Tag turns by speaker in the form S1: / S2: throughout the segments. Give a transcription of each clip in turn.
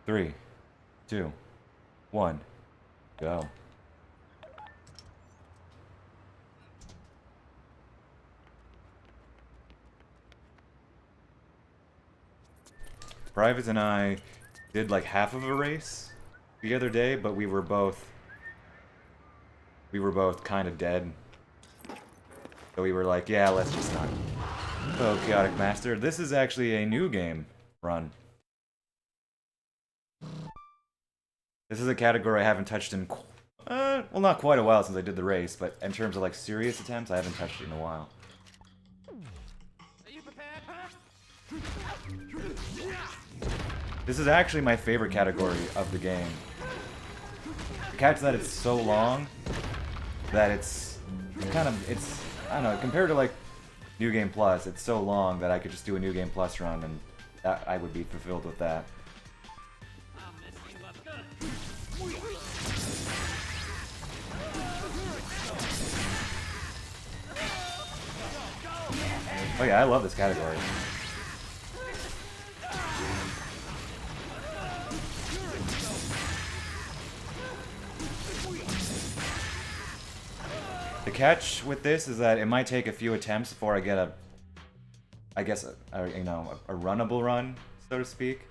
S1: 3, 2, 1, go. Private and I did like half of a race the other day, but we were both kind of dead. So we were like, yeah, let's just not. Oh, Chaotic Master. This is actually a new game run. This is a category I haven't touched in, well, not quite a while since I did the race, but in terms of like serious attempts, I haven't touched it in a while. This is actually my favorite category of the game. Catch that it's so long that it's kind of, I don't know, compared to like New Game Plus, it's so long that I could just do a New Game Plus run and I would be fulfilled with that. Oh yeah, I love this category. The catch with this is that it might take a few attempts before I get a, I guess, you know, a runnable run, so to speak,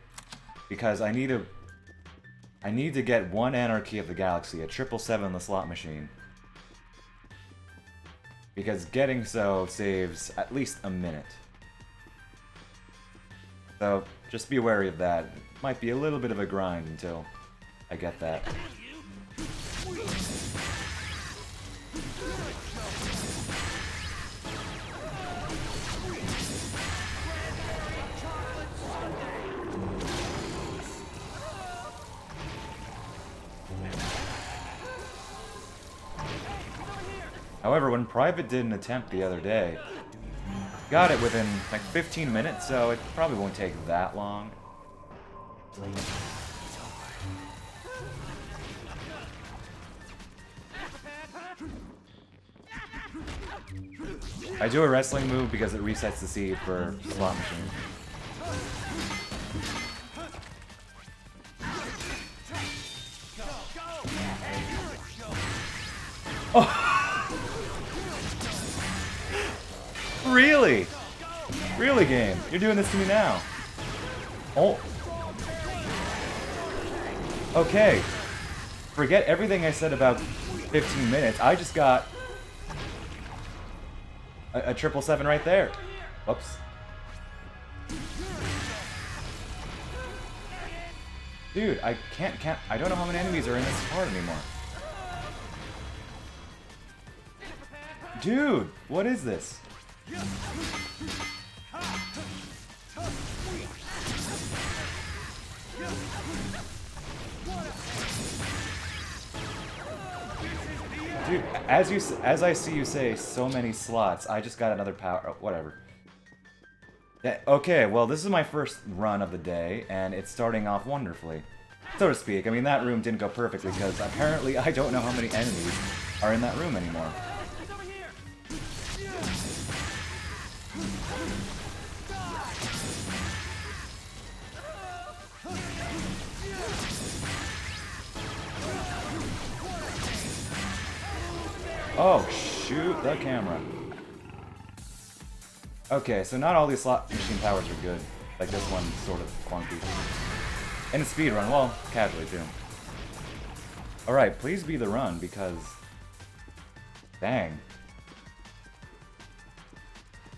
S1: because I need to get one Anarchy of the Galaxy, a 777 in the slot machine. Because getting so saves at least a minute. So, just be wary of that. It might be a little bit of a grind until I get that. However, when Private did an attempt the other day, got it within like 15 minutes, so it probably won't take that long. I do a wrestling move because it resets the seed for slot machine. Oh! Really? Really, game? You're doing this to me now? Oh. Okay. Forget everything I said about 15 minutes. I just got a 777 right there. Whoops. Dude, I can't, I don't know how many enemies are in this part anymore. Dude, what is this? Dude, as I see you say so many slots, I just got another power. Oh, whatever. Yeah, okay, well, this is my first run of the day, and it's starting off wonderfully, so to speak. I mean, that room didn't go perfectly because apparently I don't know how many enemies are in that room anymore. Oh, shoot the camera. Okay, so not all these slot machine powers are good. Like this one's sort of clunky. And a speed run, well, casually too. Alright, please be the run because... Dang.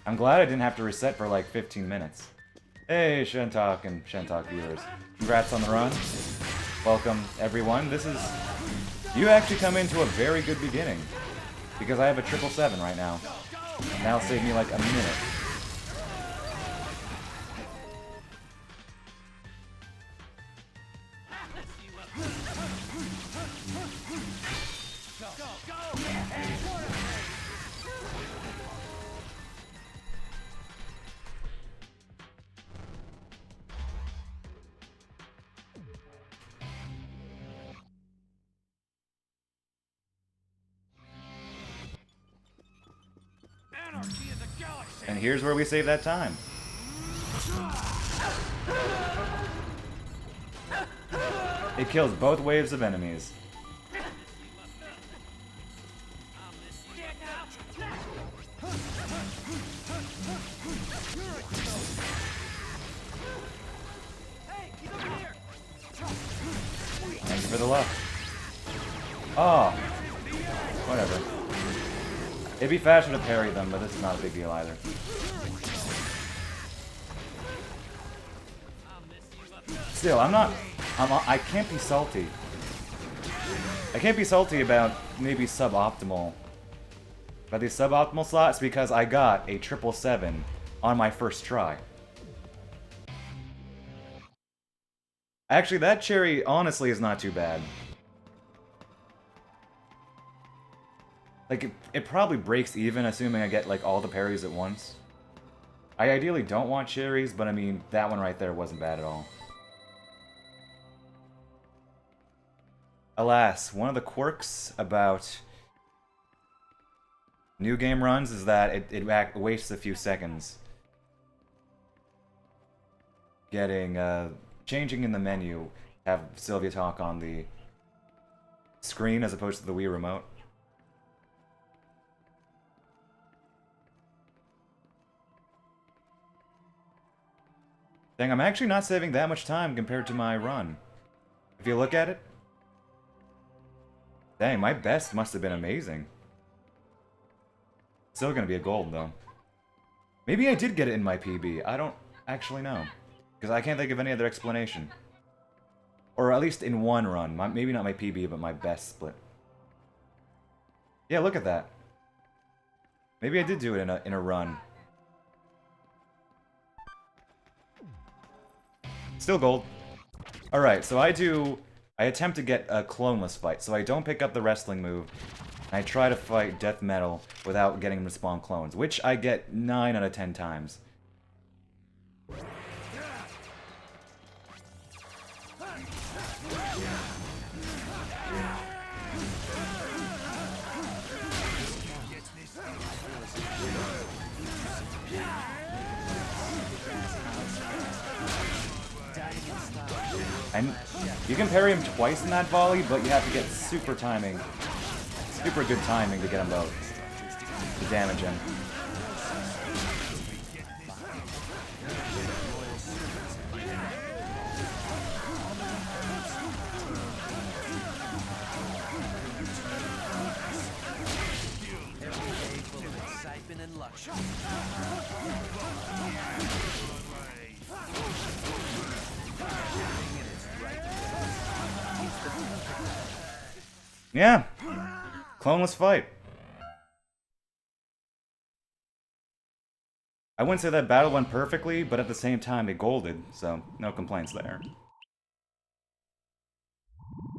S1: I'm glad I didn't have to reset for like 15 minutes. Hey, Shentalk and Shentalk viewers. Congrats on the run. Welcome, everyone. This is... You actually come into a very good beginning. Because I have a 777 right now. And that'll save me like a minute. And here's where we save that time. It kills both waves of enemies. Thank you for the luck. Oh. Whatever. It'd be faster to parry them, but this is not a big deal either. Still, I can't be salty. I can't be salty about maybe suboptimal. About these suboptimal slots because I got a 777 on my first try. Actually, that cherry honestly is not too bad. Like, it probably breaks even, assuming I get, like, all the parries at once. I ideally don't want cherries, but I mean, that one right there wasn't bad at all. Alas, one of the quirks about new game runs is that it wastes a few seconds. Changing in the menu, have Sylvia talk on the screen as opposed to the Wii remote. Dang, I'm actually not saving that much time compared to my run. If you look at it. Dang, my best must have been amazing. Still gonna be a gold, though. Maybe I did get it in my PB. I don't actually know. Because I can't think of any other explanation. Or at least in one run. Maybe not my PB, but my best split. Yeah, look at that. Maybe I did do it in a run. Still gold. Alright, so I attempt to get a cloneless fight, so I don't pick up the wrestling move. I try to fight Death Metal without getting him to spawn clones, which I get 9 out of 10 times. And you can parry him twice in that volley, but you have to get super good timing to get them both, to damage him. Yeah, cloneless fight. I wouldn't say that battle went perfectly, but at the same time it golded, so no complaints there.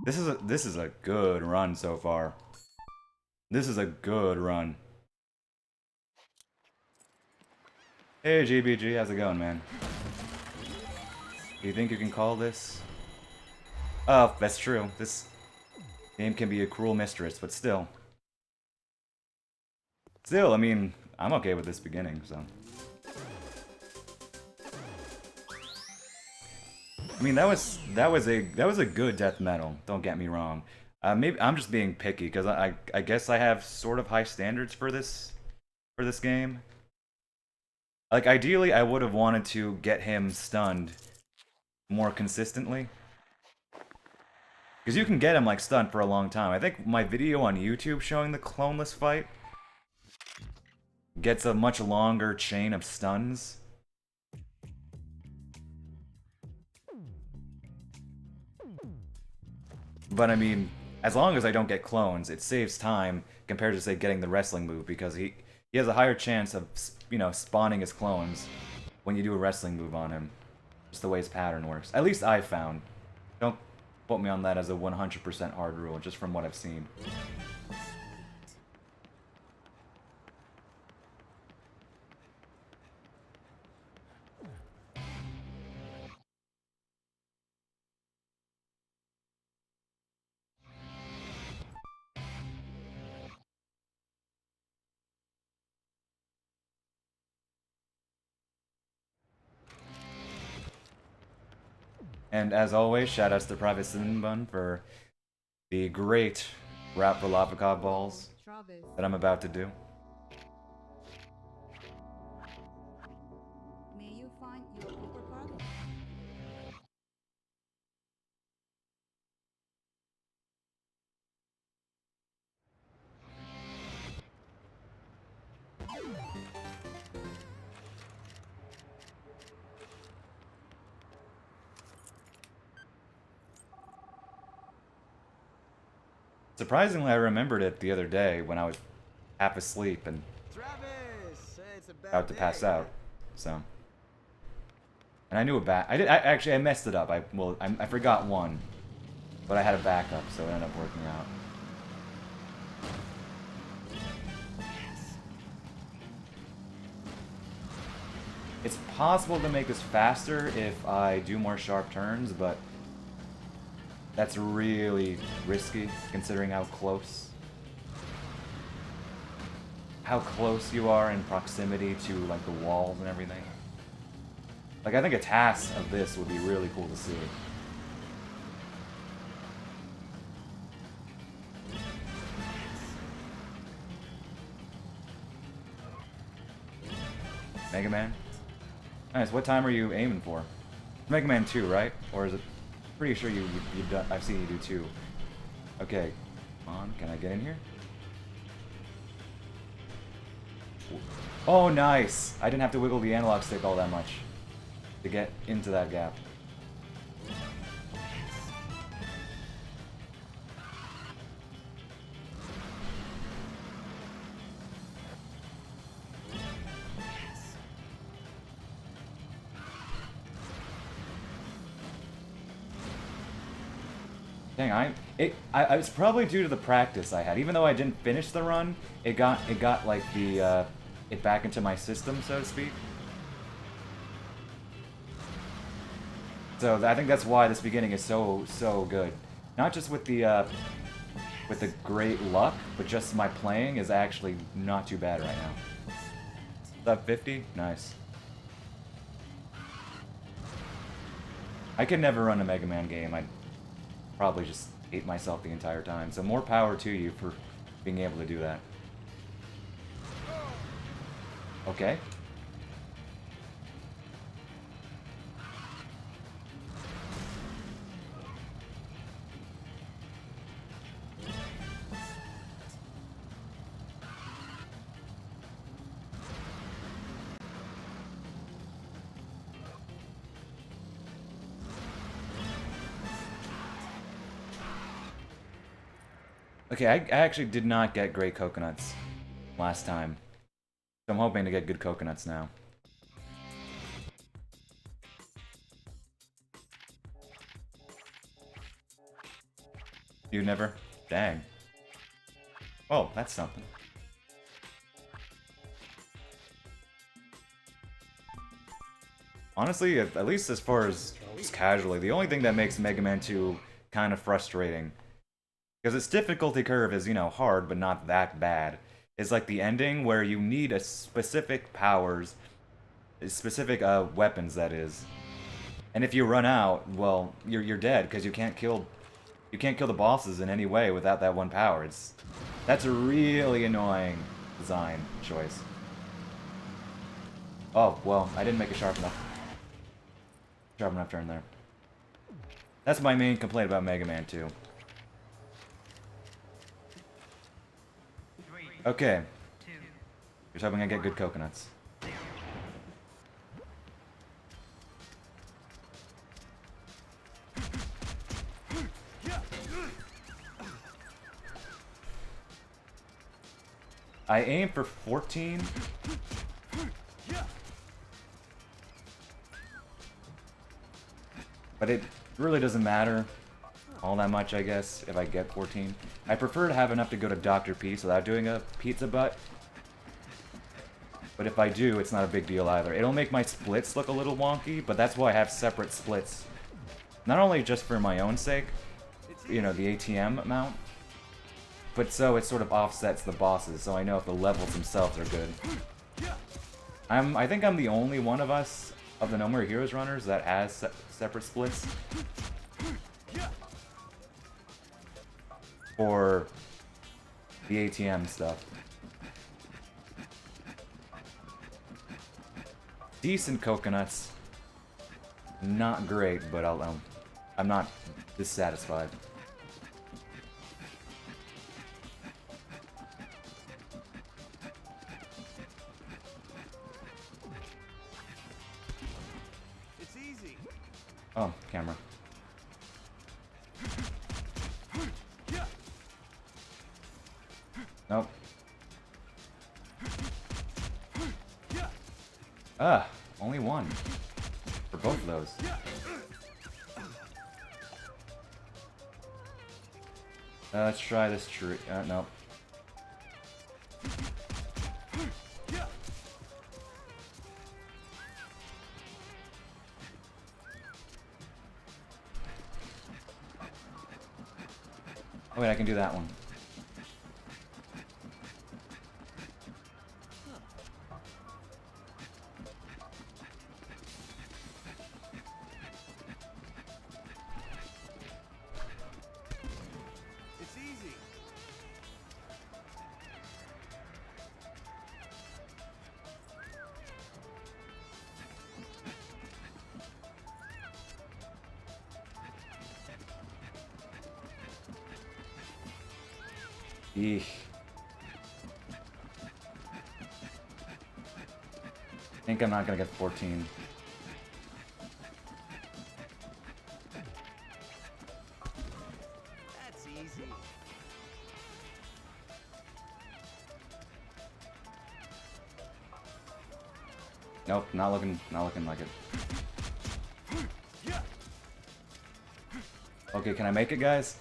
S1: This is a good run so far. This is a good run. Hey GBG, how's it going, man? Do you think you can call this? Oh, that's true. This game can be a cruel mistress, but still. Still, I mean, I'm okay with this beginning, so. I mean, that was a good death metal. Don't get me wrong. Maybe I'm just being picky because I guess I have sort of high standards for this game. Like ideally, I would have wanted to get him stunned more consistently. Because you can get him like stunned for a long time. I think my video on YouTube showing the cloneless fight gets a much longer chain of stuns. But I mean, as long as I don't get clones, it saves time compared to, say, getting the wrestling move, because he has a higher chance of, you know, spawning his clones when you do a wrestling move on him. Just the way his pattern works. At least I've found. Don't quote me on that as a 100% hard rule, just from what I've seen. And as always, shoutouts to Private Sinbun for the great rap for Lavakov balls that I'm about to do.
S2: May you find your superpower.
S1: Surprisingly, I remembered it the other day when I was half asleep and
S3: Travis, it's a bad
S1: about to
S3: day.
S1: pass out. So, and I knew a back. I messed it up. I forgot one, but I had a backup, so it ended up working out. It's possible to make this faster if I do more sharp turns, but that's really risky considering how close you are in proximity to like the walls and everything. Like I think a task of this would be really cool to see. Mega Man? Nice. What time are you aiming for? Mega Man 2, right? Or is it? Pretty sure you've done. I've seen you do 2. Okay. Come on. Can I get in here? Oh, nice. I didn't have to wiggle the analog stick all that much to get into that gap. Dang, I was probably due to the practice I had. Even though I didn't finish the run, it got like the it back into my system, so to speak. So I think that's why this beginning is so good. Not just with the great luck, but just my playing is actually not too bad right now. Sub 50? Nice. I could never run a Mega Man game. I'd probably just hate myself the entire time. So more power to you for being able to do that. Okay. Okay, I actually did not get great coconuts last time. So I'm hoping to get good coconuts now. You never? Dang. Oh, that's something. Honestly, at least as far as just casually, the only thing that makes Mega Man 2 kind of frustrating, because its difficulty curve is, you know, hard, but not that bad, is like the ending where you need a specific powers, specific weapons, that is. And if you run out, well, you're dead, because you can't kill the bosses in any way without that one power. That's a really annoying design choice. Oh, well, I didn't make a sharp enough turn there. That's my main complaint about Mega Man 2. Okay. Just hoping I get good coconuts. I aim for 14. But it really doesn't matter all that much, I guess, if I get 14. I prefer to have enough to go to Dr. Peace without doing a pizza butt. But if I do, it's not a big deal either. It'll make my splits look a little wonky, but that's why I have separate splits. Not only just for my own sake, you know, the ATM amount, but so it sort of offsets the bosses, so I know if the levels themselves are good. I think I'm the only one of us, of the No More Heroes runners that has separate splits for the ATM stuff. Decent coconuts. Not great, but I'm not dissatisfied.
S3: It's easy.
S1: Oh, camera. Nope. Ah, only one. For both of those. Let's try this tree. Nope. Oh wait, I can do that one.
S3: It's easy.
S1: Eesh. I think I'm not gonna get 14.
S3: That's easy.
S1: Nope, not looking like it. Okay, can I make it, guys?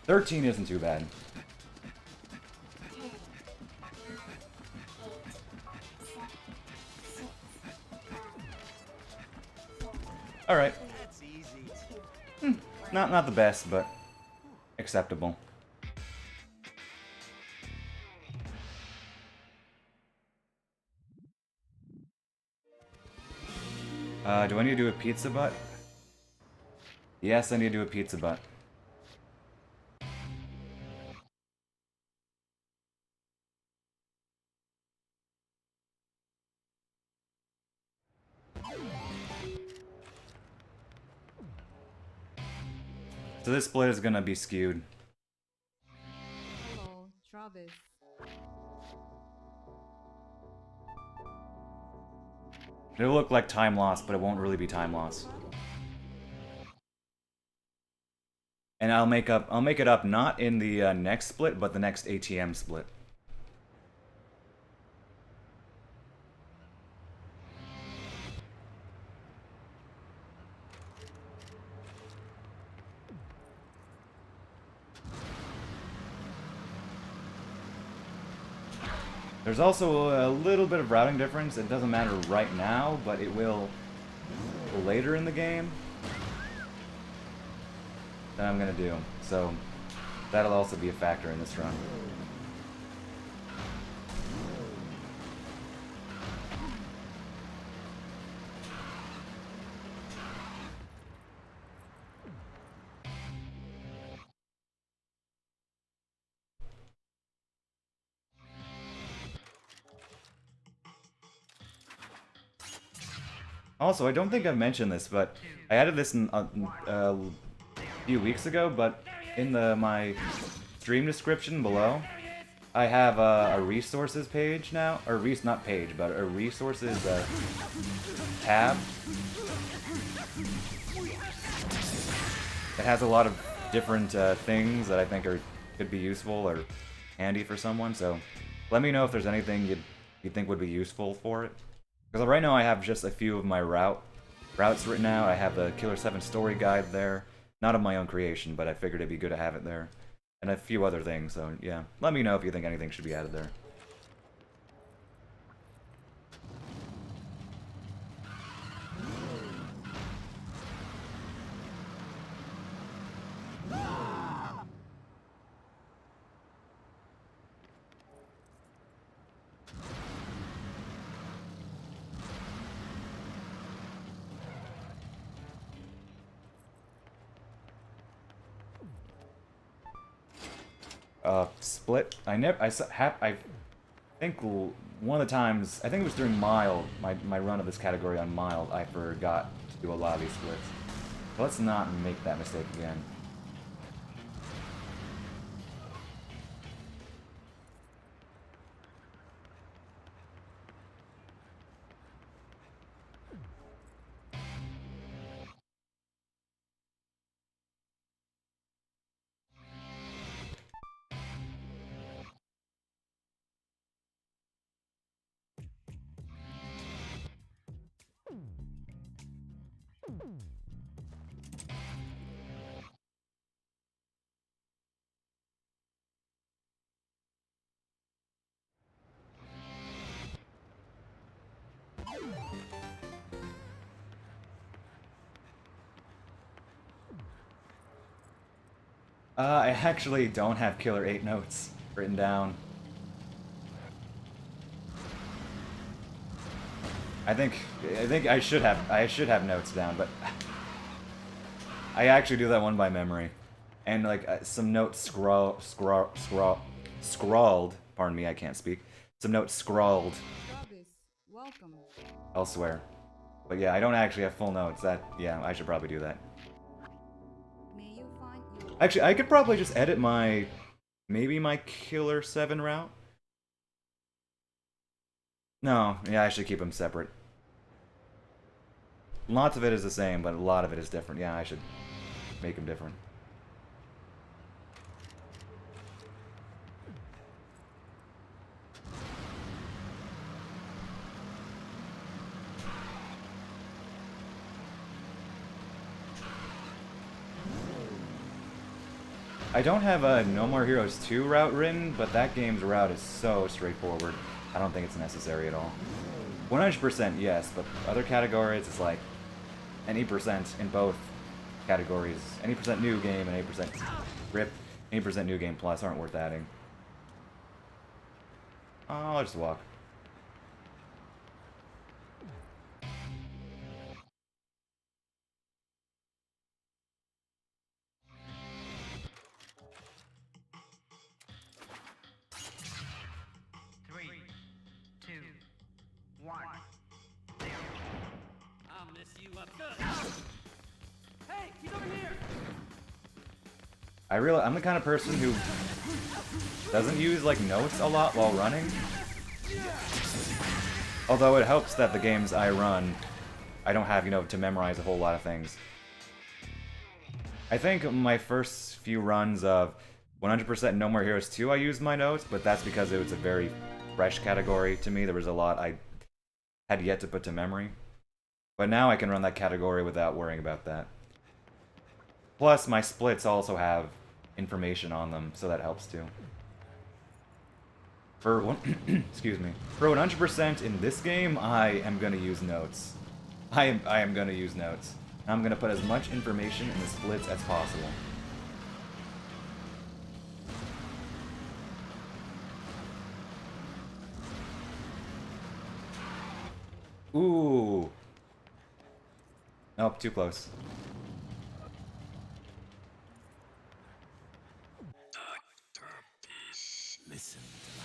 S1: 13 isn't too bad. All right.
S3: That's easy.
S1: Not the best, but acceptable. Do I need to do a pizza butt? Yes, I need to do a pizza butt. So this split is gonna be skewed.
S2: Hello, Travis.
S1: It'll look like time loss, but it won't really be time loss. And I'll make it up not in the next split, but the next ATM split. There's also a little bit of routing difference. It doesn't matter right now, but it will later in the game. That I'm gonna do. So that'll also be a factor in this run. Also, I don't think I've mentioned this, but I added this in, a few weeks ago, but in my stream description below, I have a resources page now, or not page, but a resources tab. It has a lot of different things that I think could be useful or handy for someone, so let me know if there's anything you think would be useful for it. Because right now I have just a few of my routes written out. I have the Killer 7 story guide there. Not of my own creation, but I figured it'd be good to have it there. And a few other things, so yeah. Let me know if you think anything should be added there. Split. I think one of the times, I think it was during mild, my run of this category on mild, I forgot to do a lot of these splits. So let's not make that mistake again. I actually don't have Killer 8 notes written down. I think I should have notes down, but I actually do that one by memory. And like some notes scrawled, pardon me, I can't speak. Some notes scrawled
S2: Travis, welcome.
S1: elsewhere. But yeah, I don't actually have full notes. Yeah, I should probably do that.
S2: May you find your
S1: Actually, I could probably just edit maybe my Killer 7 route. No, yeah, I should keep them separate. Lots of it is the same, but a lot of it is different. Yeah, I should make them different. I don't have a No More Heroes 2 route written, but that game's route is so straightforward. I don't think it's necessary at all. 100% yes, but other categories it's like any percent in both categories. Any percent new game and any percent RIP, any percent new game plus aren't worth adding. I'll just walk.
S3: Three, two, one.
S4: I'll mess you up good. Hey, he's over here.
S1: I'm the kind of person who doesn't use like notes a lot while running. Although it helps that the games I run, I don't have, to memorize a whole lot of things. I think my first few runs of 100% No More Heroes 2 I used my notes, but that's because it was a very fresh category to me. There was a lot I had yet to put to memory. But now I can run that category without worrying about that. Plus, my splits also have information on them, so that helps too. Excuse me. For 100% in this game, I am gonna use notes. I am gonna use notes. I'm gonna put as much information in the splits as possible. Ooh. Nope, too close.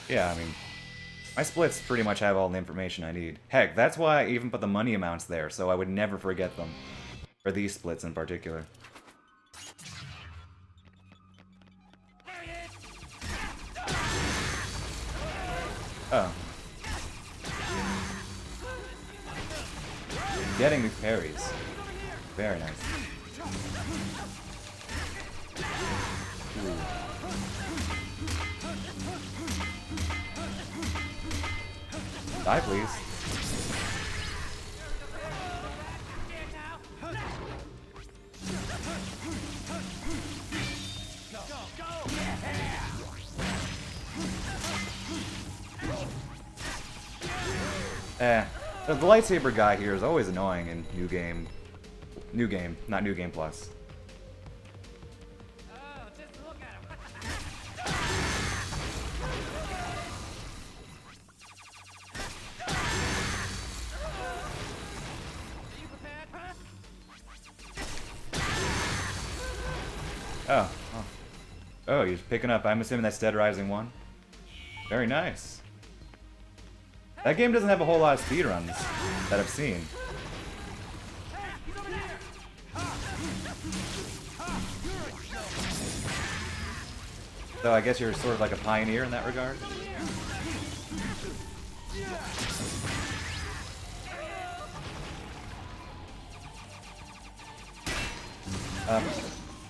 S1: Yeah, I mean, my splits pretty much have all the information I need. Heck, that's why I even put the money amounts there, so I would never forget them. For these splits in particular. Oh. Getting these parries. Very nice. Ooh. Die, please. The lightsaber guy here is always annoying in New Game. New Game, not New Game Plus.
S4: Oh, just look at him. Are you prepared?
S1: Oh. Oh, he's picking up. I'm assuming that's Dead Rising 1. Very nice. That game doesn't have a whole lot of speedruns that I've seen. So I guess you're sort of like a pioneer in that regard.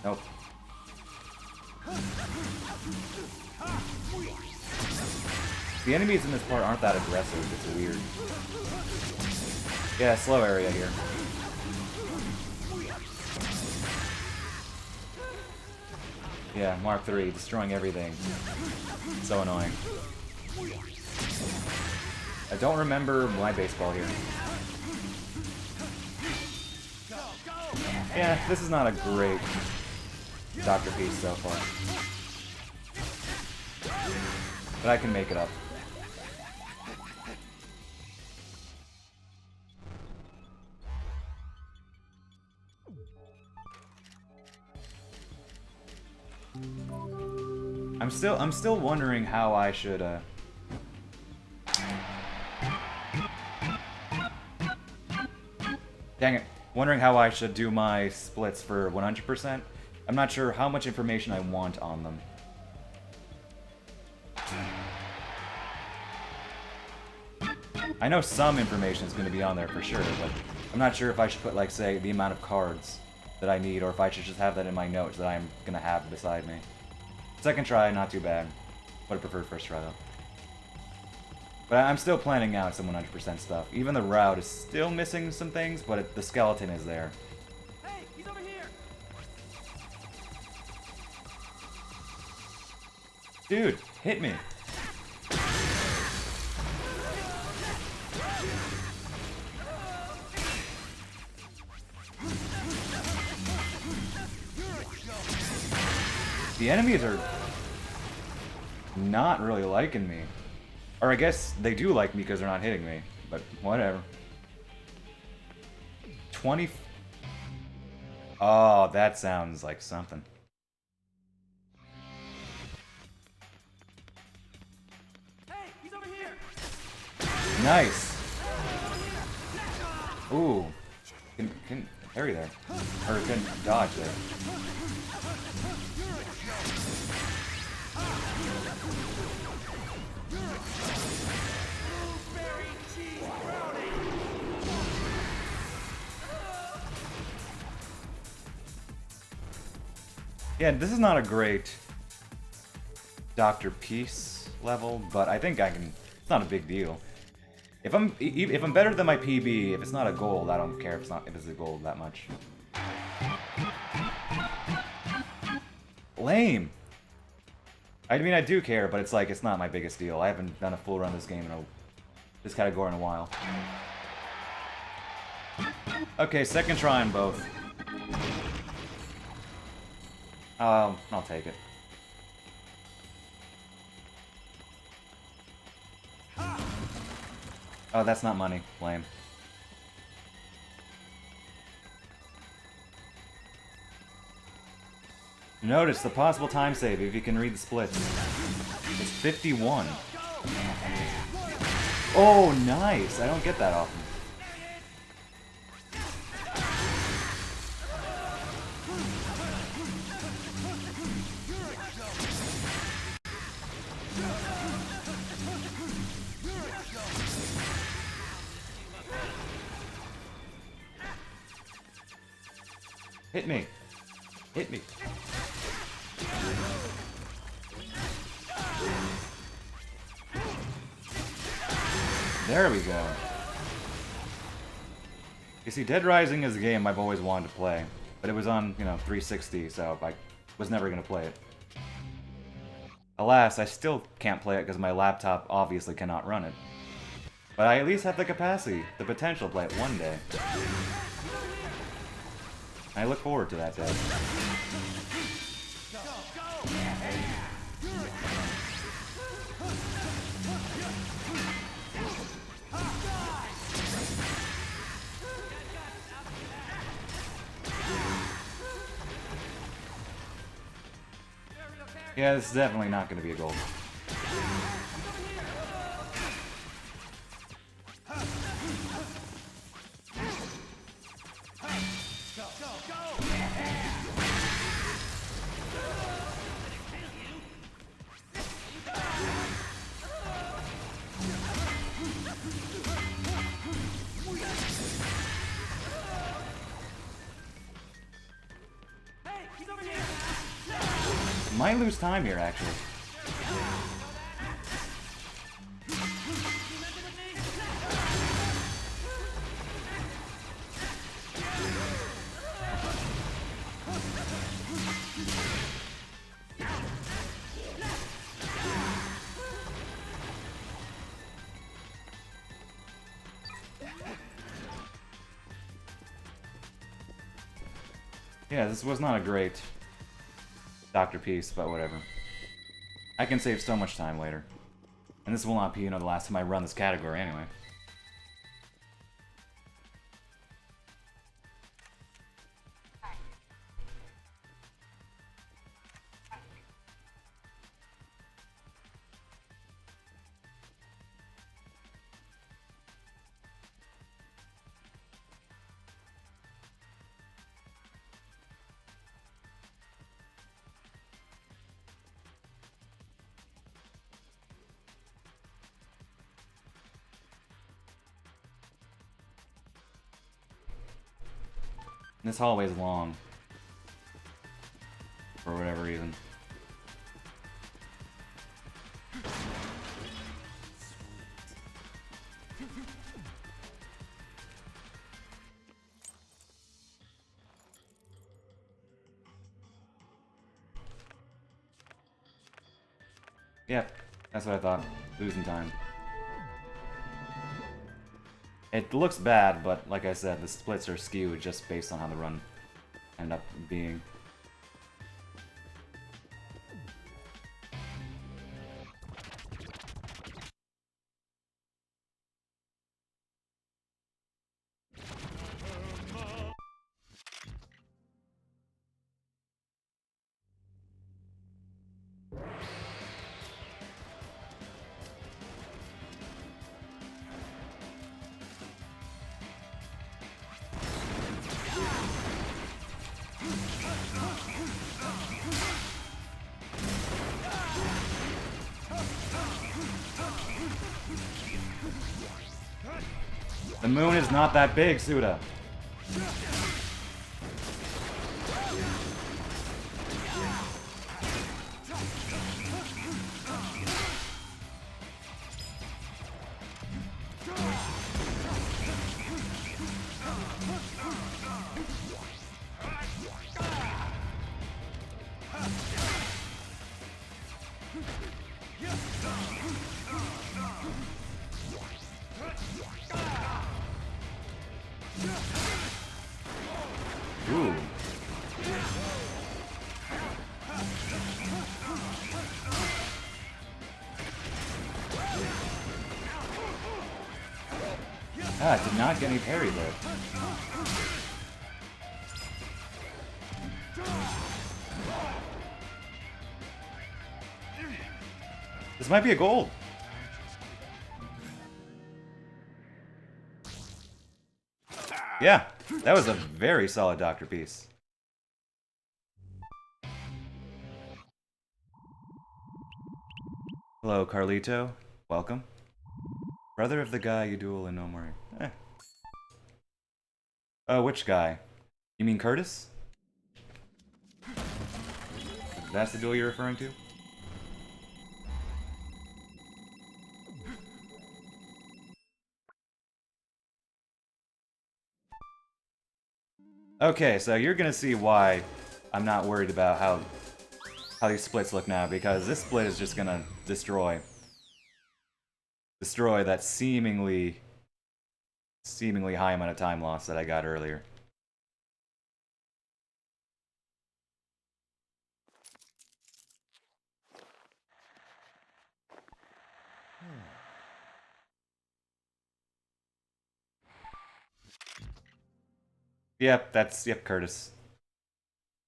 S1: Nope. The enemies in this part aren't that aggressive, it's weird. Yeah, slow area here. Yeah, Mark III, destroying everything. So annoying. I don't remember my baseball here. Yeah, this is not a great Dr. Peace so far. But I can make it up. I'm still wondering how I should dang it. Wondering how I should do my splits for 100%. I'm not sure how much information I want on them. I know some information is going to be on there for sure, but I'm not sure if I should put, like, say, the amount of cards that I need, or if I should just have that in my notes that I'm going to have beside me. Second try, not too bad. Would have preferred first try, though. But I'm still planning out some 100% stuff. Even the route is still missing some things, but the skeleton is there.
S4: Hey, he's over here.
S1: Dude, hit me. The enemies are not really liking me. Or I guess they do like me because they're not hitting me, but whatever. 20... Oh, that sounds like something.
S4: Hey, he's over here.
S1: Nice. Ooh. Can parry there. Or can dodge there. Yeah, this is not a great Dr. Peace level, but I think I can. It's not a big deal. If I'm better than my PB, if it's not a gold, I don't care if it's a gold that much. Lame. I mean, I do care, but it's like it's not my biggest deal. I haven't done a full run of this game in this category in a while. Okay, second try on both. I'll take it. Oh, that's not money. Lame. Notice the possible time save if you can read the splits. It's 51. Oh, nice! I don't get that often. Hit me. Hit me. There we go. You see, Dead Rising is a game I've always wanted to play, but it was on, 360, so I was never going to play it. Alas, I still can't play it because my laptop obviously cannot run it. But I at least have the capacity, the potential to play it one day. I look forward to that day. Yeah, this is definitely not going to be a gold.
S4: Hey, he's over here.
S1: Might lose time here, actually. Yeah, this was not a great Dr. Peace, but whatever. I can save so much time later. And this will not be, the last time I run this category anyway. This hallway is long. For whatever reason. Yep, that's what I thought. Losing time. It looks bad, but like I said, the splits are skewed just based on how the run ended up being. The moon is not that big, Suda. Ooh. Ah, did not get any parry there. This might be a gold. Yeah, that was a very solid Dr. Peace. Hello, Carlito. Welcome. Brother of the guy you duel in Omori. Eh. Oh, which guy? You mean Curtis? That's the duel you're referring to? Okay, so you're gonna see why I'm not worried about how these splits look now, because this split is just gonna destroy that seemingly high amount of time loss that I got earlier. Yep, Curtis.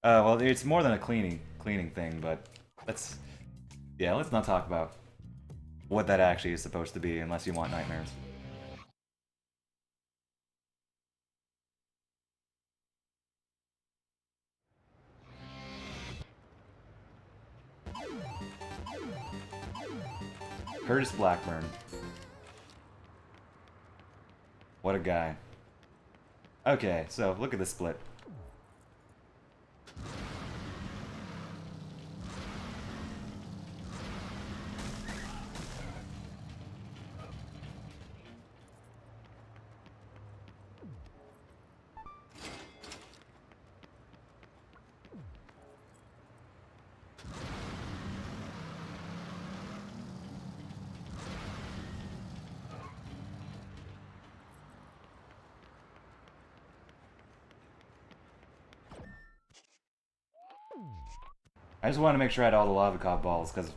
S1: Well, it's more than a cleaning thing, but Yeah, let's not talk about what that actually is supposed to be unless you want nightmares. Curtis Blackburn. What a guy. Okay, so look at this split. I just wanted to make sure I had all the lava cop balls, because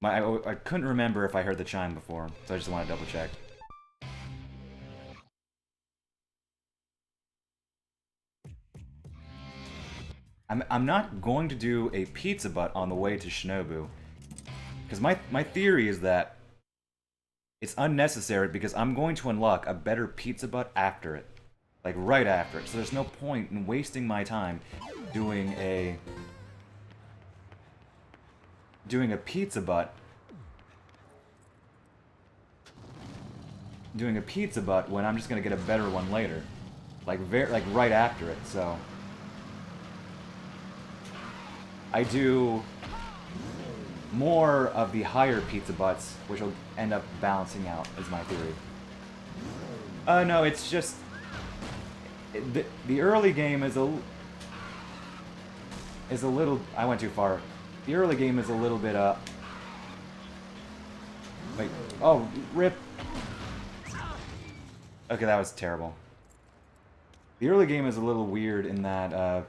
S1: I couldn't remember if I heard the chime before, so I just want to double check. I'm not going to do a pizza butt on the way to Shinobu, because my theory is that it's unnecessary because I'm going to unlock a better pizza butt after it. Like, right after it. So there's no point in wasting my time doing a pizza butt. Doing a pizza butt when I'm just gonna get a better one later. Like, right after it, so. I do more of the higher pizza butts, which will end up balancing out, is my theory. No, it's just... The early game is a little... I went too far. The early game is a little bit, Wait. Oh, rip. Okay, that was terrible. The early game is a little weird in that,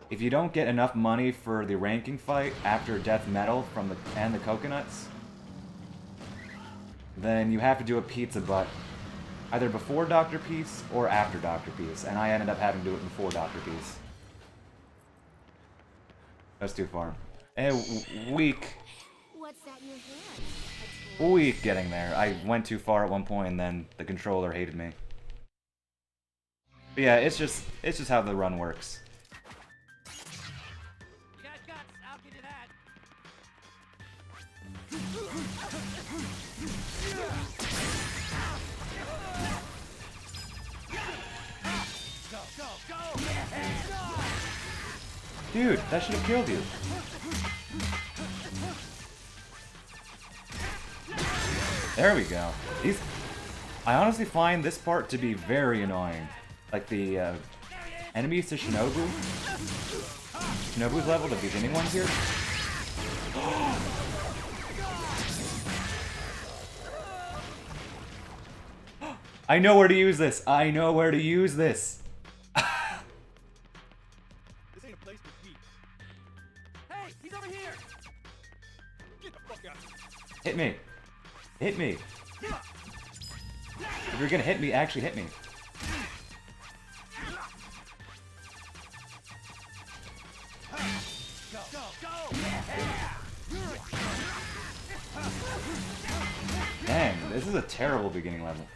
S1: if you don't get enough money for the ranking fight after Death Metal and the coconuts, then you have to do a pizza butt either before Dr. Peace or after Dr. Peace, and I ended up having to do it before Dr. Peace. That's too far. Weak.
S5: What's that in your hand?
S1: Weak getting there. I went too far at one point, and then the controller hated me. But yeah, it's just how the run works.
S4: You got guts, I'll give you that. Go, go, go!
S1: Dude, that should have killed you. There we go. I honestly find this part to be very annoying. Like the enemies to Shinobu. Shinobu's level, the beginning ones here. I know where to use this. I know where to use this.
S4: This ain't a place for peace. Hey, he's over here! Get the fuck out.
S1: Hit me. Hit me. If you're gonna hit me, actually hit me.
S4: Go, go, go!
S1: Dang, this is a terrible beginning level.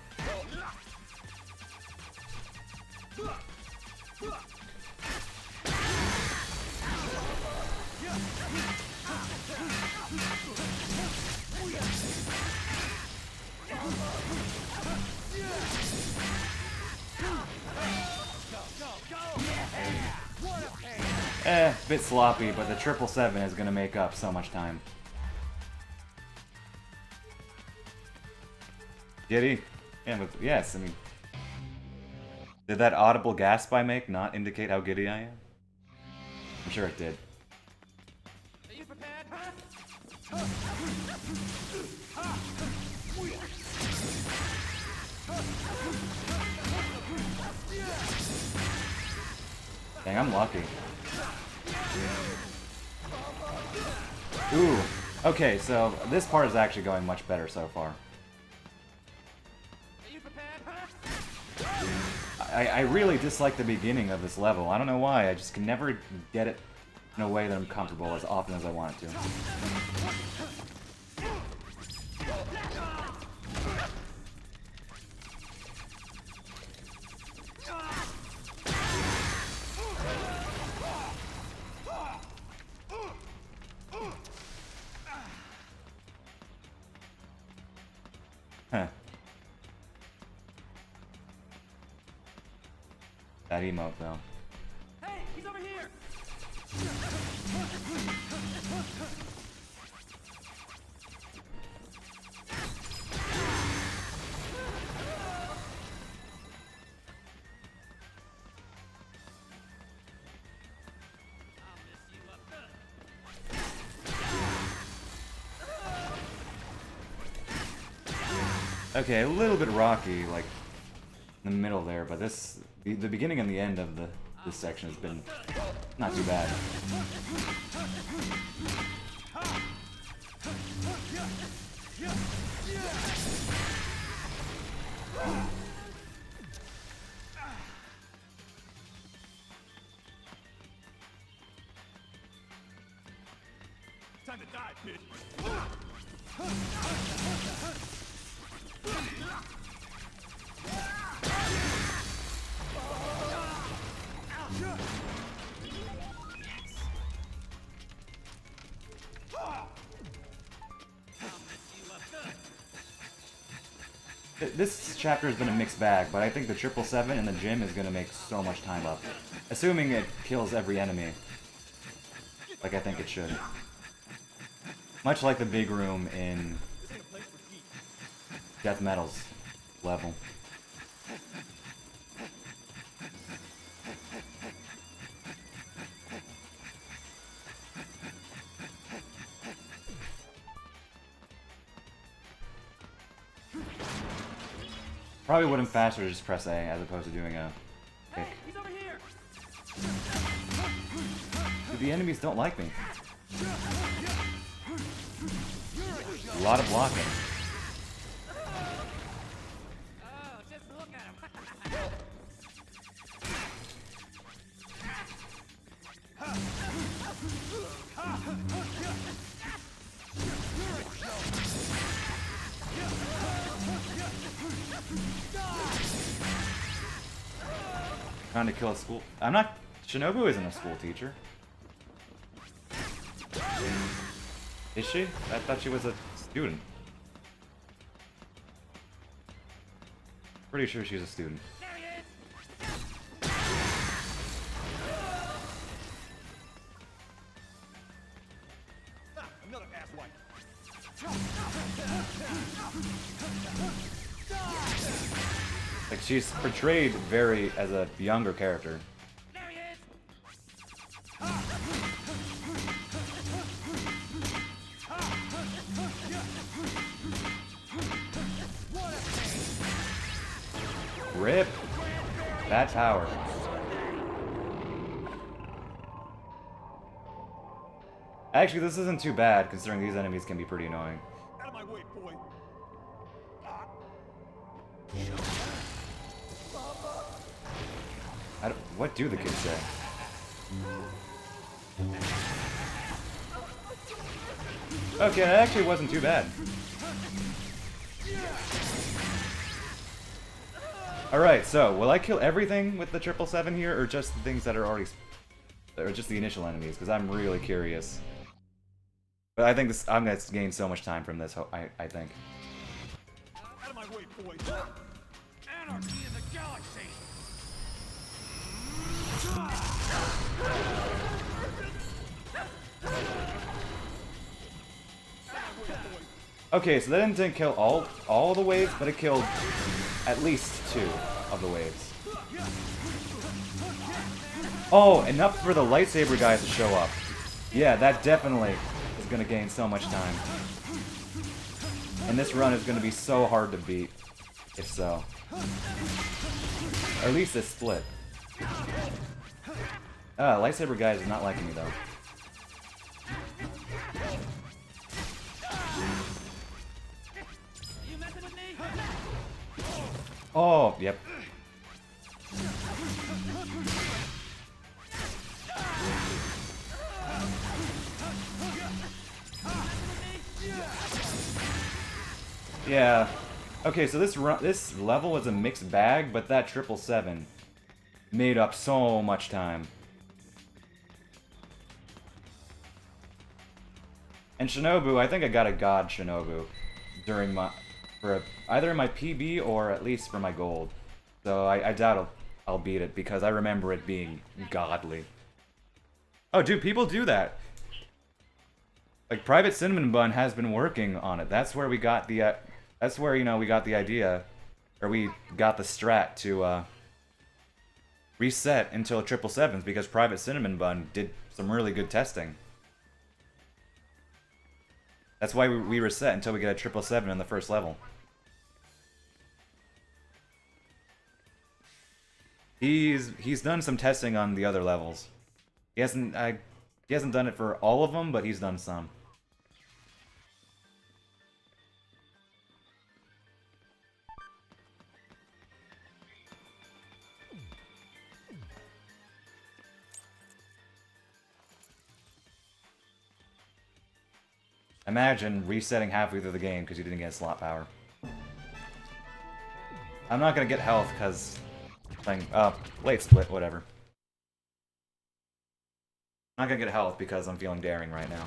S1: Bit sloppy, but the 777 is gonna make up so much time. Giddy? Yeah, but yes, I mean... Did that audible gasp I make not indicate how giddy I am? I'm sure it did.
S4: Are you prepared?
S1: Dang, I'm lucky. Ooh. Okay, so this part is actually going much better so far.
S4: Are you prepared?
S1: I really dislike the beginning of this level. I don't know why. I just can never get it in a way that I'm comfortable as often as I want it to. Huh. That emote, though.
S4: Hey, he's over here!
S1: Okay, a little bit rocky, like in the middle there, but the beginning and the end of this section has been not too bad.
S4: Time to die, bitch!
S1: This chapter has been a mixed bag, but I think the 777 in the gym is going to make so much time up. Assuming it kills every enemy. Like I think it should. Much like the big room in Death Metal's level. Probably would have been faster to just press A as opposed to doing a kick.
S4: Hey, he's over here!
S1: Dude, the enemies don't like me. A lot of blocking.
S4: Oh, just look at him!
S1: Trying to kill a school. I'm not. Shinobu isn't a school teacher. Is she? I thought she was a student. Pretty sure she's a student.
S4: There he is! Ah, another asswipe!
S1: Like she's portrayed very as a younger character.
S4: There he is!
S1: Rip. That tower. Actually, this isn't too bad considering these enemies can be pretty annoying.
S4: Out of my way, boy!
S1: What do the kids say? Okay, that actually wasn't too bad. Alright, so, will I kill everything with the 777 here, or just the things that are already... or just the initial enemies? Because I'm really curious. But I think this... I'm going to gain so much time from this, I think.
S4: Out of my way, boy! Anarchy in the galaxy!
S1: Okay, so that didn't kill all the waves, but it killed at least 2 of the waves. Oh, enough for the lightsaber guys to show up. Yeah, that definitely is going to gain so much time. And this run is going to be so hard to beat, if so. Or at least this split. Lightsaber guys is not liking me though.
S4: You messing with me?
S1: Oh, yep. Yeah. Okay, so this level was a mixed bag, but that 777 made up so much time. And Shinobu, I think I got a God Shinobu during my either in my PB or at least for my gold. So I doubt I'll beat it because I remember it being godly. Oh, dude, people do that. Like Private Cinnamon Bun has been working on it. That's where we got the that's where, you know, we got the idea, or we got the strat to reset until 777s because Private Cinnamon Bun did some really good testing. That's why we reset until we get a 777 in the first level. He's done some testing on the other levels. He hasn't done it for all of them, but he's done some. Imagine resetting halfway through the game because you didn't get slot power. I'm not gonna get health because late split, whatever. I'm not gonna get health because I'm feeling daring right now.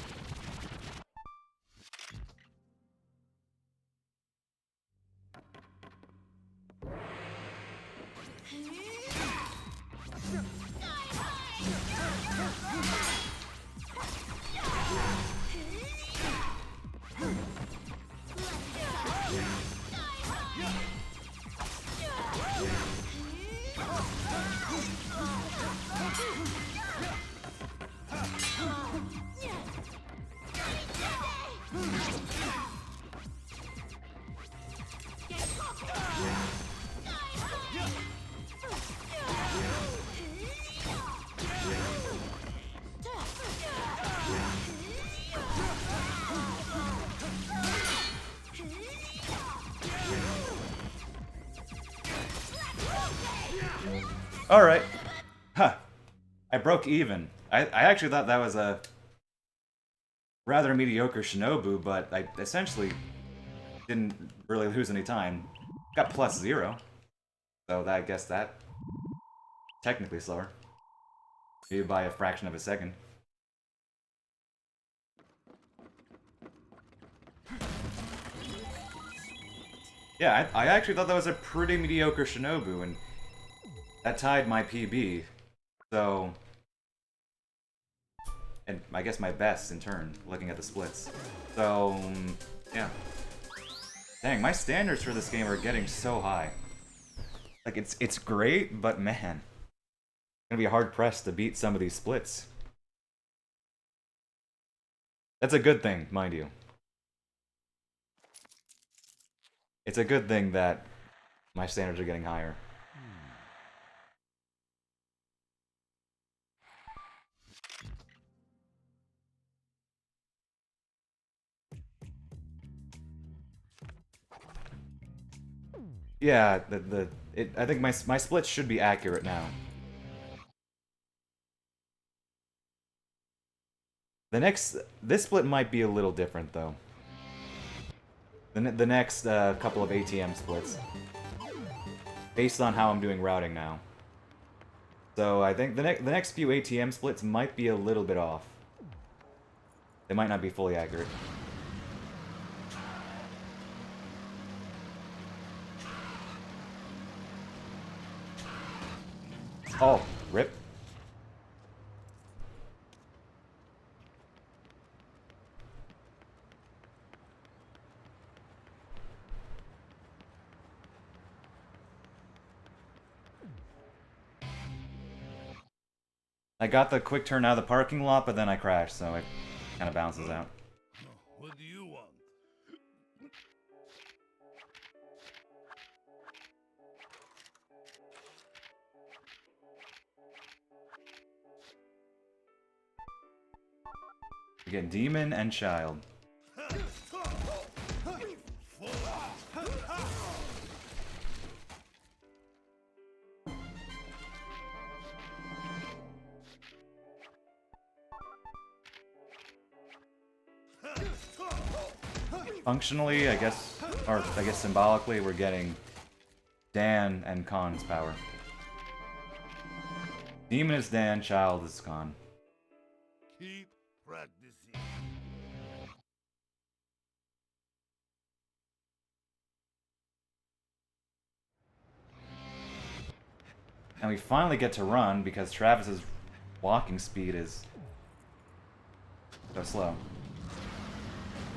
S1: Alright. Huh. I broke even. I actually thought that was a rather mediocre Shinobu, but I essentially didn't really lose any time. Got +0. So I guess that technically slower. Maybe by a fraction of a second. Yeah, I actually thought that was a pretty mediocre Shinobu, and that tied my PB, so... And I guess my best in turn, looking at the splits. So, yeah. Dang, my standards for this game are getting so high. Like, it's great, but man. It's gonna be hard-pressed to beat some of these splits. That's a good thing, mind you. It's a good thing that my standards are getting higher. Yeah, I think my splits should be accurate now. This split might be a little different though. The next couple of ATM splits, based on how I'm doing routing now. So I think the next few ATM splits might be a little bit off. They might not be fully accurate. Oh, rip. I got the quick turn out of the parking lot, but then I crashed, so it kind of bounces out.
S6: What do you want?
S1: You get Demon and Child. Functionally, I guess, or I guess symbolically, we're getting Dan and Khan's power. Demon is Dan, Child is Khan.
S6: Keep practicing.
S1: And we finally get to run because Travis's walking speed is so slow.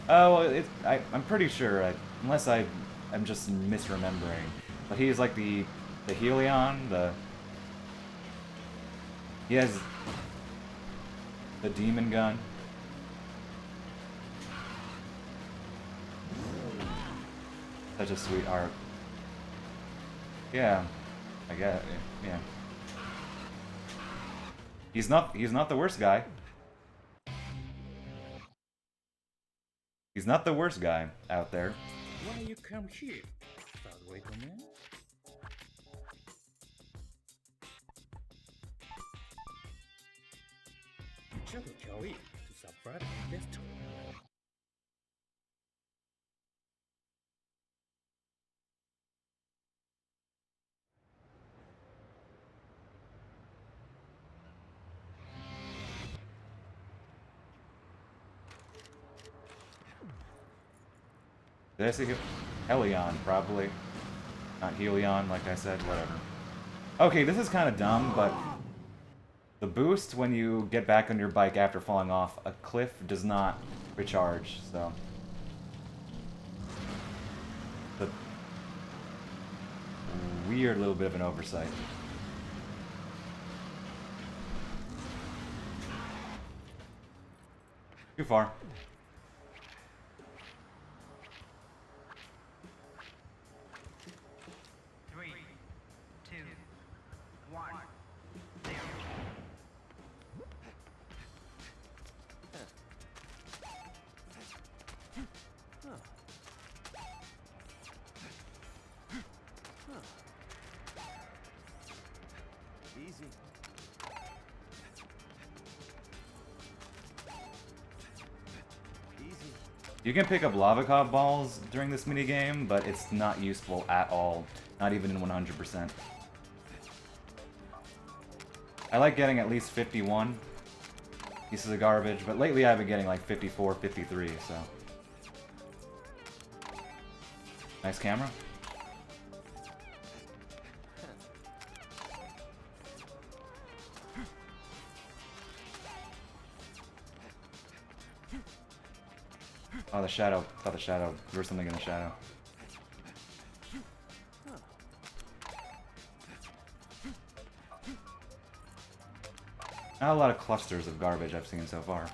S1: Oh, well, I'm pretty sure, unless I'm just misremembering, but he's like the Helion, he has the demon gun. Such a sweet art. Yeah, I guess. Yeah. He's not the worst guy. He's not the worst guy out there.
S7: Why you come here? Start recommend? Trouble kill it to subscribe investor.
S1: Did I say Helion? Probably. Not Helion, like I said, whatever. Okay, this is kind of dumb, but the boost when you get back on your bike after falling off a cliff does not recharge, so. The weird little bit of an oversight. Too far. You can pick up lava cob balls during this minigame, but it's not useful at all. Not even in 100%. I like getting at least 51 pieces of garbage, but lately I've been getting like 54, 53, so. Nice camera. Oh, the shadow. I thought the shadow. There was something in the shadow. Not a lot of clusters of garbage I've seen so far.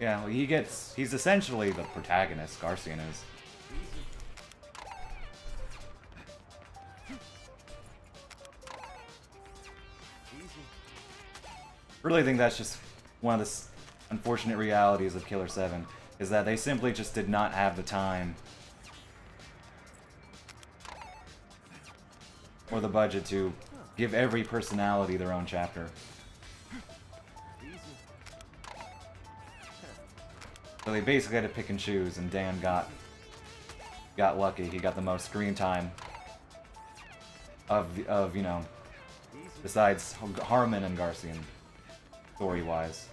S1: Yeah, well, he's essentially the protagonist, Garcian is. Really think that's just one of the unfortunate realities of Killer 7, is that they simply just did not have the time or the budget to give every personality their own chapter. So they basically had to pick and choose, and Dan got lucky. He got the most screen time of you know, besides Harmon and Garcian, story-wise.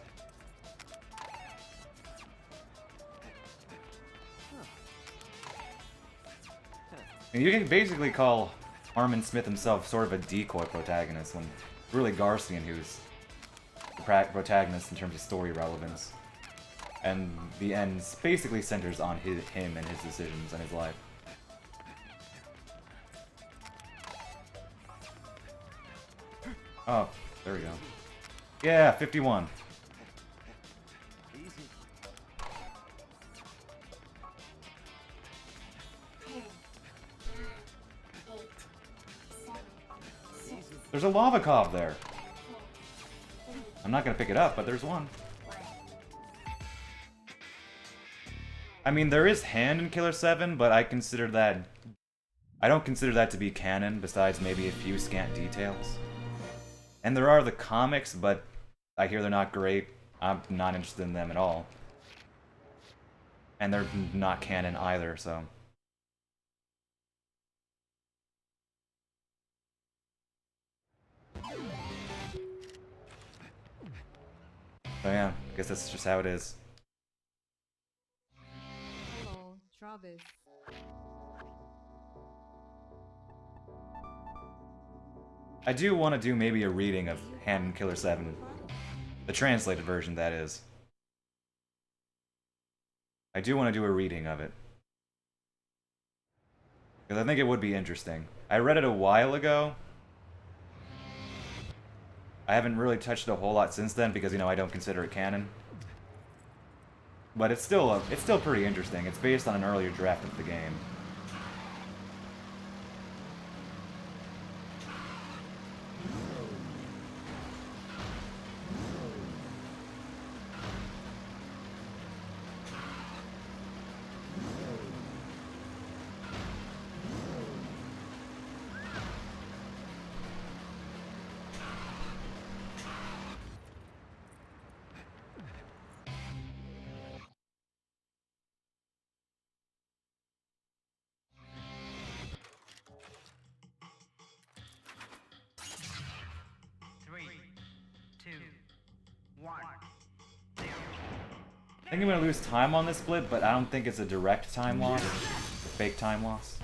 S1: And you can basically call Harmon Smith himself sort of a decoy protagonist, when really Garcian who's the protagonist in terms of story relevance. And the end basically centers on him and his decisions and his life. Oh, there we go. Yeah, 51. There's a lava cob there. I'm not gonna pick it up, but there's one. I mean, there is hand in Killer 7, but I don't consider that to be canon, besides maybe a few scant details. And there are the comics, but I hear they're not great. I'm not interested in them at all. And they're not canon either, so... So yeah, I guess that's just how it is.
S2: Hello, Travis.
S1: I do want to do maybe a reading of Hand in Killer 7. The translated version, that is. I do want to do a reading of it. Because I think it would be interesting. I read it a while ago. I haven't really touched it a whole lot since then because, you know, I don't consider it canon. But it's still pretty interesting. It's based on an earlier draft of the game.
S3: Three, two, one, zero.
S1: I think I'm gonna lose time on this split, but I don't think it's a direct time loss. It's a fake time loss.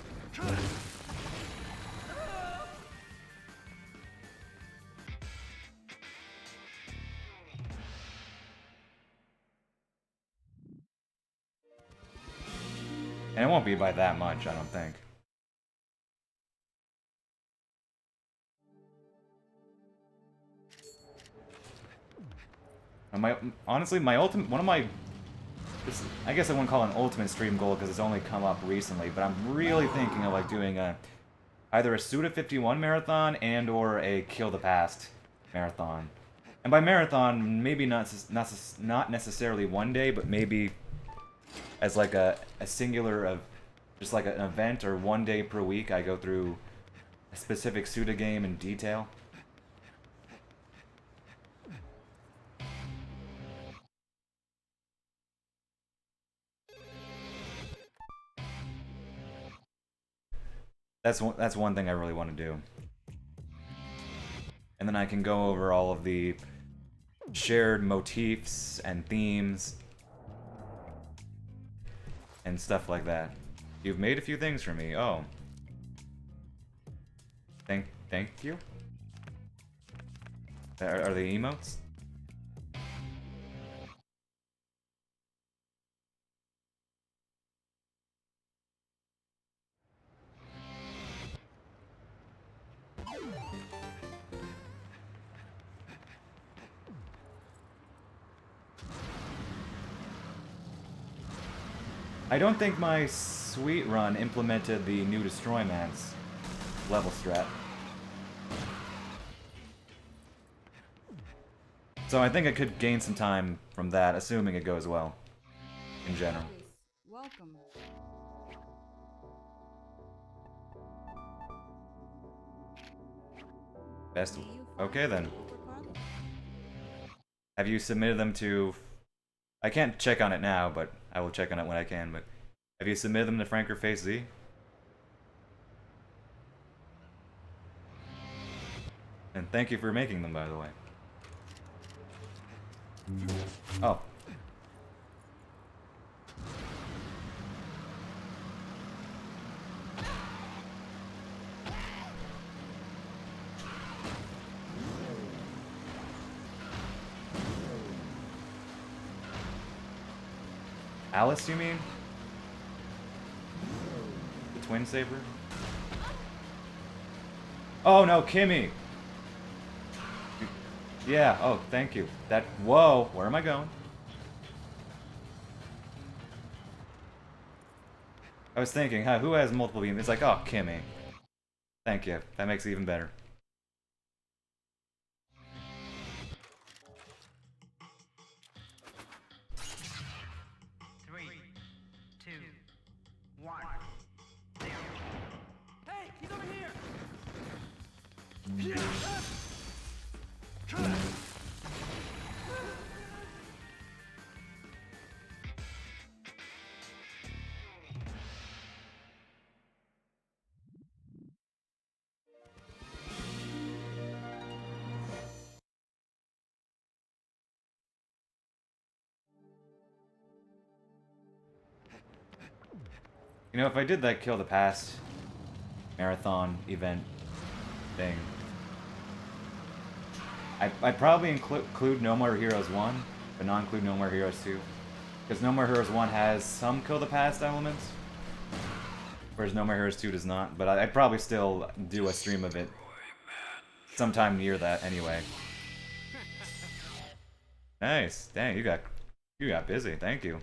S1: And it won't be by that much, I don't think. And honestly, my ultimate, one of my, I guess I wouldn't call it an ultimate stream goal because it's only come up recently, but I'm really thinking of like doing either a Suda 51 marathon and or a Kill the Past marathon. And by marathon, maybe not necessarily one day, but maybe as like a singular of just like an event or one day per week I go through a specific Suda game in detail. That's one thing I really want to do. And then I can go over all of the shared motifs and themes and stuff like that. You've made a few things for me. Oh. Thank you? Are they emotes? I don't think my sweet run implemented the new Destroy Mance level strat. So I think I could gain some time from that, assuming it goes well, in general.
S2: Travis, welcome.
S1: Best.
S2: May you find
S1: Okay then.
S2: your progress.
S1: Have you submitted them to... I can't check on it now, but I will check on it when I can, but... Have you submitted them to Franker Face Z? And thank you for making them, by the way. Oh. Alice, you mean? The Twin Saber? Oh no, Kimmy! Yeah, oh, thank you. That, whoa, where am I going? I was thinking, huh, who has multiple beams? It's like, oh, Kimmy. Thank you. That makes it even better. You know, if I did that kill the past marathon event thing, I'd probably include No More Heroes 1, but not include No More Heroes 2. Because No More Heroes 1 has some kill the past elements, whereas No More Heroes 2 does not. But I'd probably still do a stream of it sometime near that anyway. Nice. Dang, you got busy. Thank you.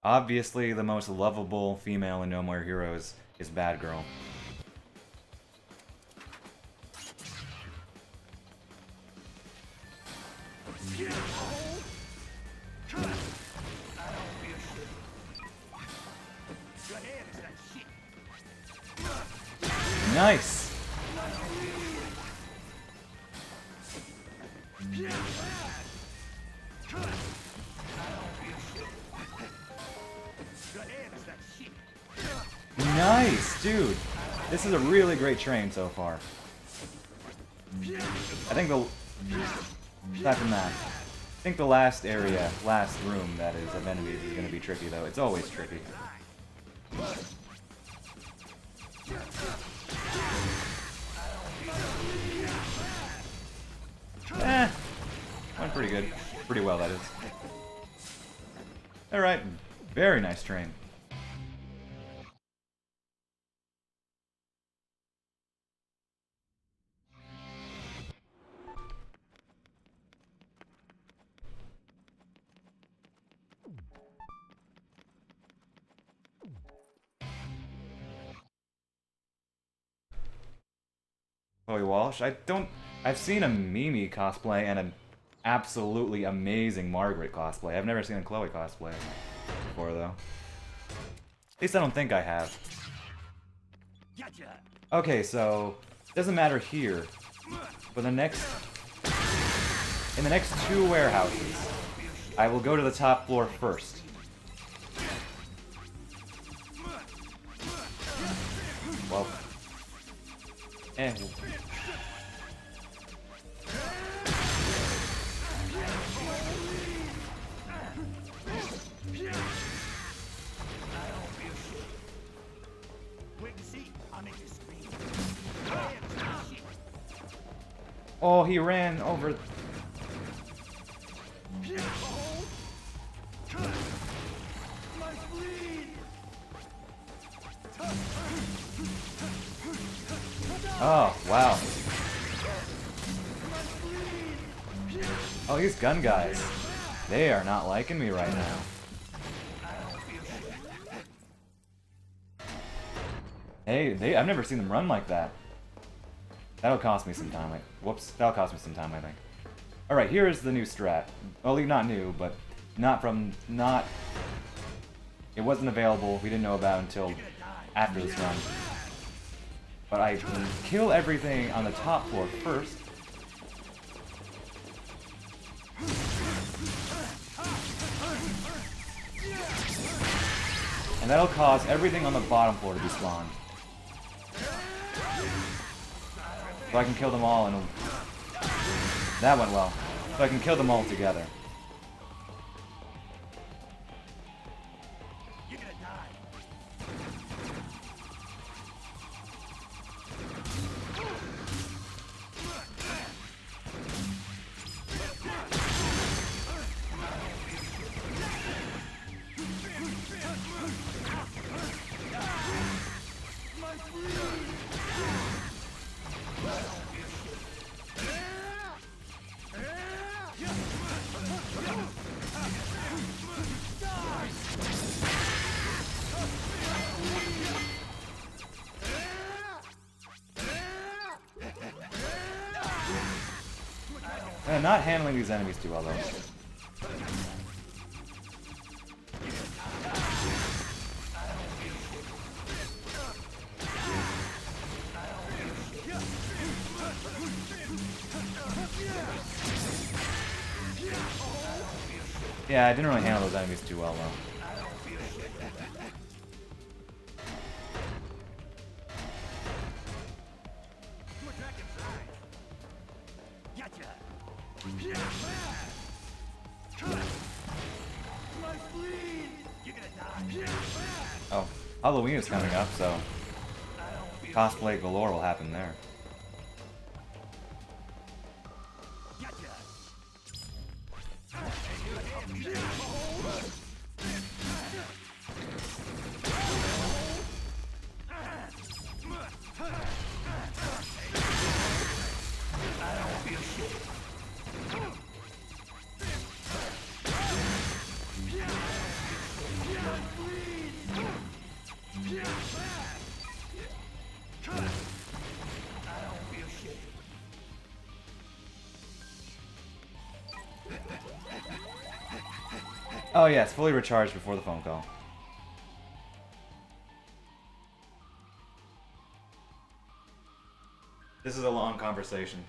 S1: Obviously, the most lovable female in No More Heroes is Bad Girl. Nice! Nice, dude! This is a really great train so far. I think aside from that, I think the last area, last room that is of enemies is going to be tricky though. It's always tricky. Went pretty good. Pretty well, that is. Alright, very nice train. Chloe Walsh. I've seen a Mimi cosplay and an absolutely amazing Margaret cosplay. I've never seen a Chloe cosplay before, though. At least I don't think I have. Okay, so doesn't matter here, but in the next 2 warehouses, I will go to the top floor first. Well. Oh, he ran over. Oh, wow. Oh, these gun guys. They are not liking me right now. Hey, I've never seen them run like that. That'll cost me some time. Whoops, that'll cost me some time, I think. Alright, here is the new strat. Well, not new, but it wasn't available, we didn't know about until after this run. But I can kill everything on the top floor first. And that'll cause everything on the bottom floor to be spawned. So I can kill them all and that went well. So I can kill them all together. Not handling these enemies too well, though. Yeah, I didn't really handle those enemies too well, though. Oh, Halloween is coming up, so cosplay galore will happen there. Oh yeah, it's fully recharged before the phone call. This is a long conversation.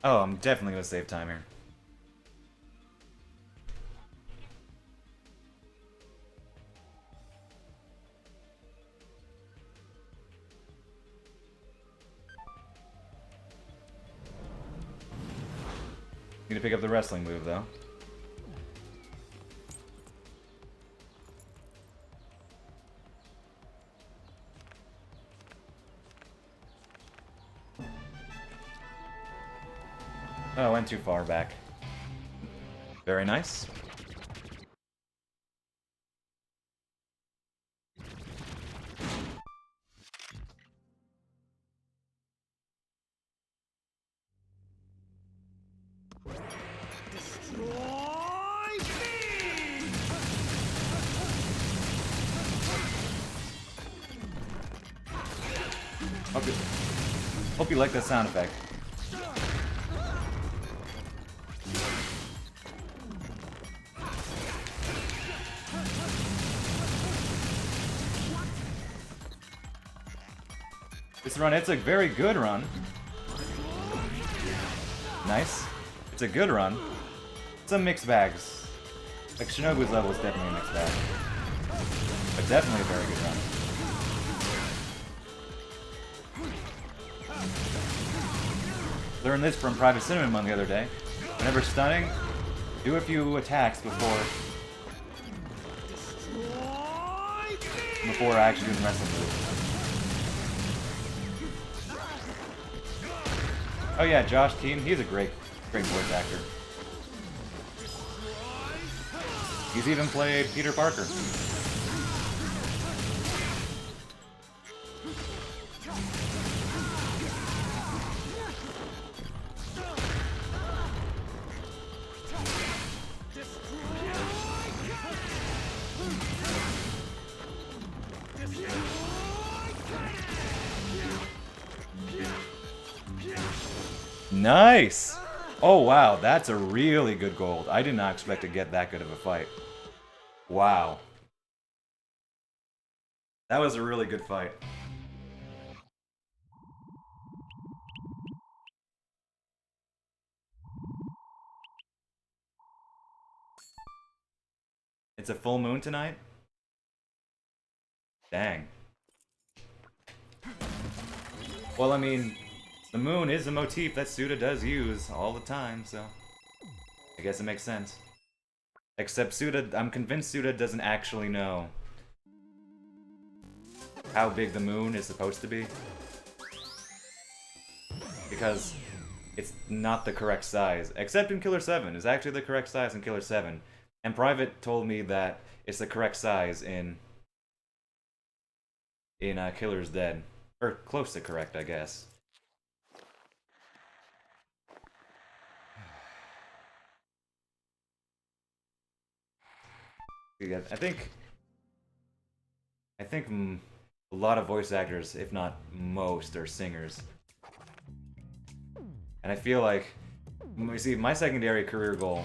S1: Oh, I'm definitely gonna save time here. Need to pick up the wrestling move, though. Oh, I went too far back. Very nice. Hope you like that sound effect. This run, it's a very good run. Nice. It's a good run. Some mixed bags. Like Shinobu's level is definitely a mixed bag. But definitely a very good run. Learned this from Private Cinnamon Bun the other day. Whenever stunning, do a few attacks before actually doing the wrestling move. Oh yeah, Josh Keaton, he's a great voice actor. He's even played Peter Parker. Nice! Oh wow, that's a really good gold. I did not expect to get that good of a fight. Wow. That was a really good fight. It's a full moon tonight? Dang. Well, I mean, The moon is a motif that Suda does use all the time, so I guess it makes sense. Except Suda, I'm convinced Suda doesn't actually know how big the moon is supposed to be. Because it's not the correct size. Except in Killer 7. It's actually the correct size in Killer 7. And Private told me that it's the correct size in Killer's Dead. Or close to correct, I guess. I think a lot of voice actors, if not most, are singers. And I feel like, you see, my secondary career goal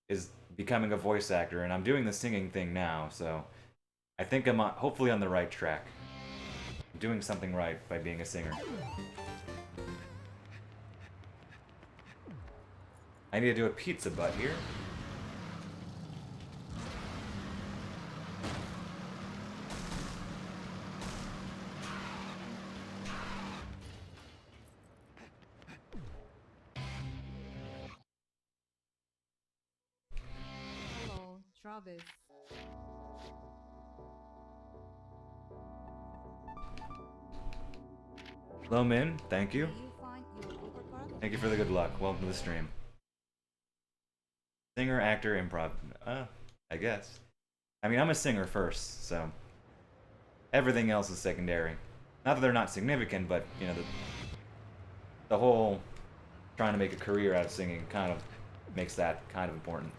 S1: is becoming a voice actor, and I'm doing the singing thing now, so I think I'm hopefully on the right track. I'm doing something right by being a singer. I need to do a pizza butt here.
S2: Hello, Travis.
S1: Hello, Min. Thank you.
S2: Did you find your overcard?
S1: Thank you for the good luck. Welcome to the stream. Singer, actor, improv. I guess. I mean, I'm a singer first, so everything else is secondary. Not that they're not significant, but, you know, the whole trying to make a career out of singing kind of makes that kind of important.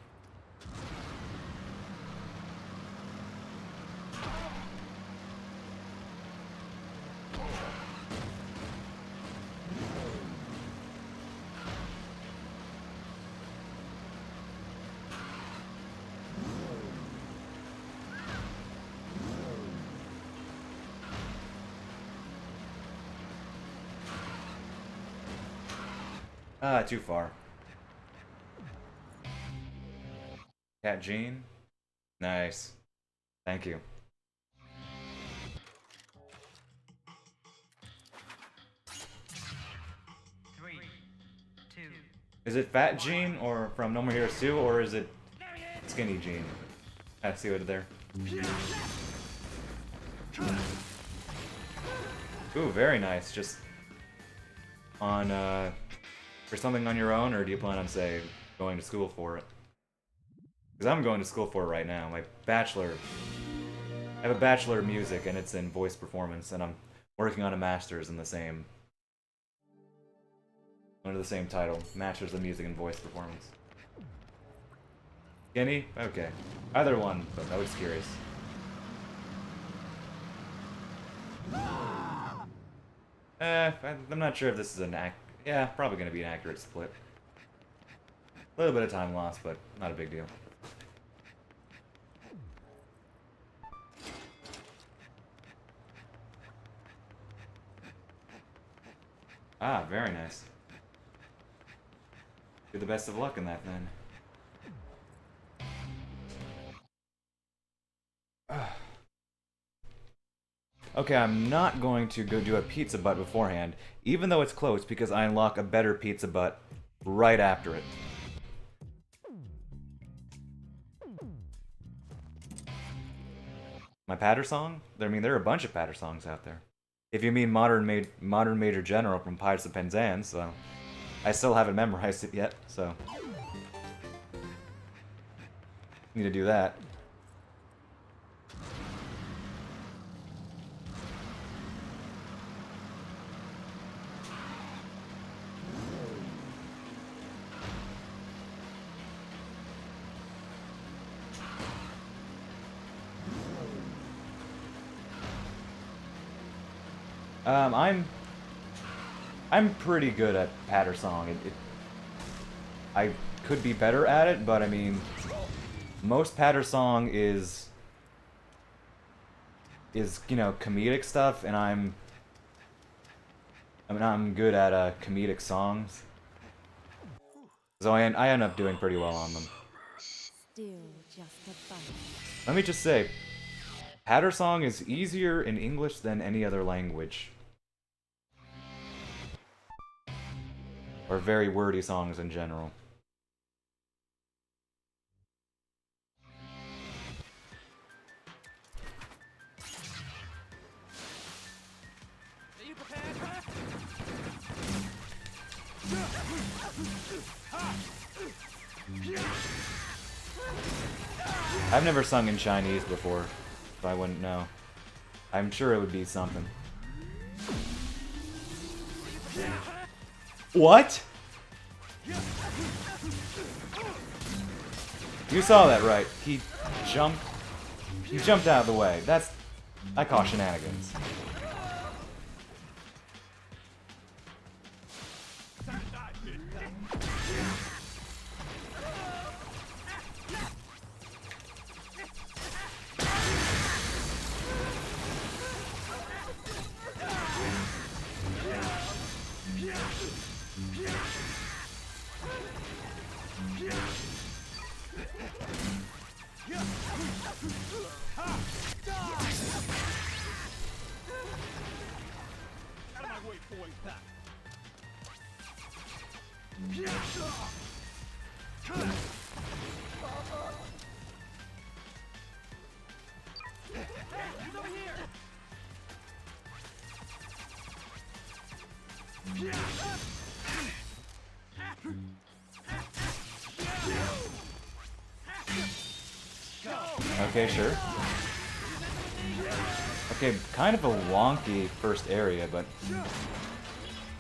S1: Ah, too far. Cat Jean? Nice. Thank you.
S3: Three, two,
S1: Is it Fat Jean or from No More Heroes 2, or is it Skinny Jean? I see what there. Ooh, very nice. Just on for something on your own, or do you plan on, say, going to school for it? Because I'm going to school for it right now. My bachelor. I have a bachelor of music, and it's in voice performance, and I'm working on a master's in the same. Under the same title, Masters of Music and Voice Performance. Skinny? Okay. Either one, but I was curious. I'm not sure if this is an yeah, probably gonna be an accurate split. A little bit of time lost, but not a big deal. Ah, very nice. Do the best of luck in that, then. Okay, I'm not going to go do a pizza butt beforehand, even though it's close, because I unlock a better pizza butt right after it. My patter song? I mean, there are a bunch of patter songs out there. If you mean Modern Major General from Pirates of Penzance, so I still haven't memorized it yet, so need to do that. I'm pretty good at patter song. I could be better at it, but I mean, most patter song is you know, comedic stuff, and I'm good at comedic songs, so I end up doing pretty well on them.
S5: Still just a fight.
S1: Let me just say, patter song is easier in English than any other language. or very wordy songs in general.
S4: Are you prepared?
S1: I've never sung in Chinese before, so I wouldn't know. I'm sure it would be something. What? You saw that, right? He jumped out of the way. I call shenanigans.
S4: Out of my way, boy. He's over here.
S1: Okay, sure. Okay, kind of a wonky first area, but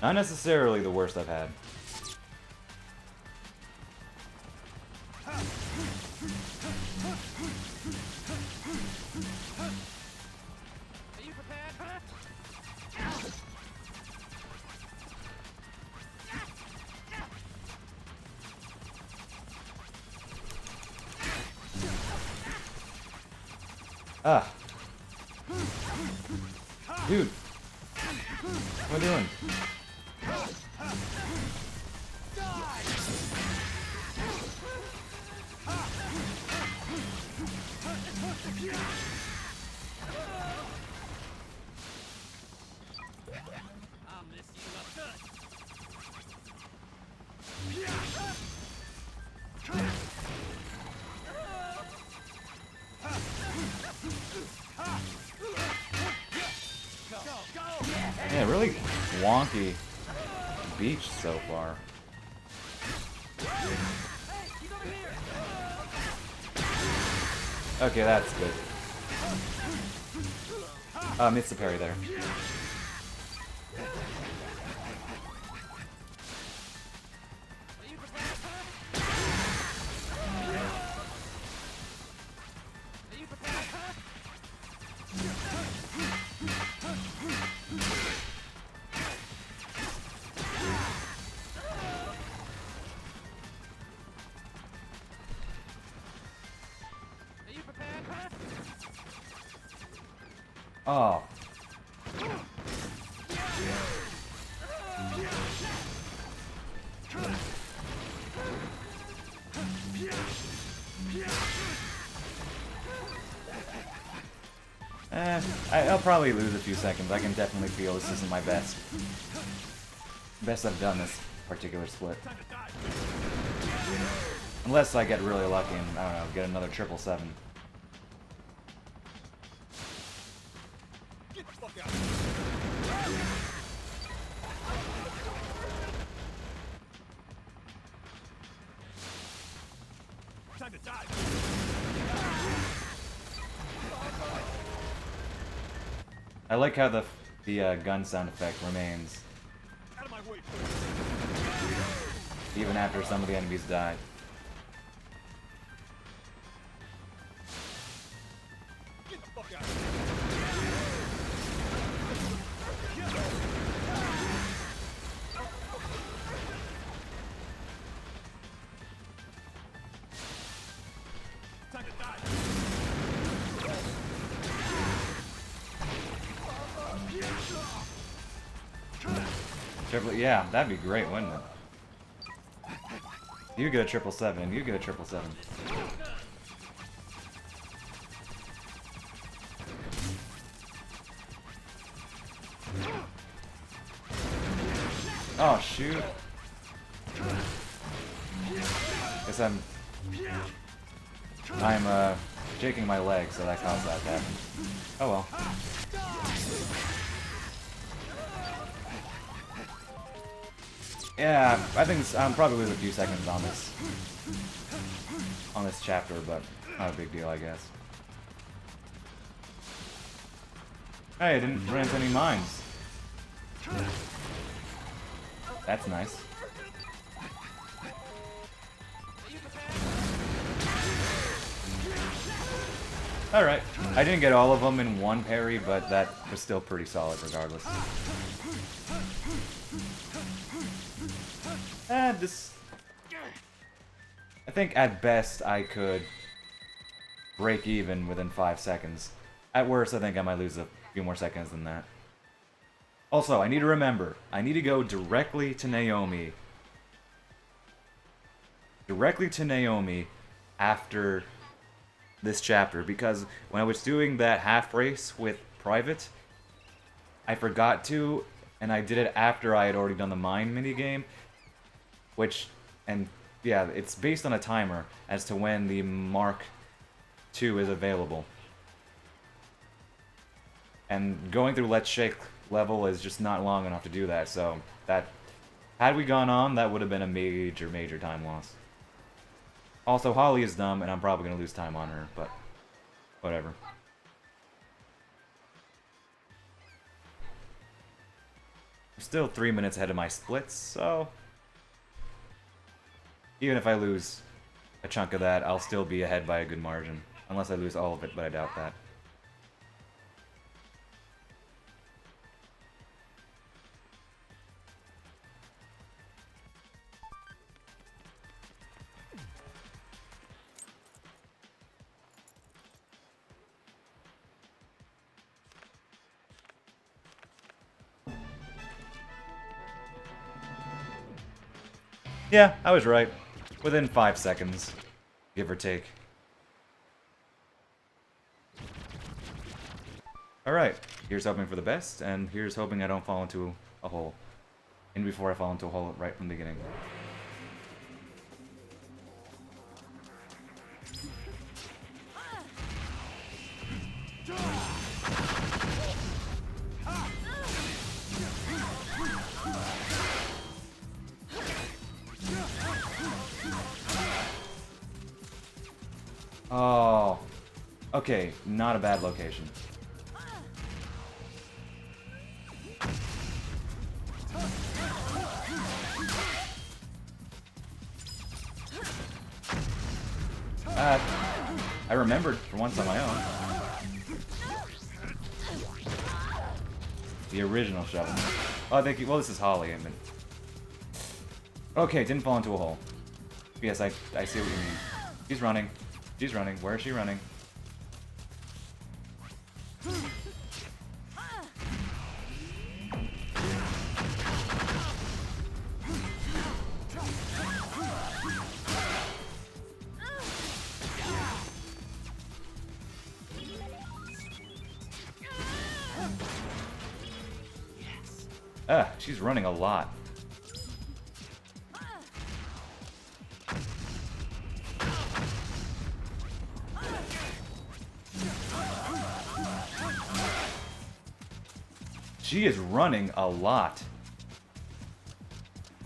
S1: not necessarily the worst I've had.
S4: Are you prepared?
S1: Ah. Dude. What are you doing?
S4: I'll mess you up good.
S1: Yeah, really wonky beach so far.
S4: Hey, he's over here.
S1: Okay, that's good. Missed the parry there.
S4: Are you prepared? Are you prepared? Are you prepared?
S1: Oh. I'll probably lose a few seconds. I can definitely feel this isn't my best. Best I've done this particular split. Unless I get really lucky and, I don't know, get another 777.
S4: Get the fuck out of here. Time to die.
S1: I like how the gun sound effect remains
S4: Out of my way,
S1: even after some of the enemies die.
S4: get the fuck out of here. Time to die.
S1: Yeah, that'd be great, wouldn't it? You get a 777, you get a 777. Oh, shoot. Guess I'm shaking my leg, so that caused that to happen. Oh well. Yeah, I think I'm probably lose a few seconds on this chapter, but not a big deal, I guess. Hey, I didn't run into any mines. That's nice. Alright, I didn't get all of them in one parry, but that was still pretty solid regardless. I think at best I could break even within 5 seconds. At worst, I think I might lose a few more seconds than that. Also, I need to remember, I need to go directly to Naomi. Directly to Naomi after this chapter, because when I was doing that half race with Private, I forgot to, and I did it after I had already done the mine minigame, which, and yeah, it's based on a timer as to when the Mark II is available. And going through Let's Shake level is just not long enough to do that, so that, had we gone on, that would have been a major, major time loss. Also, Holly is dumb, and I'm probably going to lose time on her, but whatever. I'm still 3 minutes ahead of my splits, so even if I lose a chunk of that, I'll still be ahead by a good margin. Unless I lose all of it, but I doubt that. Yeah, I was right. Within 5 seconds, give or take. Alright, here's hoping for the best, and here's hoping I don't fall into a hole. And before I fall into a hole right from the beginning. Oh, okay, not a bad location. I remembered for once on my own. The original shovel. Oh, thank you. Well, this is Holly, I mean. Okay, didn't fall into a hole. Yes, I see what you mean. She's running. She's running. Where is she running? She's running a lot. She is running a lot.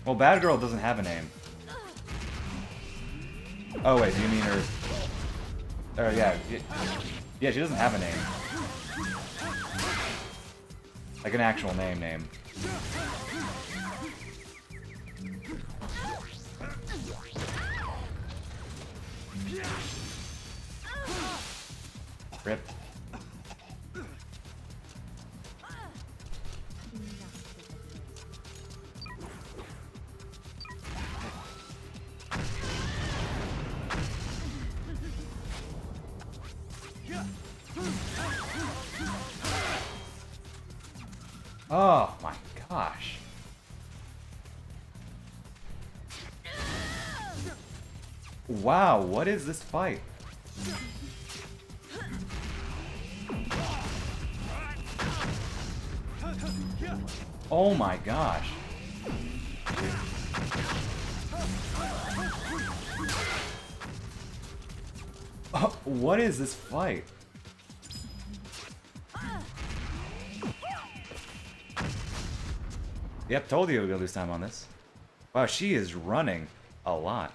S1: Well, Bad Girl doesn't have a name. Oh wait, do you mean her? Yeah, yeah, she doesn't have a name. Like an actual name. Rip. Oh my gosh. Wow, what is this fight? Oh my gosh. Oh, what is this fight? Yep, told you we were gonna lose time on this. Wow, she is running a lot.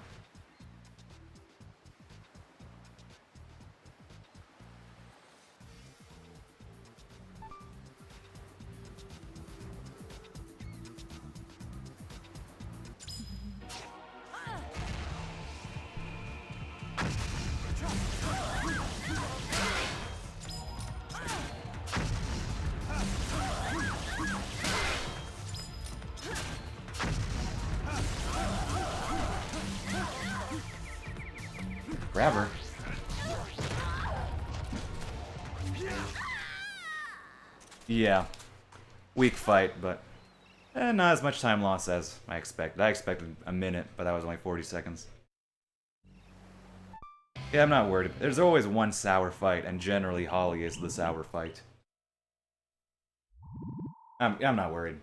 S1: Grab her. Yeah. Weak fight, but not as much time loss as I expected. I expected a minute, but that was only 40 seconds. Yeah, I'm not worried. There's always one sour fight, and generally Holly is the sour fight. I'm not worried.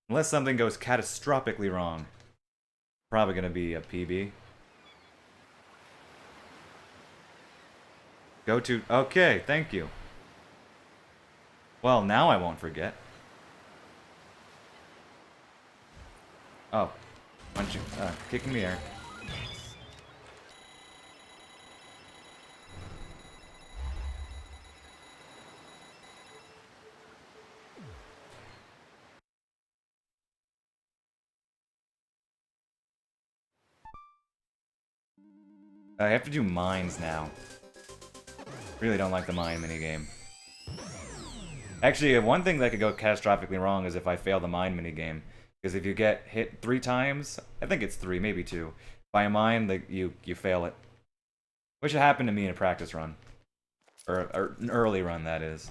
S1: Unless something goes catastrophically wrong. Probably gonna be a PB. Go to... Okay, thank you. Well, now I won't forget. Oh. Punching... kicking the air. I have to do mines now. Really don't like the mine minigame. Actually, one thing that could go catastrophically wrong is if I fail the mine minigame. Because if you get hit 3 times, I think it's 3, maybe 2, by a mine, you fail it. Which happened to me in a practice run. Or an early run, that is.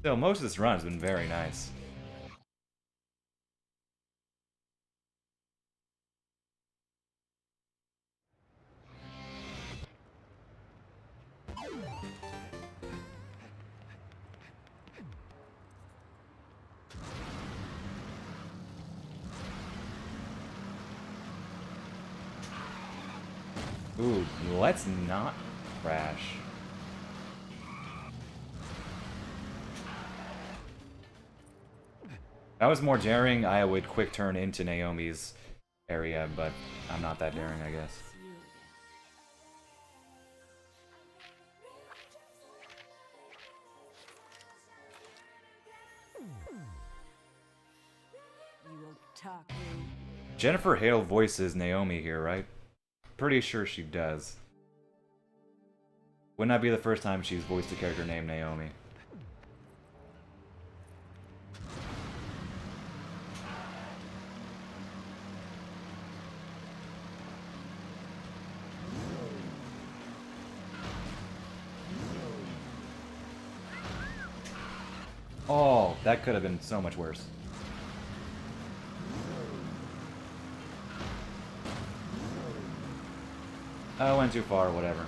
S1: Still, most of this run has been very nice. Ooh, let's not crash. If I was more daring, I would quick turn into Naomi's area, but I'm not that daring, I guess.
S2: You will talk rude.
S1: Jennifer Hale voices Naomi here, right? Pretty sure she does. Would not be the first time she's voiced a character named Naomi. Oh, that could have been so much worse. I went too far, whatever.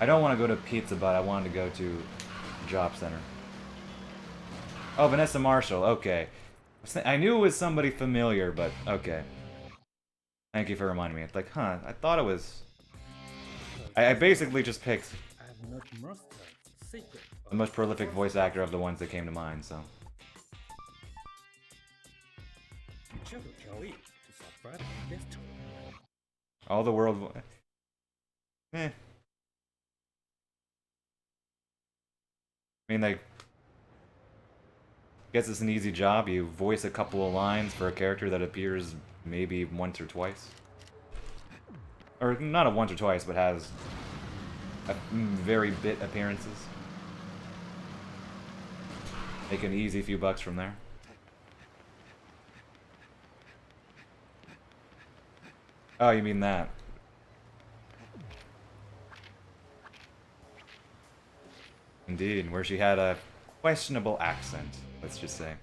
S1: I don't want to go to Pizza Butt, I wanted to go to Job Center. Oh, Vanessa Marshall, okay. I knew it was somebody familiar, but okay. Thank you for reminding me. It's like, huh, I thought it was... I basically just picked
S7: I have not mastered the secret
S1: the most prolific voice actor of the ones that came to mind, so...
S7: Chugga Kelly to subscribe to this channel.
S1: All the world... Eh. I mean, like... Guess it's an easy job. You voice a couple of lines for a character that appears maybe once or twice. Or not a once or twice, but has a very bit appearances. Make an easy few bucks from there. Oh, you mean that? Indeed, where she had a questionable accent, let's just say.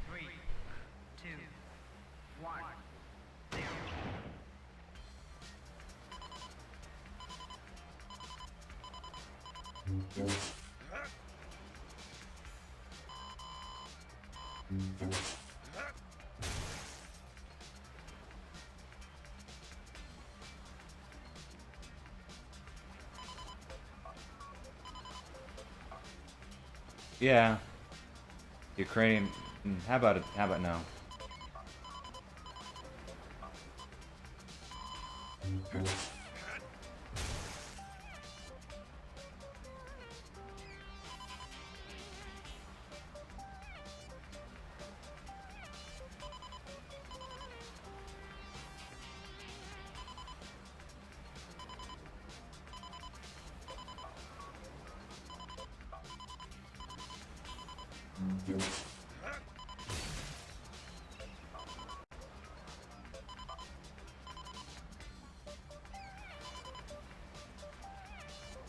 S3: Three, two, one, zero.
S1: Yeah. Ukrainian. How about it? How about no?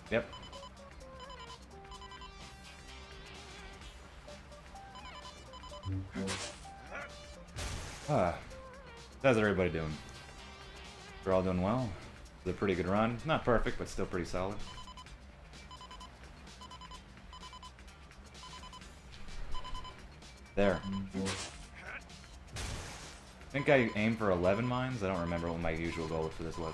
S1: Yep. How's everybody doing? We're all doing well. It's a pretty good run. Not perfect, but still pretty solid. There. I think I aimed for 11 mines. I don't remember what my usual goal for this was.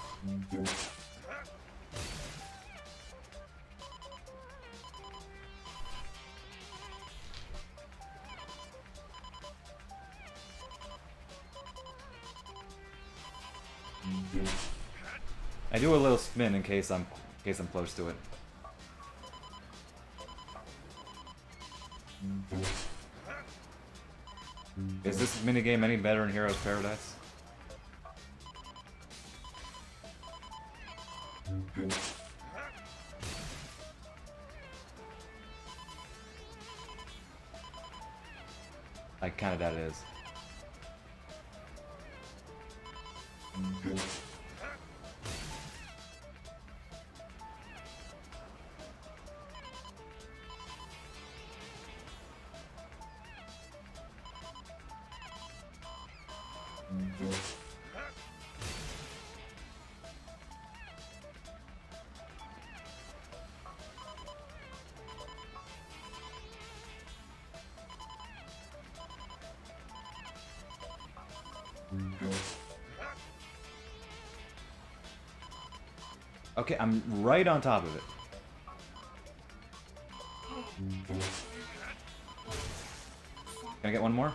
S1: I do a little spin in case I'm close to it. Is this minigame any better in Heroes Paradise? I kinda doubt it is. Okay, I'm right on top of it. Can I get one more?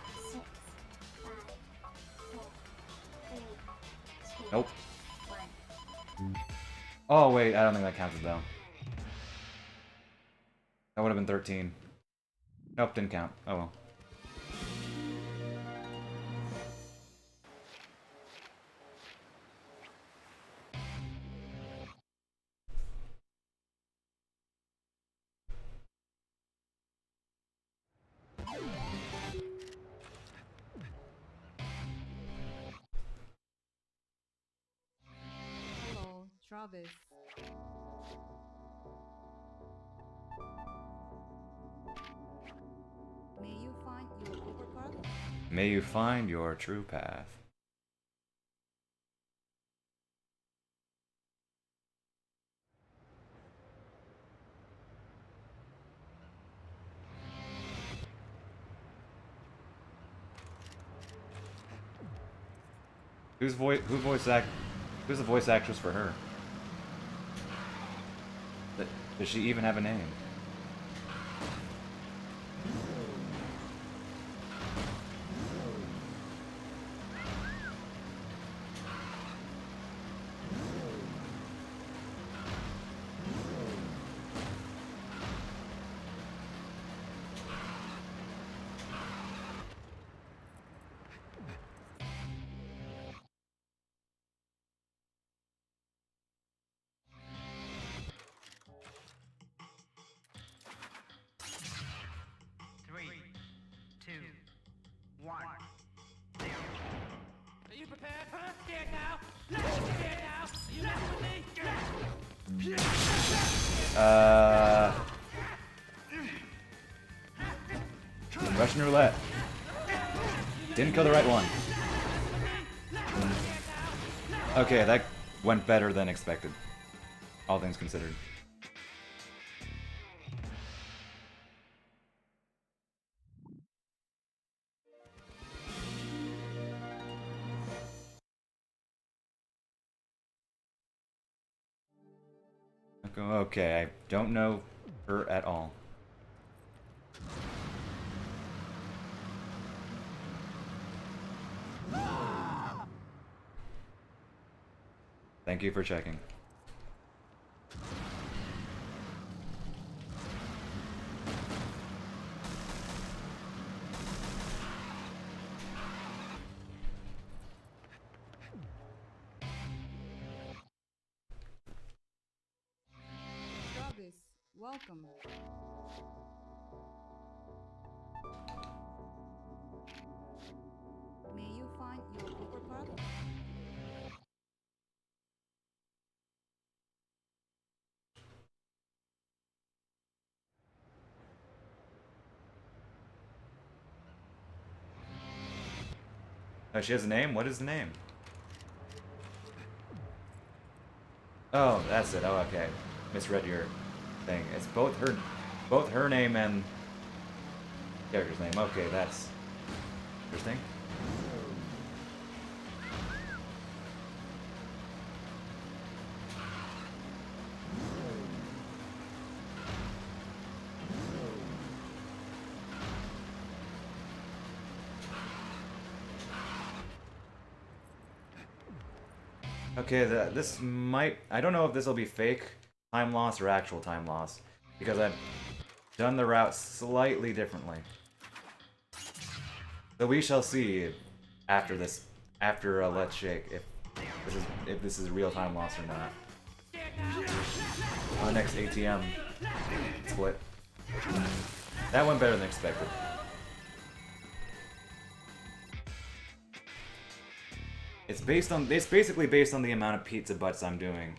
S1: Nope. Oh wait, I don't think that counts as though. That would have been 13. Nope, didn't count. Oh well.
S8: Hello, Travis. May you find your true path?
S1: May you find your true path. Who's the voice actress for her? Does she even have a name?
S3: Three, two, one, zero.
S4: Are you prepared? Huh? Scared now? Not scared now?
S1: Russian roulette. Didn't kill the right one. Okay, that went better than expected. All things considered. Okay, I don't know her at all. Thank you for checking.
S8: Travis, welcome. May you find your overcard?
S1: Oh, she has a name? What is the name? Oh, that's it. Oh, okay. Misread your thing. It's both her name and character's name. Okay, that's interesting. Okay, this might... I don't know if this will be fake time loss or actual time loss, because I've done the route slightly differently. So we shall see after this, after Let's Shake, if this is real time loss or not. On the next ATM split. That went better than expected. It's basically based on the amount of pizza butts I'm doing.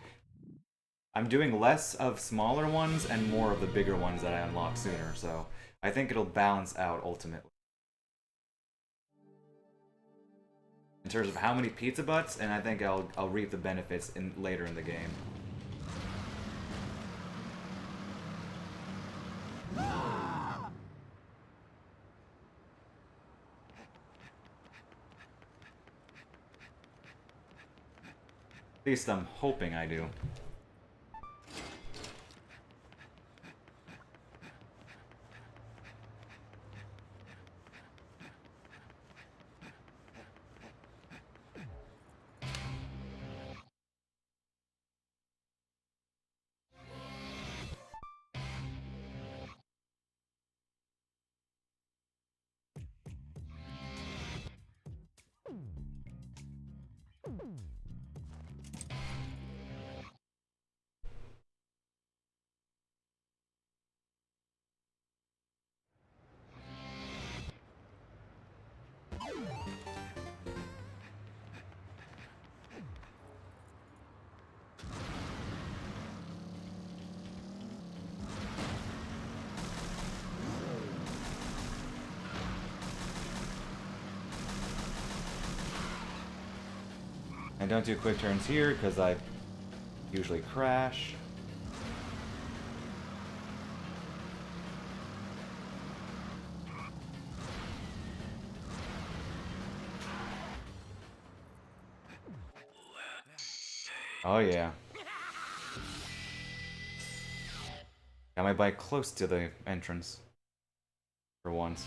S1: I'm doing less of smaller ones and more of the bigger ones that I unlock sooner, so I think it'll balance out ultimately. In terms of how many pizza butts, and I think I'll reap the benefits later in the game. At least I'm hoping I do. I don't do quick turns here because I usually crash. Oh yeah. Got my bike close to the entrance. For once.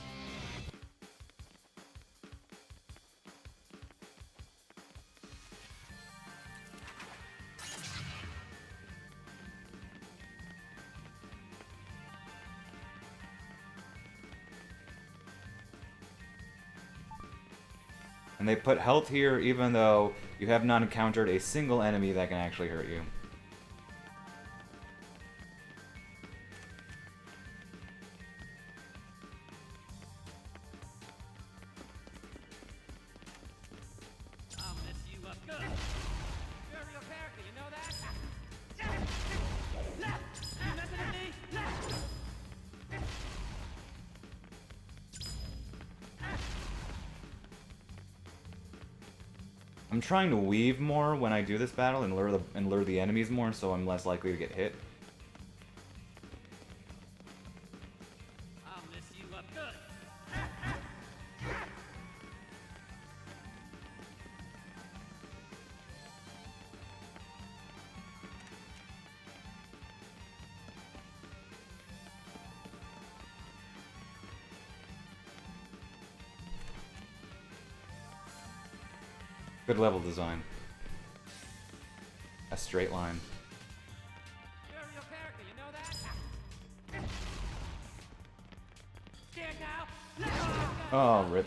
S1: And they put health here even though you have not encountered a single enemy that can actually hurt you.
S4: I'll mess you up good. You're a real character, you know
S1: I'm trying to weave more when I do this battle and lure the enemies more, so I'm less likely to get hit.
S4: I'll mess you up good.
S1: Good level design. A straight line.
S4: You're a real character, you know that? Stand now.
S1: Oh, rip.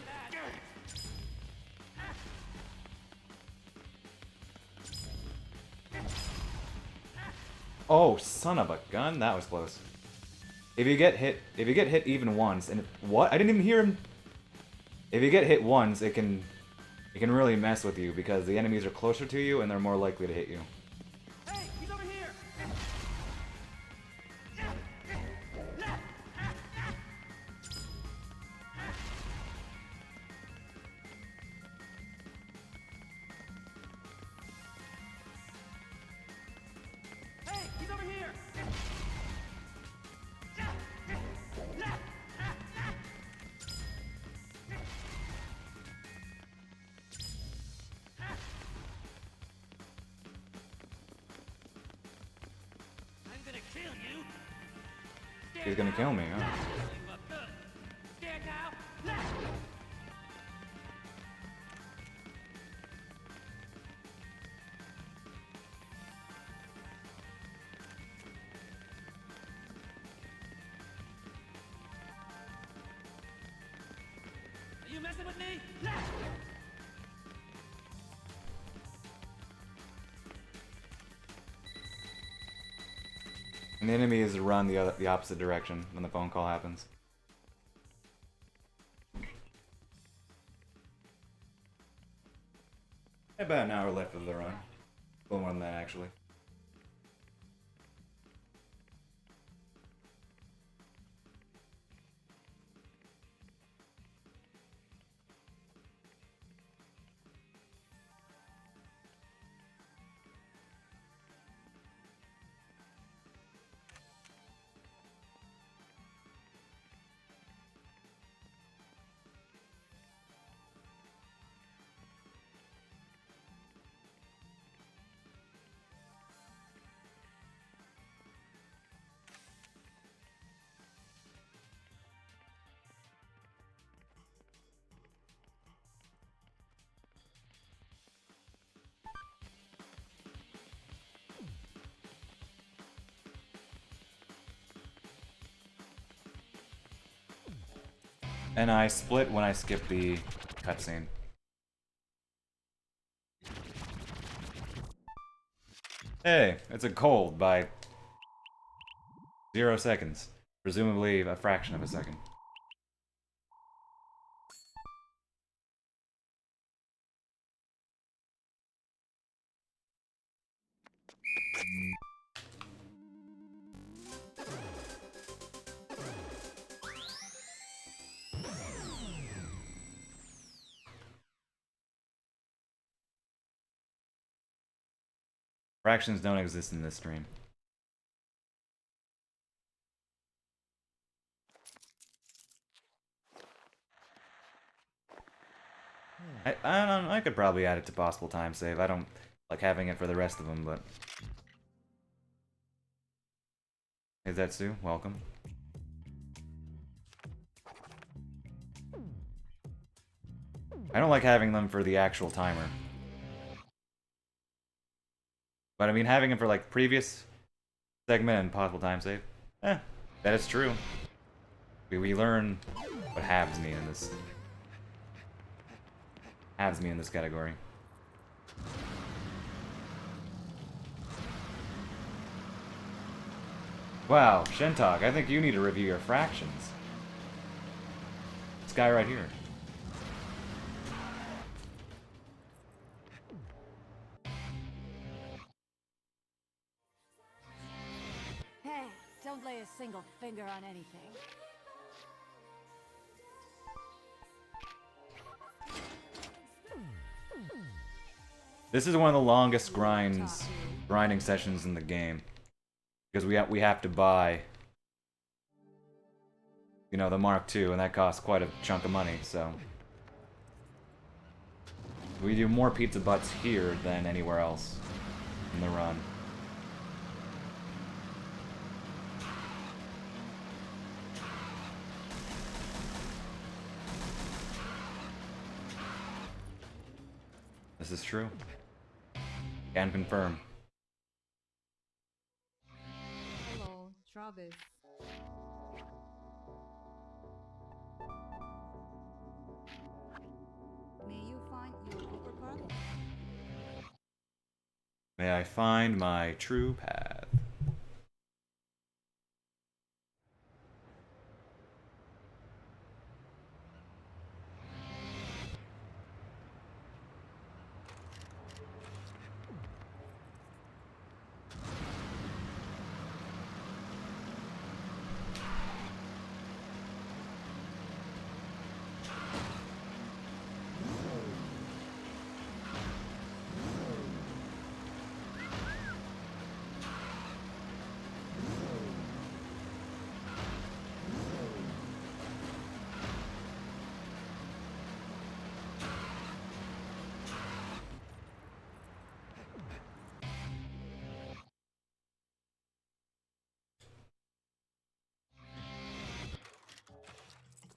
S1: Oh, son of a gun, that was close. If you get hit even once, and what? I didn't even hear him. If you get hit once, it can really mess with you because the enemies are closer to you and they're more likely to hit you.
S4: Hey, he's over here. Hey, he's over here. I'm gonna kill you.
S1: He's gonna kill me, huh?
S4: You up good. Stand now. Are you messing with me?
S1: And the enemy is to run the opposite direction when the phone call happens. About an hour left of the run. A little more than that, actually. And I split when I skipped the cutscene. Hey, it's a cold by 0 seconds. Presumably a fraction of a second. Fractions don't exist in this stream. I don't know, I could probably add it to possible time save. I don't like having it for the rest of them, but... Hey Zetsu, welcome. I don't like having them for the actual timer. But I mean, having them for like previous segment and possible time save, that is true. We learn what halves mean in this. Halves mean in this category. Wow, Shentok, I think you need to review your fractions. This guy right here.
S2: Hey, don't lay a single finger on anything.
S1: This is one of the longest grinding sessions in the game. Because we have to buy, you know, the Mark II, and that costs quite a chunk of money, so... We do more pizza butts here than anywhere else in the run. This is true. Can confirm.
S8: Hello, Travis. May you find your Cooper card?
S1: May I find my true path.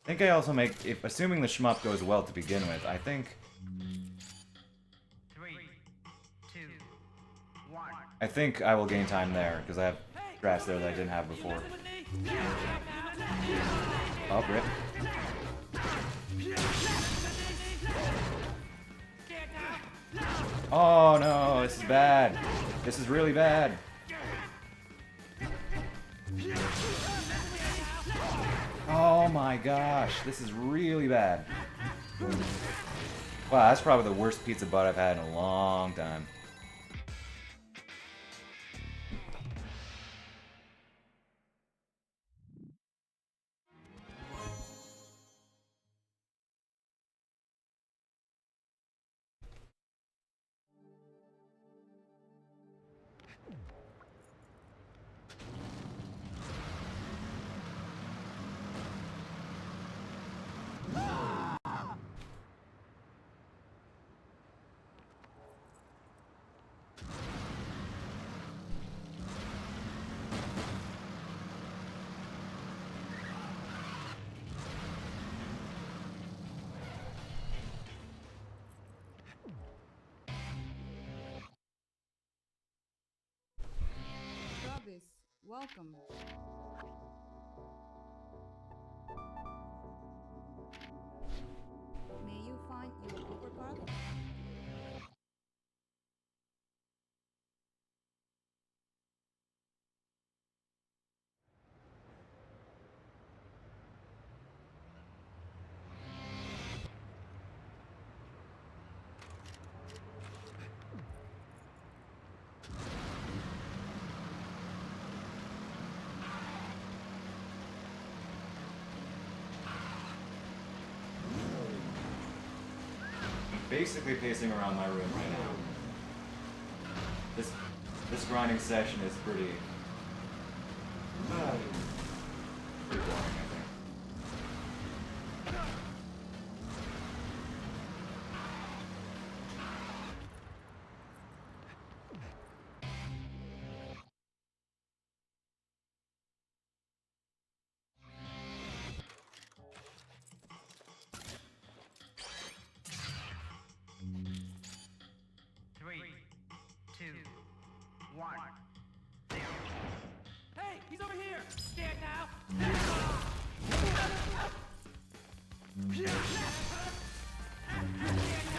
S1: I think I also make, if assuming the shmup goes well to begin with, I think
S3: 3, 2, 1.
S1: I think I will gain time there because I have strats there that I didn't have before. Oh, rip. Oh no, this is bad. This is really bad. Oh my gosh, this is really bad. Wow, that's probably the worst pizza butt I've had in a long time.
S8: Travis, welcome. May you find your Cooper card?
S1: Basically pacing around my room right now. This grinding session is pretty boring, I think.
S3: Three, two, one.
S4: Hey, he's over here! Scared now?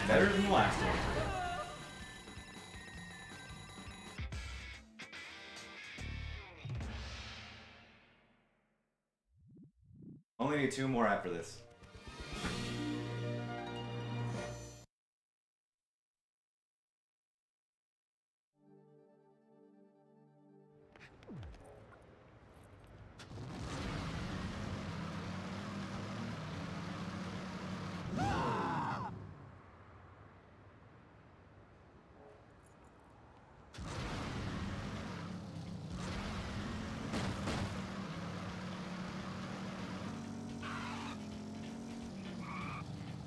S1: Better than the last one. Only need 2 more after this.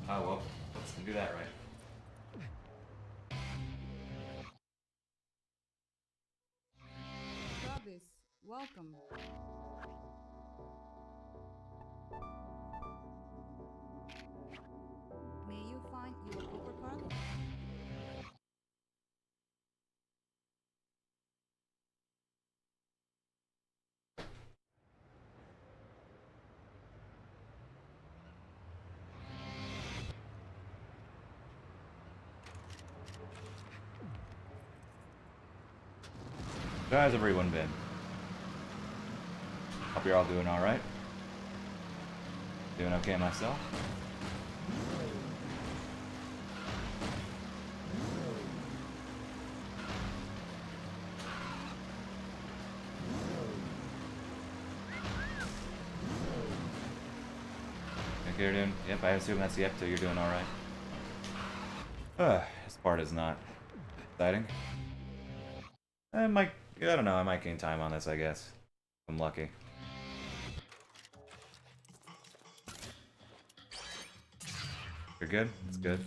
S1: Oh well, let's do that right.
S8: Travis, welcome. May you find your copper card?
S1: So how's everyone been? Hope you're all doing alright. Doing okay myself. Okay, you're doing. Yep, I assume that's the so you're doing alright. This part is not exciting. I might. I don't know. I might gain time on this, I guess. I'm lucky. You're good? That's good.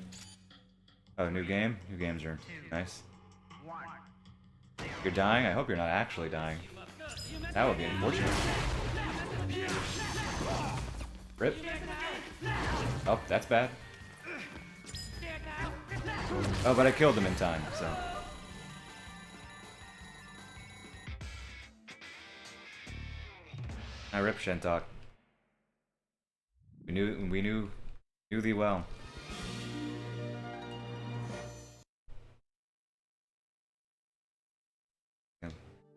S1: Oh, new game? New games are nice. You're dying? I hope you're not actually dying. That would be unfortunate. Rip. Oh, that's bad. Oh, but I killed him in time, so. I rip Shentok. We knew thee well.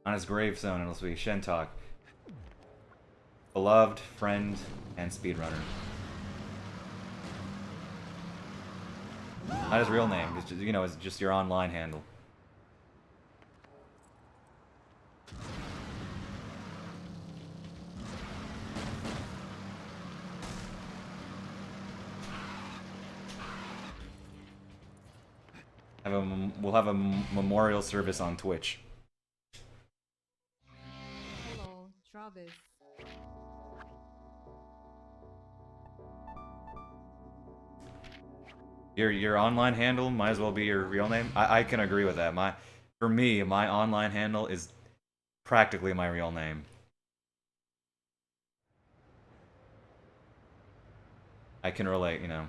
S1: On his gravestone, it'll be Shentok, beloved friend and speedrunner. Not his real name, it's just, you know, it's just your online handle. We'll have a memorial service on Twitch.
S8: Hello, Travis.
S1: Your online handle might as well be your real name. I can agree with that. For me, my online handle is practically my real name. I can relate, you know.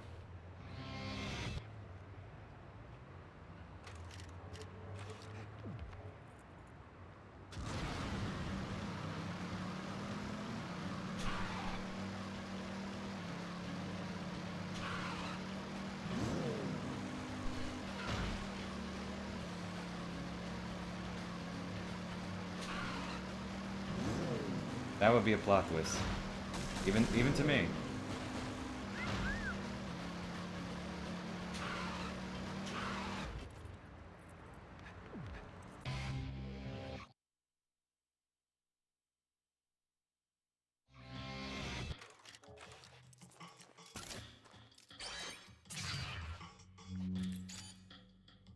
S1: That would be a plot twist. Even to me.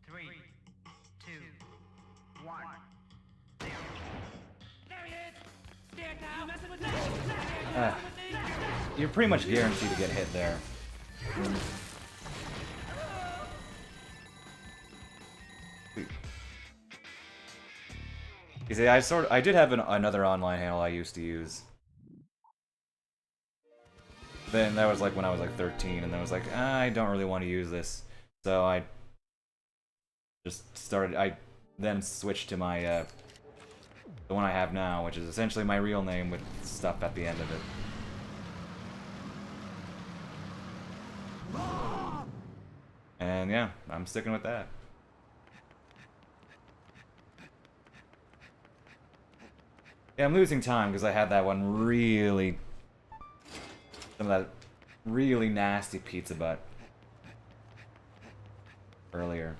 S3: Three, two, one.
S1: You're pretty much guaranteed to get hit there. You see, I did have another online handle I used to use. Then that was like when I was like 13, and then I was like, I don't really want to use this, so I just started. I then switched to my the one I have now, which is essentially my real name with stuff at the end of it. And yeah, I'm sticking with that. Yeah, I'm losing time because I had that one really... some of that really nasty pizza butt earlier.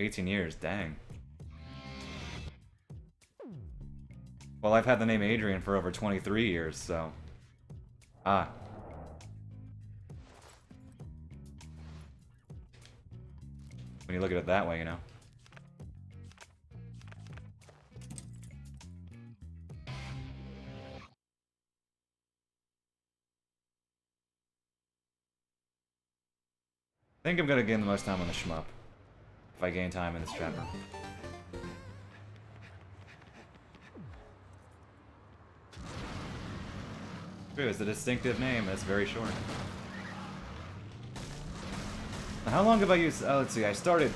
S1: $18, dang. Well, I've had the name Adrian for over 23 years, so... Ah. When you look at it that way, you know. I think I'm gonna gain the most time on the shmup. If I gain time in this chapter. True, it's a distinctive name, it's very short. Now, how long have I used... Oh, let's see, I started...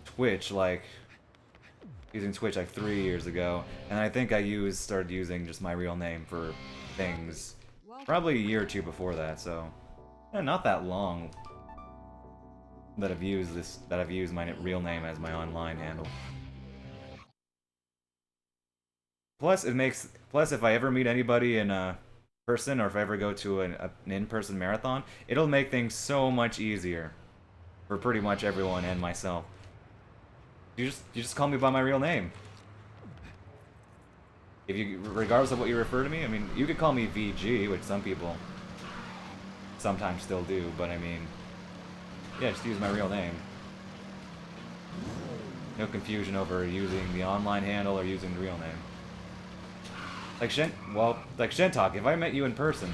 S1: Twitch, like... Using Twitch like 3 years ago, and I think I started using just my real name for things probably a year or two before that, so... Yeah, not that long that I've used my real name as my online handle. Plus, if I ever meet anybody in person, or if I ever go to an in-person marathon, it'll make things so much easier for pretty much everyone and myself. You just call me by my real name. Regardless of what you refer to me, I mean, you could call me VG, which some people sometimes still do, but I mean, yeah, just use my real name. No confusion over using the online handle or using the real name. Like Shentok, if I met you in person,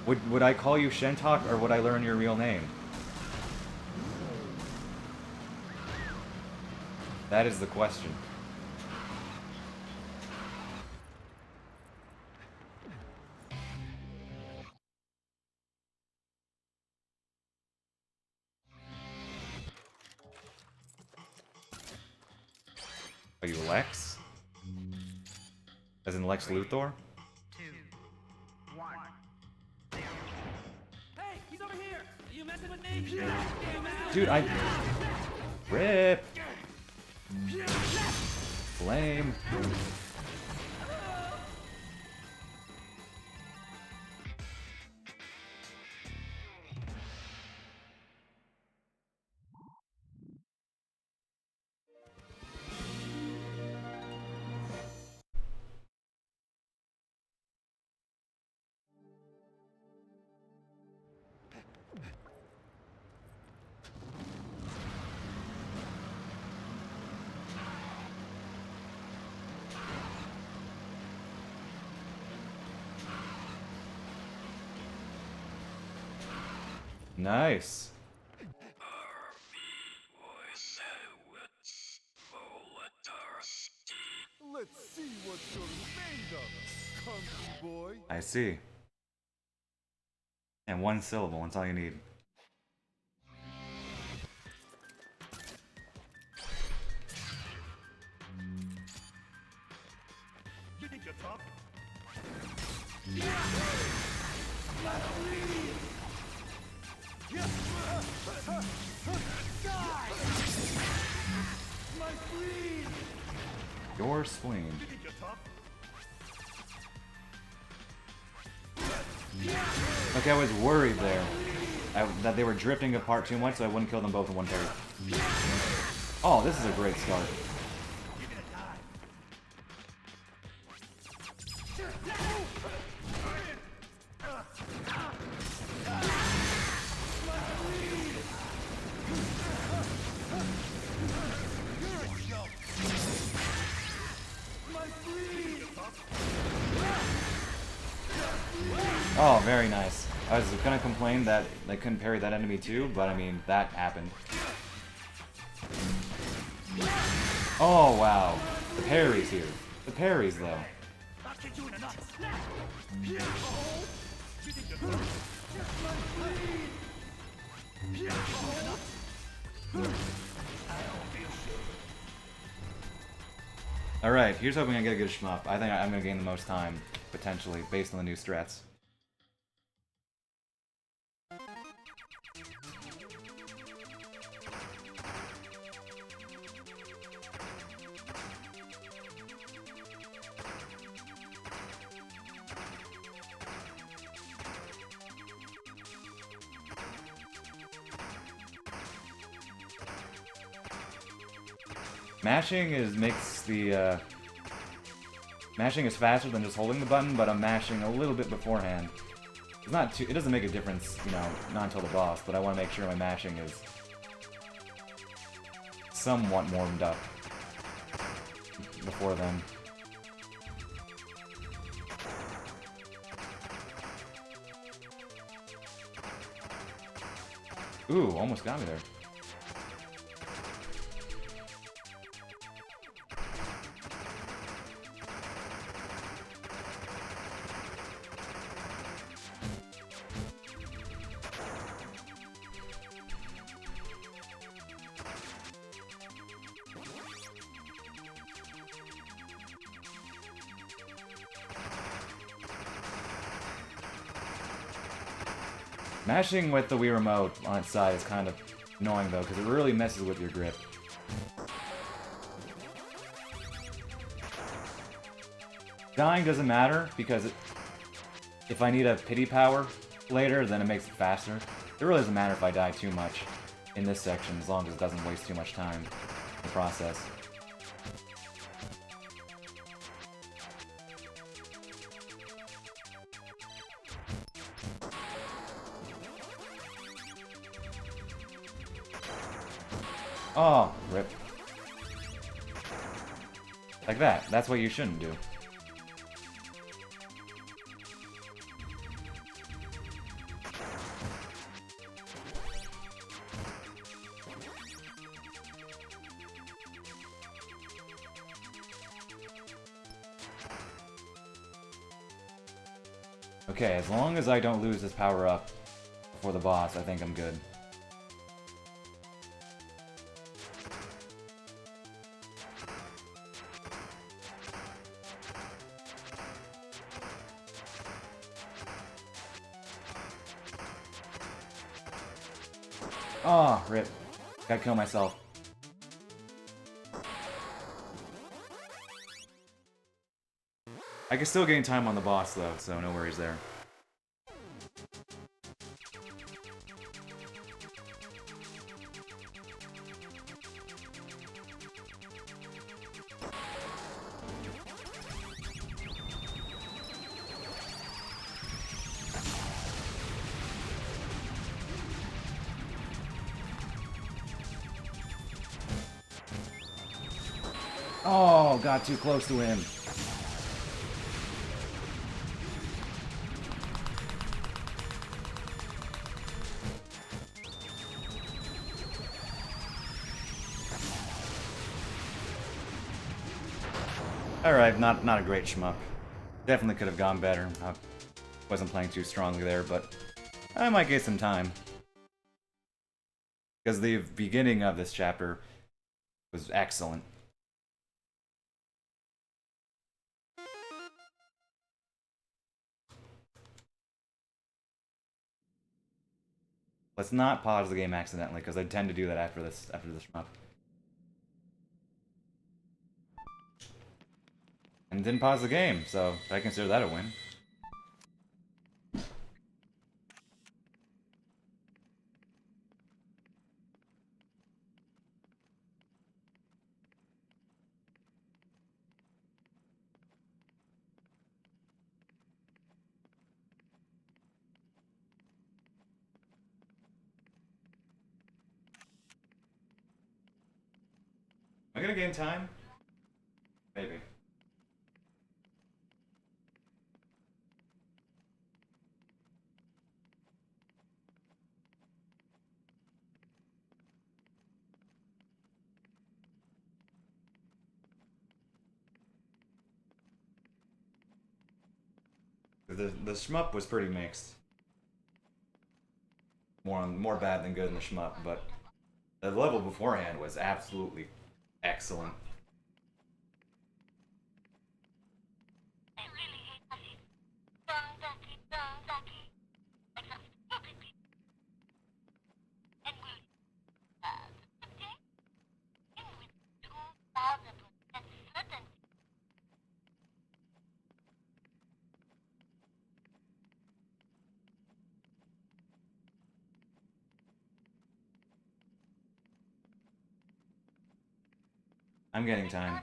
S1: would I call you Shentok or would I learn your real name? That is the question. Are you Lex? As in Lex Luthor?
S3: 2, 1, 0.
S4: Hey, he's over here! Are you messing with me?
S1: Dude, RIP! Flame! Nice.
S6: Let's see what you're made of, country boy.
S1: I see. And one syllable, that's all you need.
S6: You think you're tough? My spleen!
S1: Your spleen.
S6: You think you're tough?
S1: Okay, I was worried there. That they were drifting apart too much, so I wouldn't kill them both in one parry. Oh, this is a great start. Oh, very nice. I was gonna complain that they couldn't parry that enemy too, but I mean, that happened. Oh, wow. The parries here. The parries, though. Alright, here's hoping I get a good shmup. I think I'm gonna gain the most time, potentially, based on the new strats. Mashing is faster than just holding the button, but I'm mashing a little bit beforehand. It's not too, it doesn't make a difference, you know, not until the boss, but I want to make sure my mashing is somewhat warmed up before then. Ooh, almost got me there. Mashing with the Wii Remote on its side is kind of annoying though, because it really messes with your grip. Dying doesn't matter, because if I need a pity power later, then it makes it faster. It really doesn't matter if I die too much in this section, as long as it doesn't waste too much time in the process. Oh, rip. Like that. That's what you shouldn't do. Okay, as long as I don't lose this power up before the boss, I think I'm good. Oh, rip. Gotta kill myself. I can still gain time on the boss though, so no worries there. Oh, got too close to him. Alright, not a great shmup. Definitely could have gone better. I wasn't playing too strongly there, but I might get some time. Because the beginning of this chapter was excellent. Let's not pause the game accidentally, because I tend to do that after this shmup. And didn't pause the game, so I consider that a win. Am I gonna gain time? Maybe. The shmup was pretty mixed. More bad than good in the shmup, but the level beforehand was absolutely excellent. I'm getting time.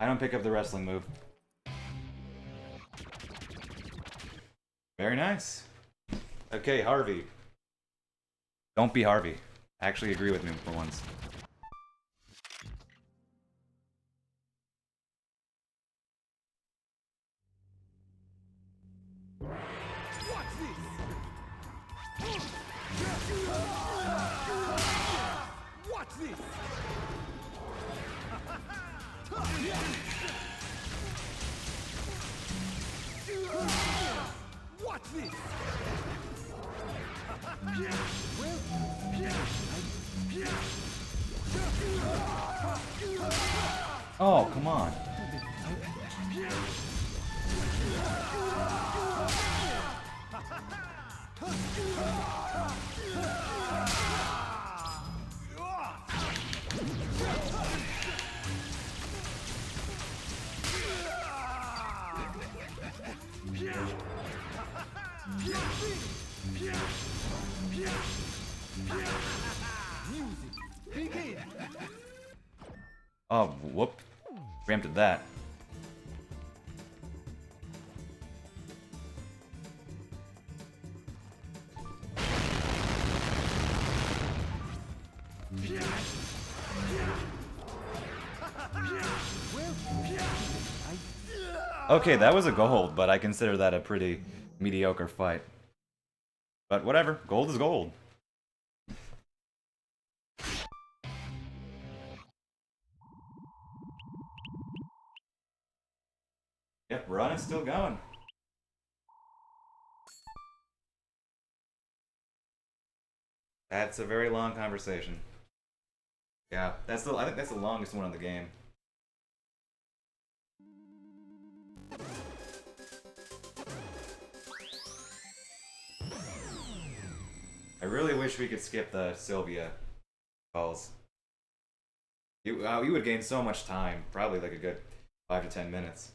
S1: I don't pick up the wrestling move. Very nice. Okay, Harvey. Don't be Harvey. Actually agree with me for once.
S6: Watch this! Watch this! Watch this!
S1: Oh, come on. Oh, whoop. Preempted that. Okay, that was a gold, but I consider that a pretty mediocre fight. But whatever, gold is gold. Yep, run is still going. That's a very long conversation. Yeah, I think that's the longest one in the game. I really wish we could skip the Sylvia calls. You would gain so much time, probably like a good 5 to 10 minutes.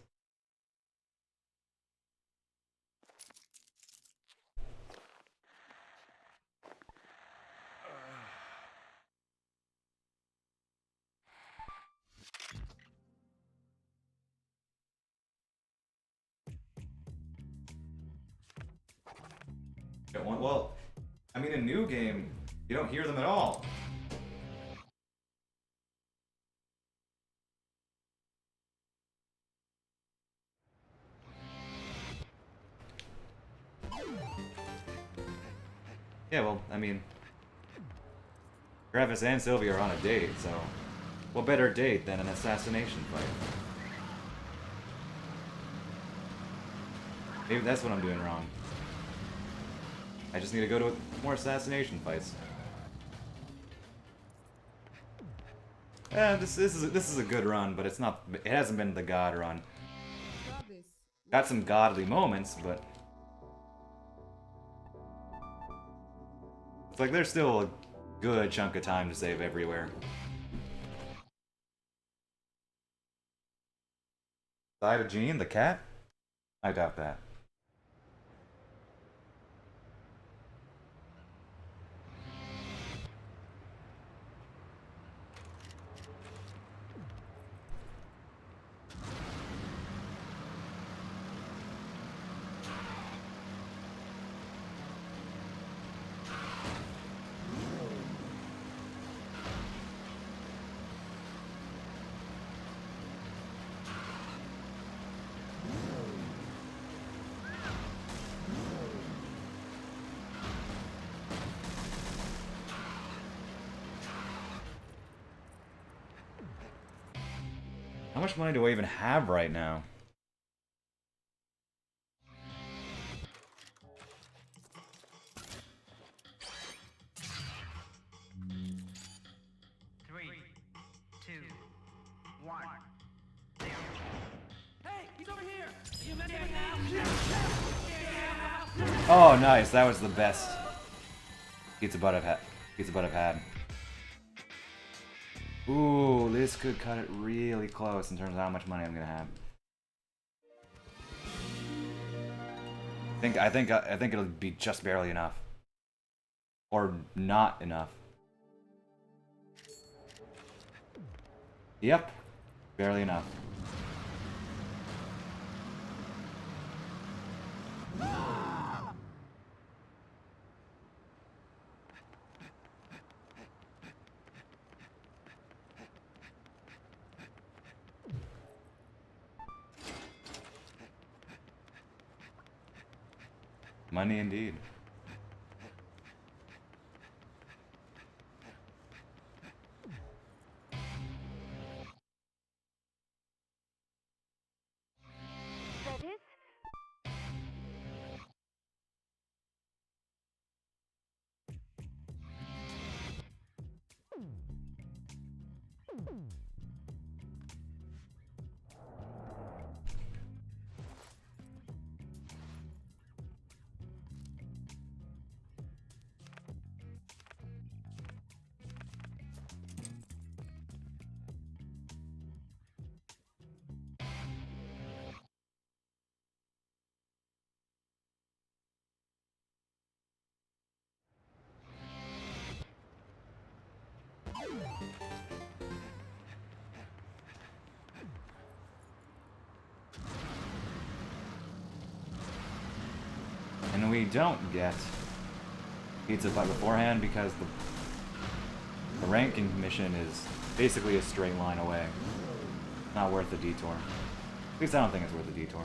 S1: Well, I mean, a new game, you don't hear them at all. Yeah, well, I mean, Travis and Sylvia are on a date, so what better date than an assassination fight? Maybe that's what I'm doing wrong. I just need to go to more assassination fights. This is a good run, but it's not. It hasn't been the god run.
S8: Travis,
S1: Got some godly moments, but it's like there's still a good chunk of time to save everywhere. Side of Jean, the cat? I doubt that. How much money do I even have right now?
S3: Three, two, one.
S4: Hey, he's over here! Are you messing now?
S1: Oh, nice. That was the best pizza butt I've had. Ooh, this could cut it really close in terms of how much money I'm gonna have. I think it'll be just barely enough, or not enough. Yep, barely enough. Money indeed. And we don't get pizza by beforehand because the ranking mission is basically a straight line away. Not worth the detour. At least I don't think it's worth the detour.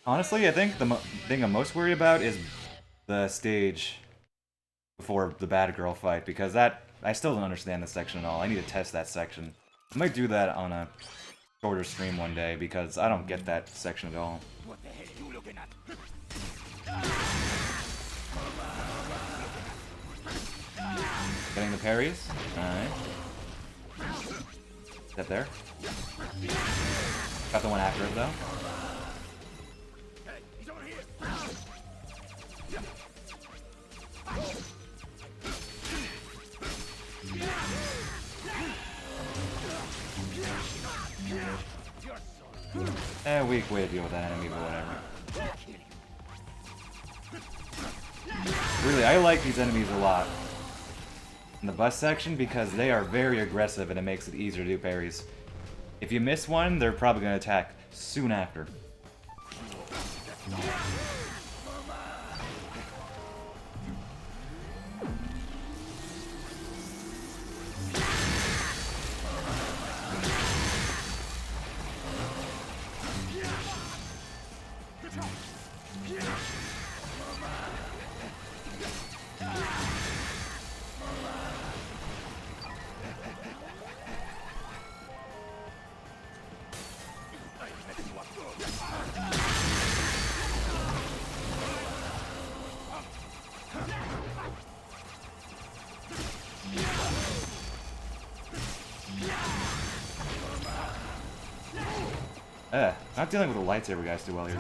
S1: Honestly, I think the thing I'm most worried about is the stage before the bad girl fight, because that I still don't understand this section at all. I need to test that section. I might do that on a shorter stream one day because I don't get that section at all.
S4: What the hell are you looking at?
S1: Getting the parries. Alright. That there. Got the one after it though.
S4: Hey, he's over here.
S1: Weak way to deal with that enemy, but whatever. Really, I like these enemies a lot in the bus section because they are very aggressive and it makes it easier to do parries. If you miss one, they're probably going to attack soon after. Not dealing with the lightsaber guys too well here.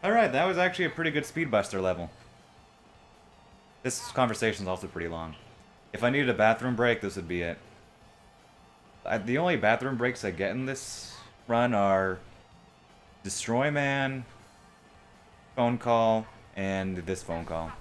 S1: Alright, that was actually a pretty good Speedbuster level. This conversation's also pretty long. If I needed a bathroom break, this would be it. The only bathroom breaks I get in this run are Destroy Man, phone call, and this phone call.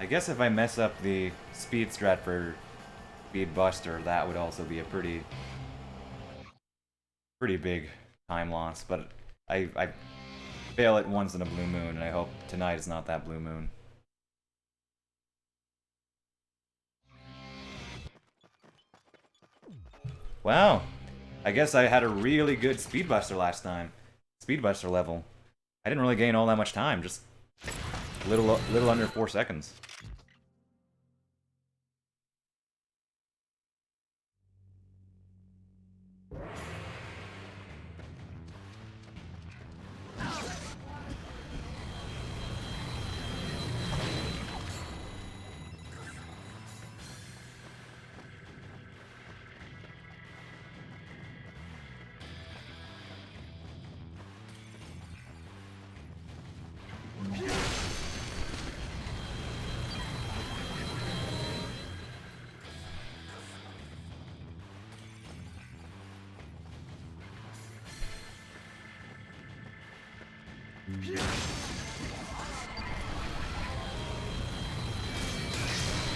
S1: I guess if I mess up the speed strat for Speedbuster, that would also be a pretty big time loss. But I fail it once in a blue moon, and I hope tonight is not that blue moon. Wow. I guess I had a really good Speedbuster last time. Speedbuster level. I didn't really gain all that much time, just little under 4 seconds.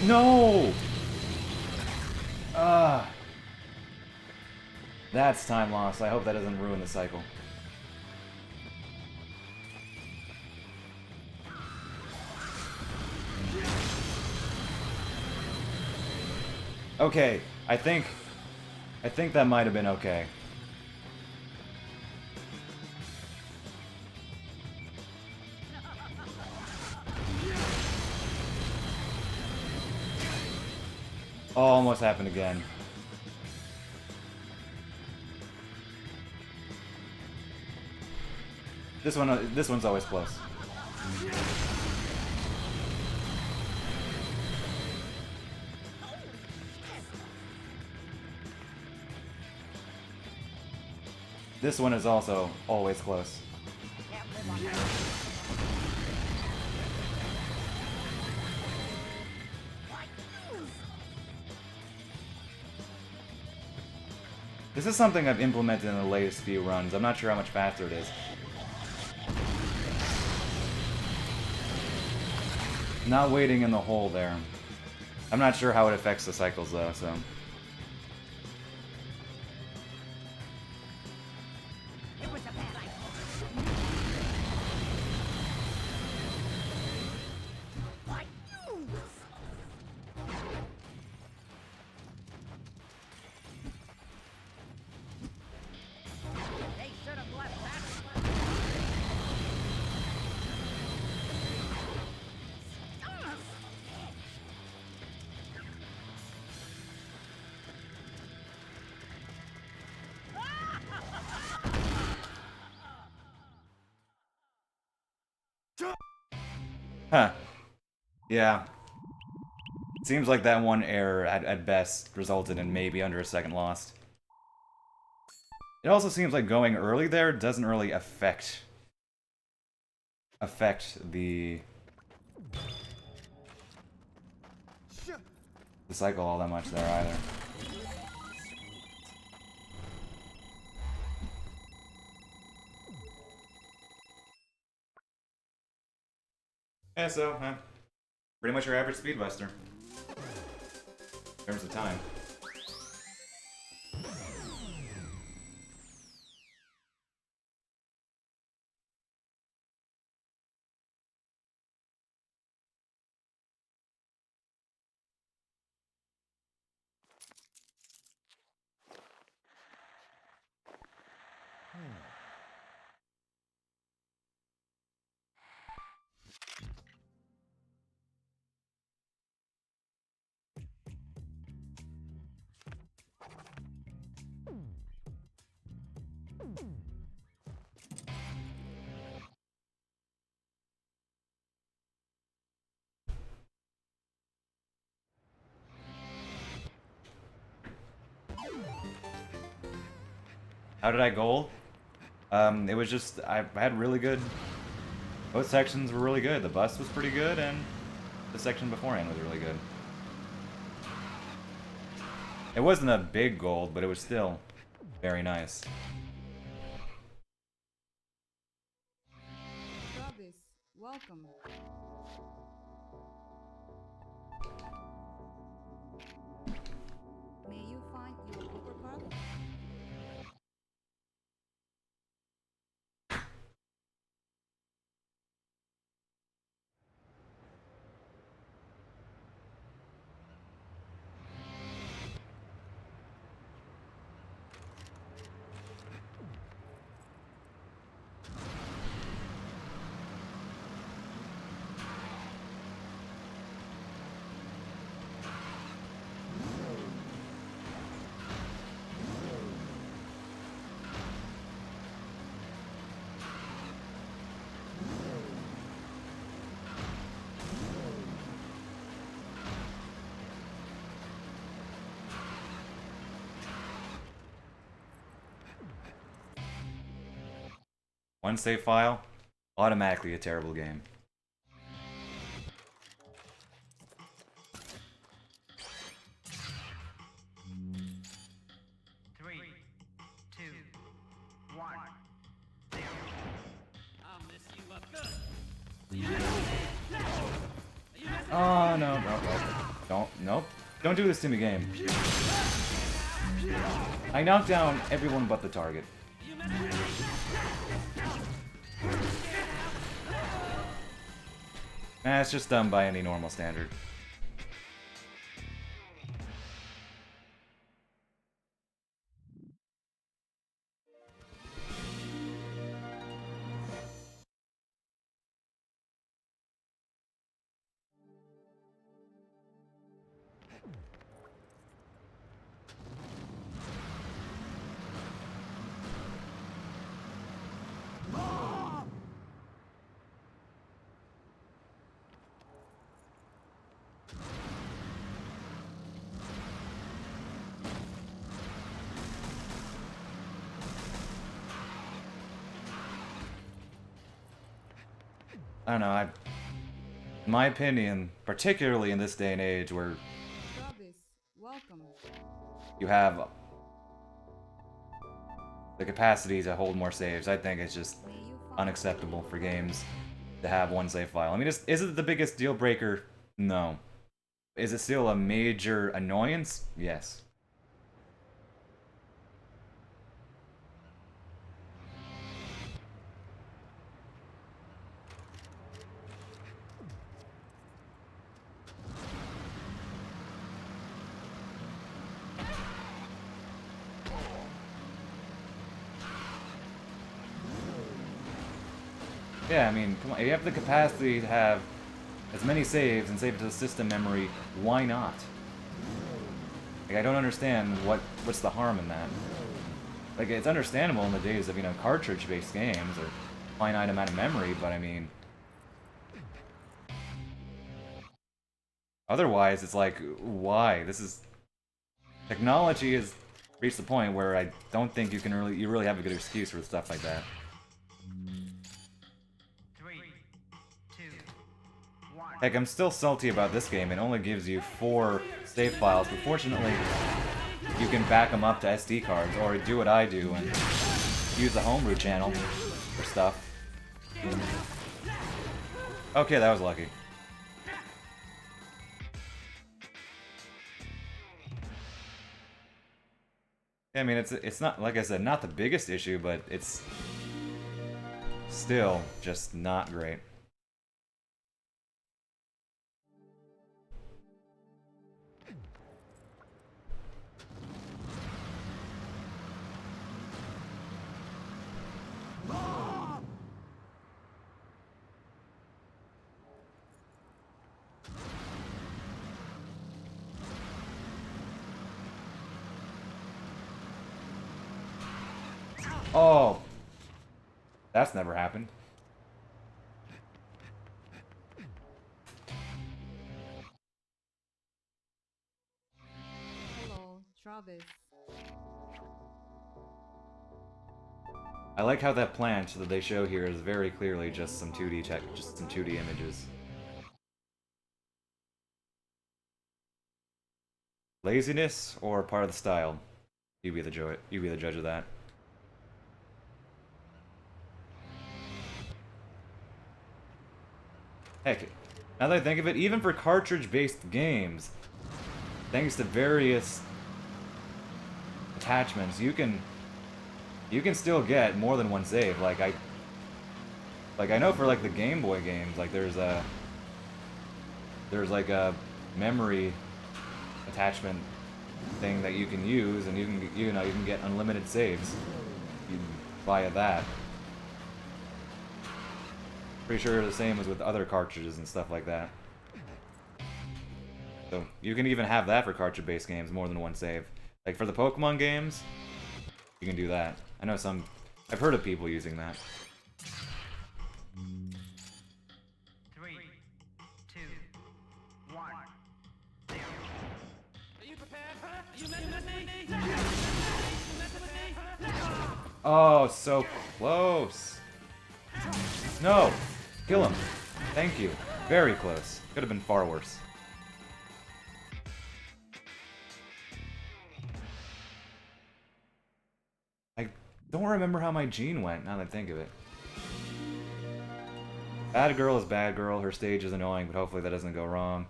S1: No! That's time loss. I hope that doesn't ruin the cycle. Okay, I think that might have been okay. Oh, almost happened again. This one's always close. This one is also always close. This is something I've implemented in the latest few runs. I'm not sure how much faster it is. Not waiting in the hole there. I'm not sure how it affects the cycles though, so... Huh. Yeah. Seems like that one error, at best, resulted in maybe under a second lost. It also seems like going early there doesn't really affect the cycle all that much there either. Yeah, so, pretty much your average Speedbuster. In terms of time. How did I gold? It was just, I had really good, both sections were really good. The bus was pretty good, and the section beforehand was really good. It wasn't a big gold, but it was still very nice.
S8: Travis, welcome. May you find your copper card?
S1: One save file, automatically a terrible game.
S3: Three, two, one.
S4: I'll mess you up good.
S1: Oh, no, no, no. Nope. Don't do this to me, game. I knocked down everyone but the target. Nah, it's just done by any normal standard. I don't know, in my opinion, particularly in this day and age where
S8: Travis, welcome.
S1: you have the capacity to hold more saves, I think it's just
S8: May you find
S1: unacceptable for games to have one save file. I mean, is it the biggest deal breaker? No. Is it still a major annoyance? Yes. Yeah, I mean, come on, if you have the capacity to have as many saves and save it to the system memory, why not? Like, I don't understand what's the harm in that. Like, it's understandable in the days of, you know, cartridge-based games or finite amount of memory, but I mean... Otherwise, it's like, why? This is... Technology has reached the point where I don't think you really have a good excuse for stuff like that.
S3: 3, 2, 1.
S1: Heck, I'm still salty about this game. It only gives you 4 save files, but fortunately, you can back them up to SD cards, or do what I do and use the homebrew channel for stuff. Okay, that was lucky. Yeah, I mean, it's not, like I said, not the biggest issue, but it's still just not great. Oh, that's never happened.
S8: Hello, Travis.
S1: I like how that plant that they show here is very clearly just some 2D tech, just some 2D images. Laziness or part of the style? You be the judge of that. Heck, now that I think of it, even for cartridge-based games, thanks to various attachments, you can still get more than one save. Like I know for like the Game Boy games, like there's like a memory attachment thing that you can use, and you can get unlimited saves via that. Pretty sure the same as with other cartridges and stuff like that. So you can even have that for cartridge-based games, more than one save. Like for the Pokemon games, you can do that. I know I've heard of people using that.
S3: 3, 2, 1.
S4: Are you prepared? Huh? Are you messing with me? You messing with me?
S1: Oh, so close. No! Kill him. Thank you. Very close. Could have been far worse. I don't remember how my Jean went, now that I think of it. Bad girl is bad girl. Her stage is annoying, but hopefully that doesn't go wrong.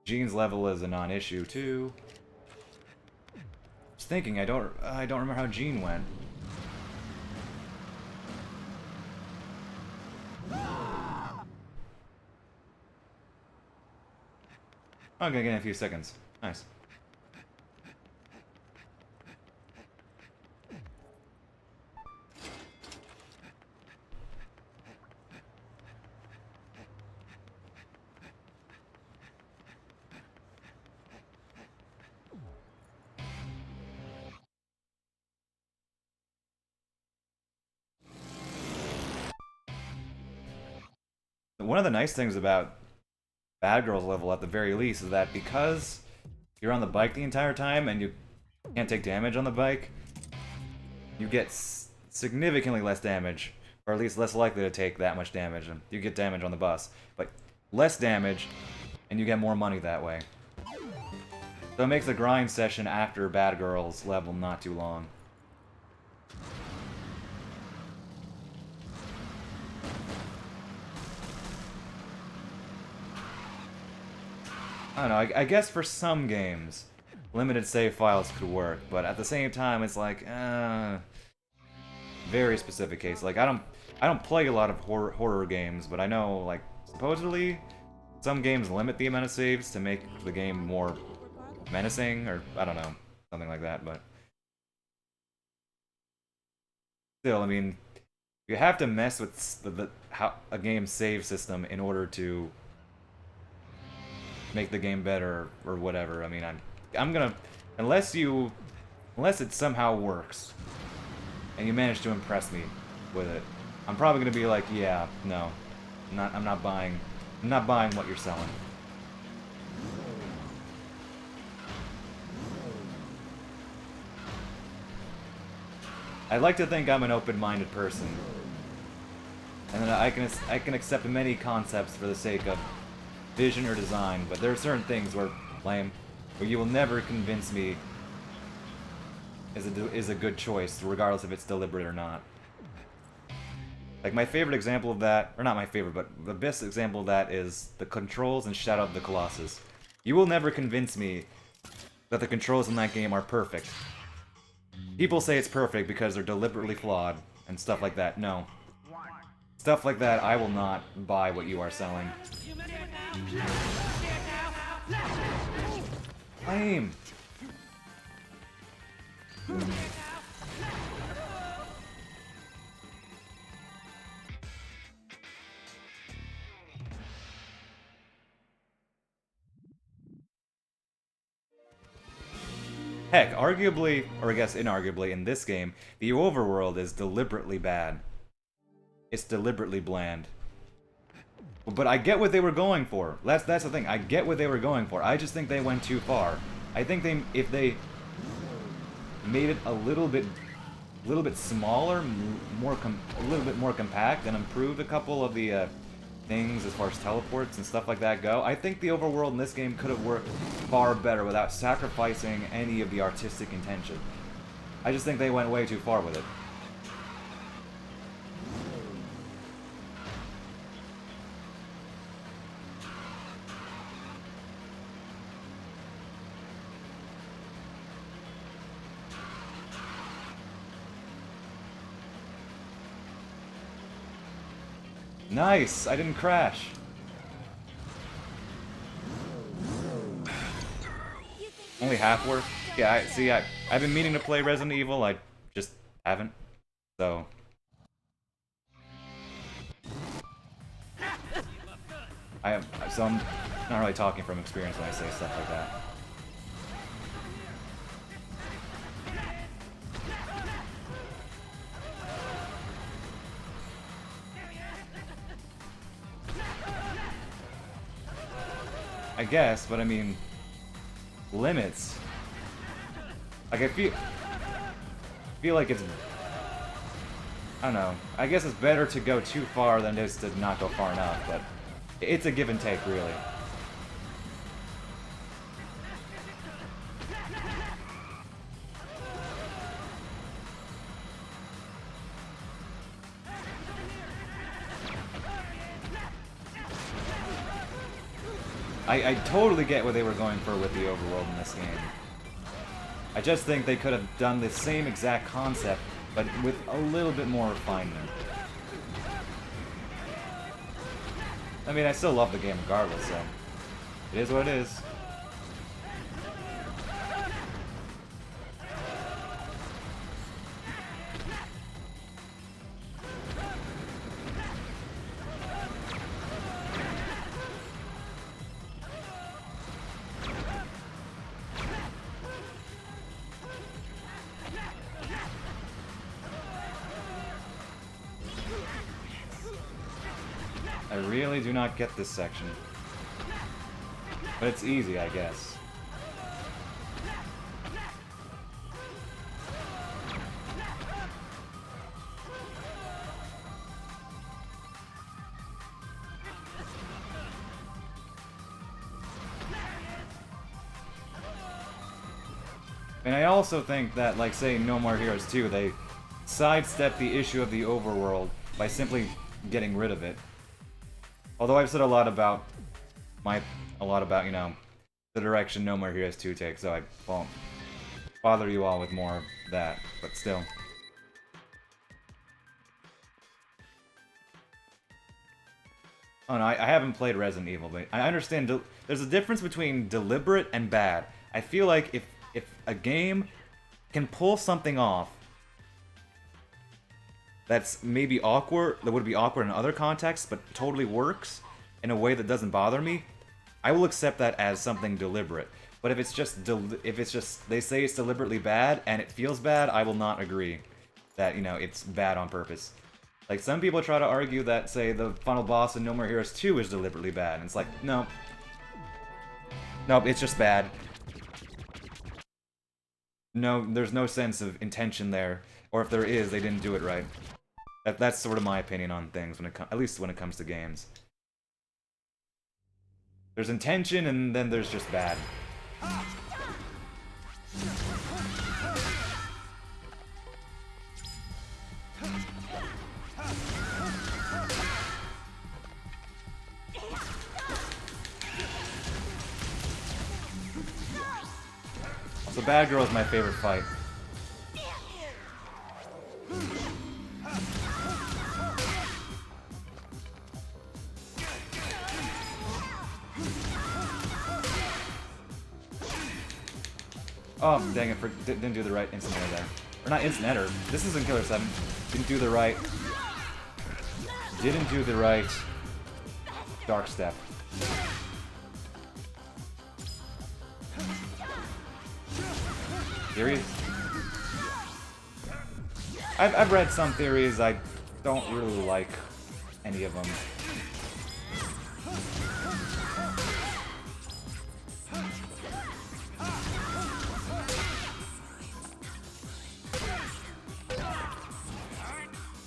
S1: Jean's level is a non-issue, too. Just thinking, I don't remember how Jean went. I'm gonna get in a few seconds. Nice. One of the nice things about Bad Girl's level, at the very least, is that because you're on the bike the entire time and you can't take damage on the bike, you get significantly less damage, or at least less likely to take that much damage. And you get damage on the bus, but less damage, and you get more money that way. So it makes the grind session after Bad Girl's level not too long. I don't know, I guess for some games, limited save files could work, but at the same time, it's like, very specific case. Like, I don't play a lot of horror games, but I know, like, supposedly, some games limit the amount of saves to make the game more menacing, or, I don't know, something like that, but... Still, I mean, you have to mess with how a game's save system in order to make the game better or whatever. I mean, I'm gonna, unless it somehow works and you manage to impress me with it, I'm probably gonna be like, yeah, no, I'm not buying what you're selling. I like to think I'm an open-minded person, and that I can accept many concepts for the sake of vision or design, but there are certain things where you will never convince me is a good choice, regardless if it's deliberate or not. Like, my favorite example of that, or not my favorite, but the best example of that is the controls in Shadow of the Colossus. You will never convince me that the controls in that game are perfect. People say it's perfect because they're deliberately flawed and stuff like that. No. Stuff like that, I will not buy what you are selling. Lame. Heck, arguably, or I guess inarguably, in this game, the overworld is deliberately bad. It's deliberately bland. But I get what they were going for. That's the thing. I get what they were going for. I just think they went too far. I think if they made it a little bit smaller, a little bit more compact, and improved a couple of the things as far as teleports and stuff like that go, I think the overworld in this game could have worked far better without sacrificing any of the artistic intention. I just think they went way too far with it. Nice! I didn't crash. Only half work? Yeah, I've been meaning to play Resident Evil, I just haven't. So... I'm not really talking from experience when I say stuff like that. I guess, but I mean, limits. Like, I feel like it's I don't know. I guess it's better to go too far than just to not go far enough, but it's a give and take, really. I totally get what they were going for with the overworld in this game. I just think they could have done the same exact concept, but with a little bit more refinement. I mean, I still love the game regardless, so it is what it is. I really do not get this section. But it's easy, I guess. And I also think that, like, say, No More Heroes 2, they sidestep the issue of the overworld by simply getting rid of it. Although I've said a lot about, you know, the direction No More Heroes 2 takes, so I won't bother you all with more of that, but still. Oh no, I haven't played Resident Evil, but I understand there's a difference between deliberate and bad. I feel like if a game can pull something off that's maybe awkward, that would be awkward in other contexts, but totally works in a way that doesn't bother me, I will accept that as something deliberate. But if it's just they say it's deliberately bad and it feels bad, I will not agree that, you know, it's bad on purpose. Like, some people try to argue that, say, the final boss in No More Heroes 2 is deliberately bad, and it's like, no. Nope, it's just bad. No, there's no sense of intention there, or if there is, they didn't do it right. That's sort of my opinion on things, at least when it comes to games. There's intention, and then there's just bad. So Bad Girl is my favorite fight. Oh, dang it, didn't do the right instant enter there. Or not instant enter, this isn't Killer 7. Didn't do the right dark step. Theories? I've read some theories, I don't really like any of them.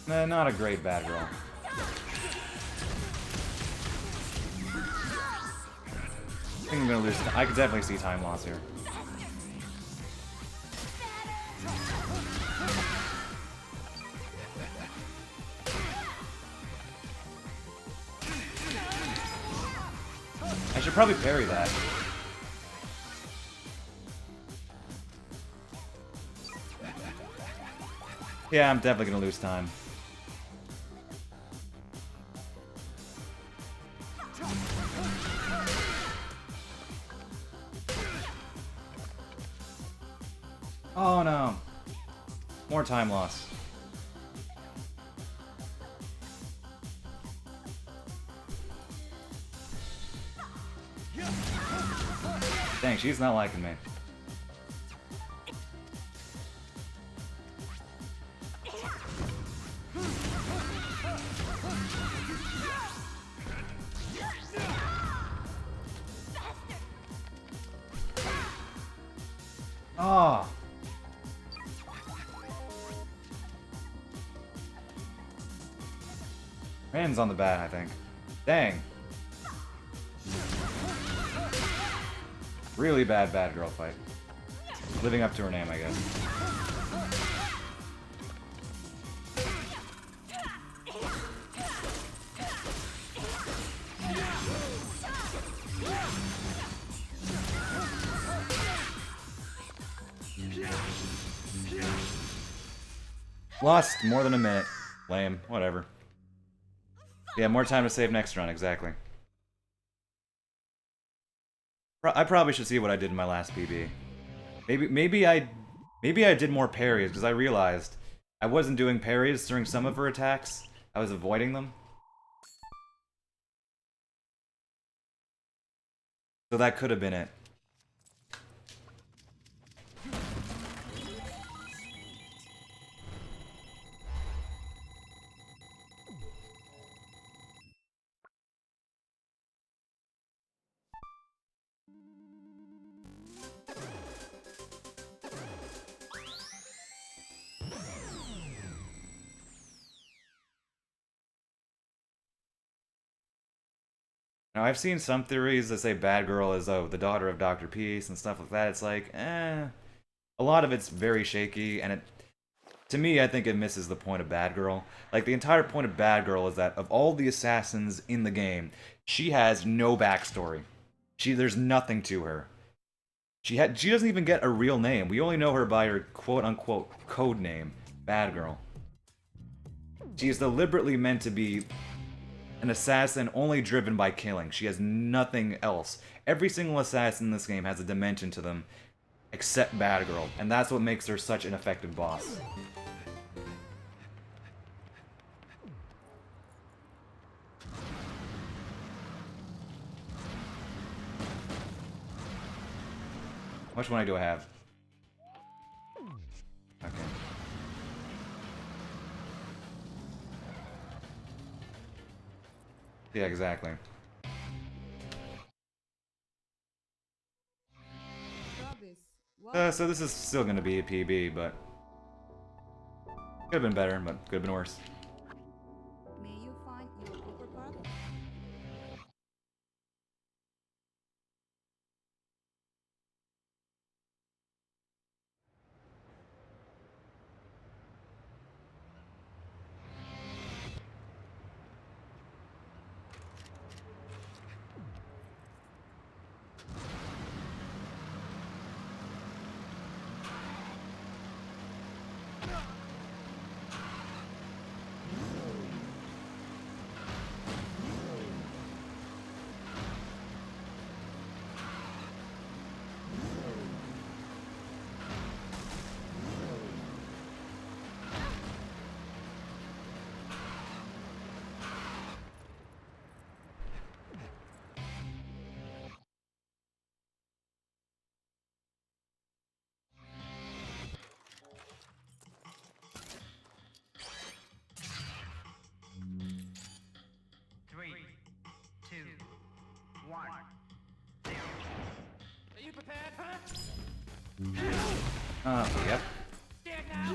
S1: Nah, not a great Bad Girl. I think I'm gonna lose. I could definitely see time loss here. I should probably parry that. Yeah, I'm definitely gonna lose time. Oh no. More time loss. Dang, she's not liking me. Oh. Ran's on the bat, I think. Dang. Really bad girl fight. Living up to her name, I guess. Lost more than a minute. Lame. Whatever. Yeah, more time to save next run, exactly. I probably should see what I did in my last PB. Maybe I did more parries, because I realized I wasn't doing parries during some of her attacks. I was avoiding them. So that could have been it. Now, I've seen some theories that say Bad Girl is, oh, the daughter of Dr. Peace and stuff like that. It's like, a lot of it's very shaky, and to me, I think it misses the point of Bad Girl. Like, the entire point of Bad Girl is that of all the assassins in the game, she has no backstory. There's nothing to her. She doesn't even get a real name. We only know her by her quote-unquote code name, Bad Girl. She is deliberately meant to be an assassin only driven by killing. She has nothing else. Every single assassin in this game has a dimension to them, except Bad Girl, and that's what makes her such an effective boss. How much money do I have? Okay. Yeah, exactly. So this is still gonna be a PB, but could have been better, but could have been worse.
S8: May you find your overpower?
S3: Three, two, one, zero.
S4: Are you prepared, huh?
S1: Yep.
S4: Scared now?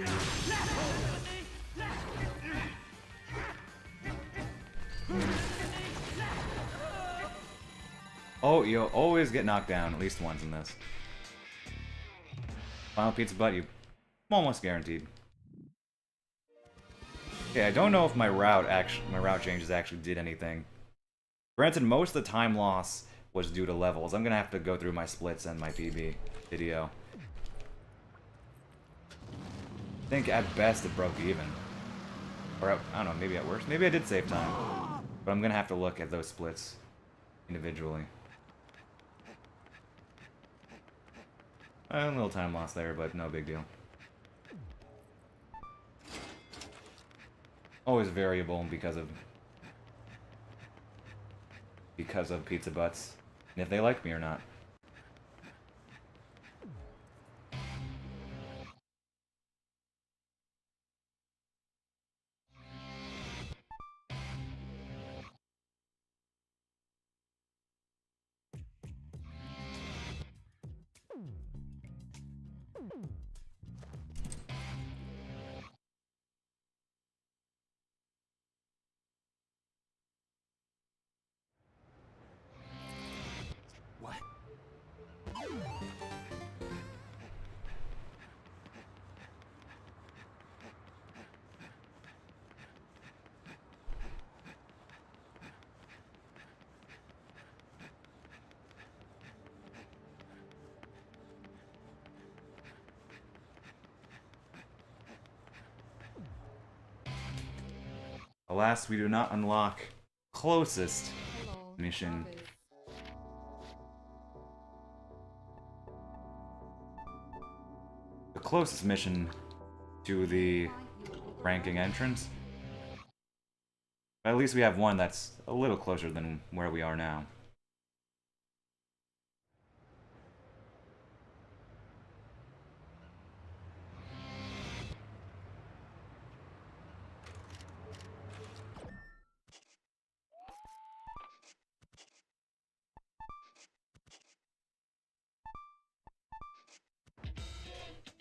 S1: Oh, you always get knocked down at least once in this. Final Pizza Butt, you almost guaranteed. Okay, I don't know if my route changes actually did anything. Granted, most of the time loss was due to levels. I'm gonna have to go through my splits and my PB video. I think at best it broke even. Or, I don't know, maybe at worst. Maybe I did save time. But I'm gonna have to look at those splits individually. A little time loss there, but no big deal. Always variable because of Pizza Butts, and if they like me or not. Alas, we do not unlock closest
S8: Hello,
S1: mission.
S8: Travis.
S1: The closest mission to the
S8: Find your Cooper
S1: ranking
S8: brother?
S1: entrance. But at least we have one that's a little closer than where we are now.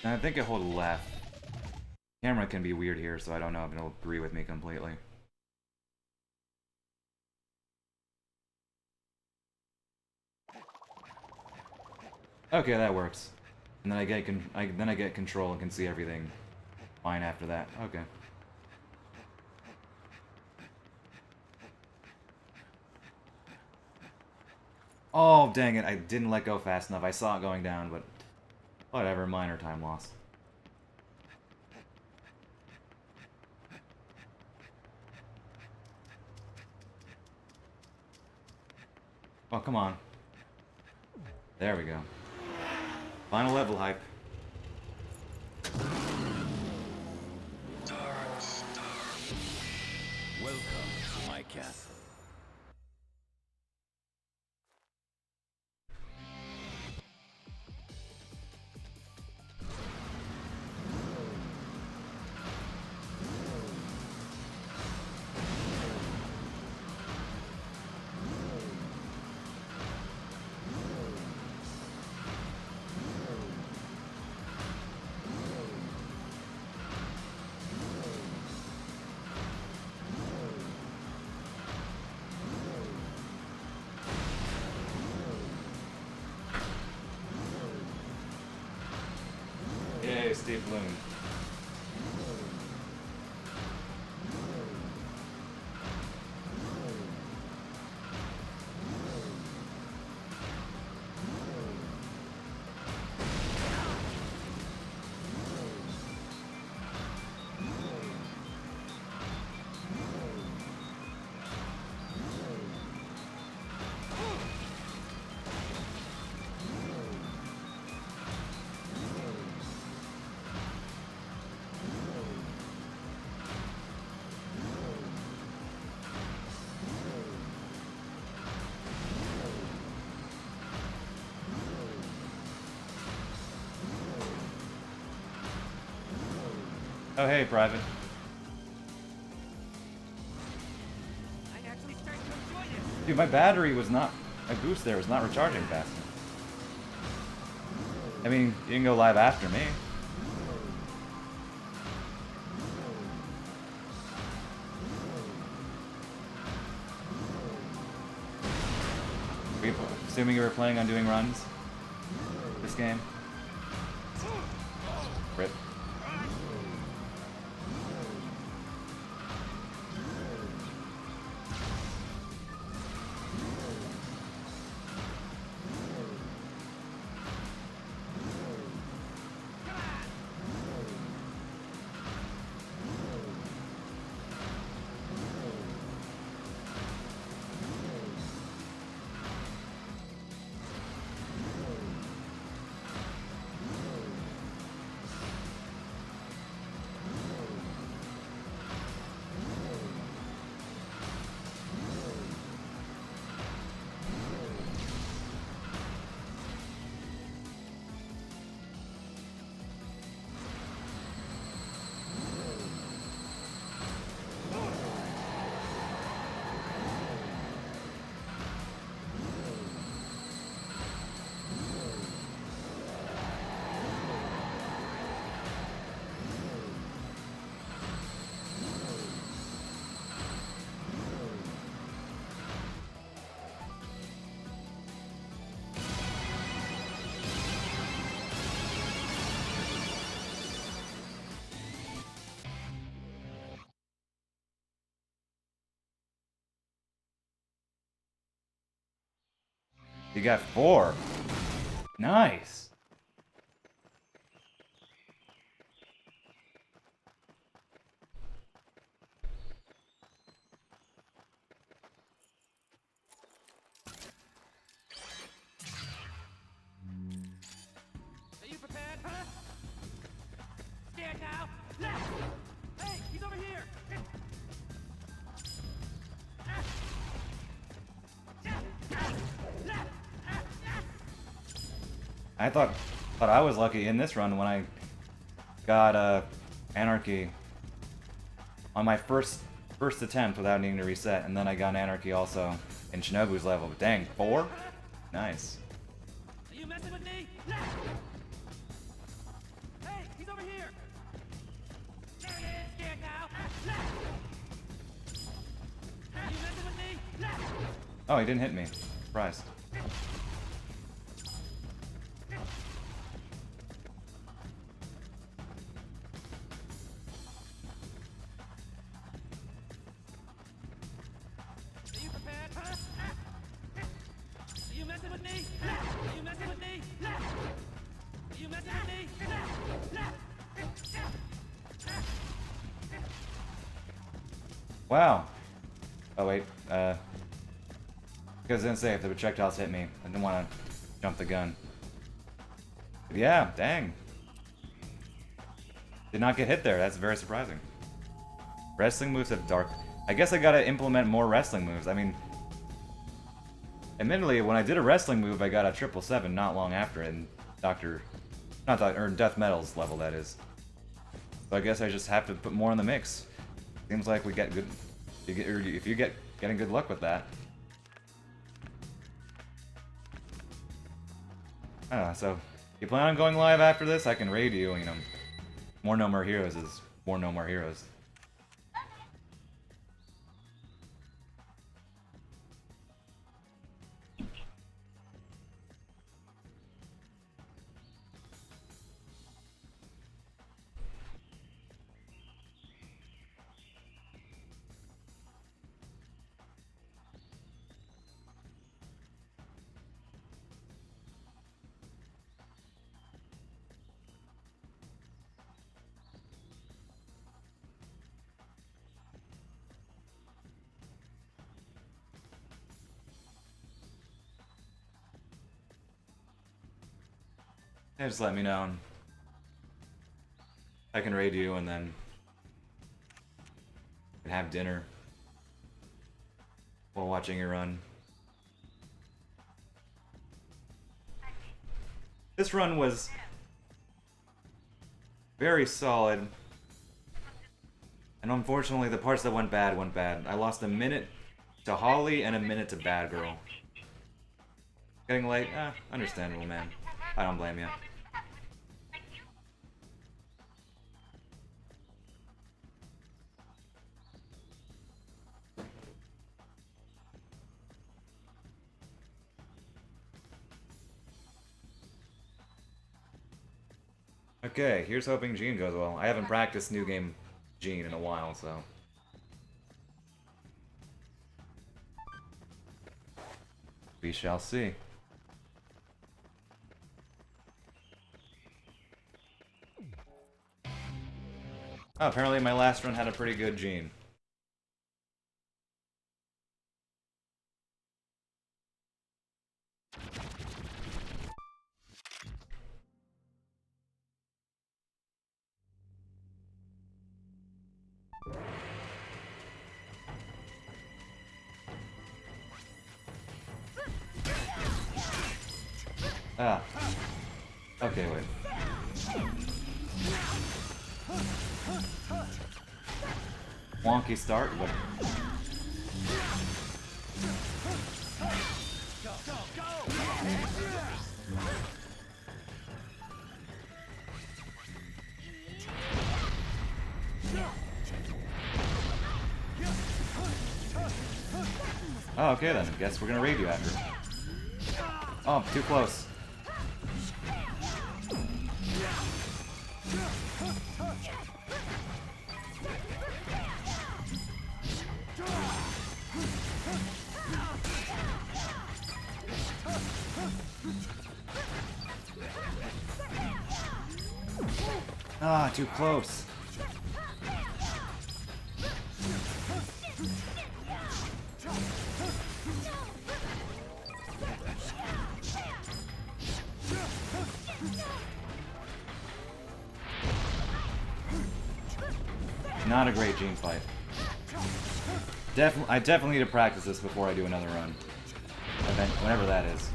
S1: And I think I hold left. Camera can be weird here, so I don't know if it'll agree with me completely. Okay, that works. And then I get control and can see everything fine after that. Okay. Oh, dang it. I didn't let go fast enough. I saw it going down, but whatever, minor time loss. Oh, come on. There we go. Final level hype.
S4: Welcome to my castle.
S1: Yay, Steve Bloom. Oh, hey, Private.
S4: I'm actually starting to enjoy this.
S1: Dude, my battery was not... My boost there was not recharging fast enough. I mean, you can go live after me. Assuming you were planning on doing runs this game. Rip. You got 4. Nice. I thought I was lucky in this run when I got Anarchy on my first attempt without needing to reset, and then I got Anarchy also in Shinobu's level. But dang, 4? Nice.
S4: Are you messing with me? Hey, he's over here. There he is, scared now. Are you messing with me?
S1: Oh, he didn't hit me. Surprised.
S4: Are you prepared? Huh? Are you messing with me? Are you messing with me? Are you messing with me?
S1: Wow. Oh wait, because it didn't say if the projectiles hit me. I didn't want to jump the gun. But yeah, dang. Did not get hit there. That's very surprising. Wrestling moves have dark. I guess I gotta implement more wrestling moves. I mean, admittedly, when I did a wrestling move, I got a 777 not long after it, and Death Metal's level, that is. So I guess I just have to put more in the mix. Seems like we get good. If you get getting good luck with that. So you plan on going live after this? I can raid you. You know, more No More Heroes is more No More Heroes. Yeah, just let me know. I can raid you and then we can have dinner while watching your run. This run was very solid. And unfortunately the parts that went bad went bad. I lost a minute to Holly and a minute to Bad Girl. Getting late? Understandable, man. I don't blame you. Okay, here's hoping Gene goes well. I haven't practiced New Game Gene in a while, so... we shall see. Oh, apparently my last run had a pretty good Gene. Ah. Okay, wait. Wonky start, but... oh, okay then. Guess we're gonna raid you after. Oh, too close. Ah, too close. Not a great Gene fight. I definitely need to practice this before I do another run. Whenever that is.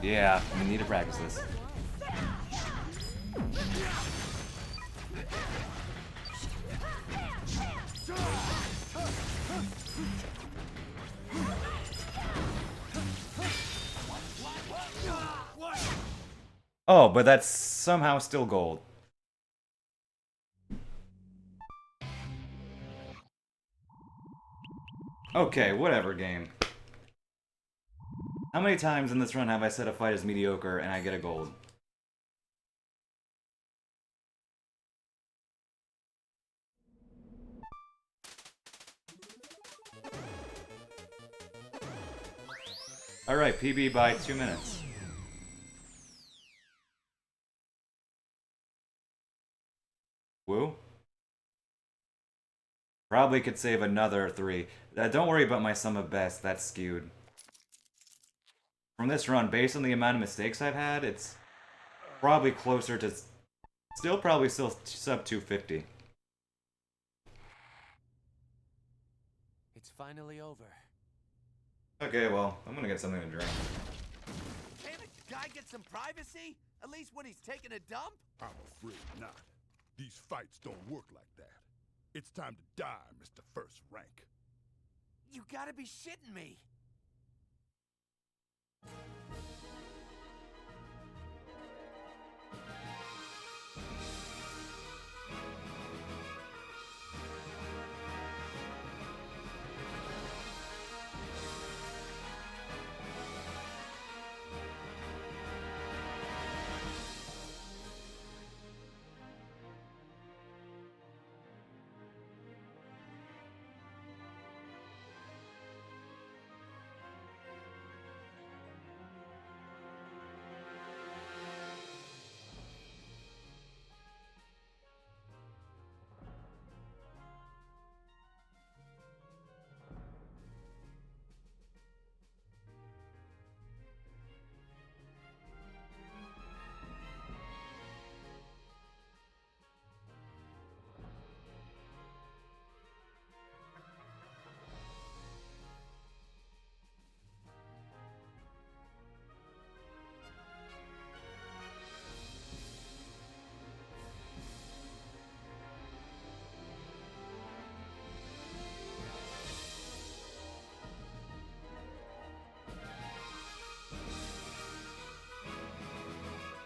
S1: Yeah, we need to practice this. Oh, but that's somehow still gold. Okay, whatever, game. How many times in this run have I said a fight is mediocre and I get a gold? Alright, PB by 2 minutes. Woo? Probably could save another 3. Don't worry about my sum of best, that's skewed. From this run, based on the amount of mistakes I've had, it's probably closer to... Probably still sub 250.
S4: It's finally over.
S1: Okay, well, I'm gonna get something to drink.
S3: Can't a guy get some privacy? At least when he's taking a dump?
S6: I'm afraid not. These fights don't work like that. It's time to die, Mr. First Rank.
S3: You gotta be shitting me.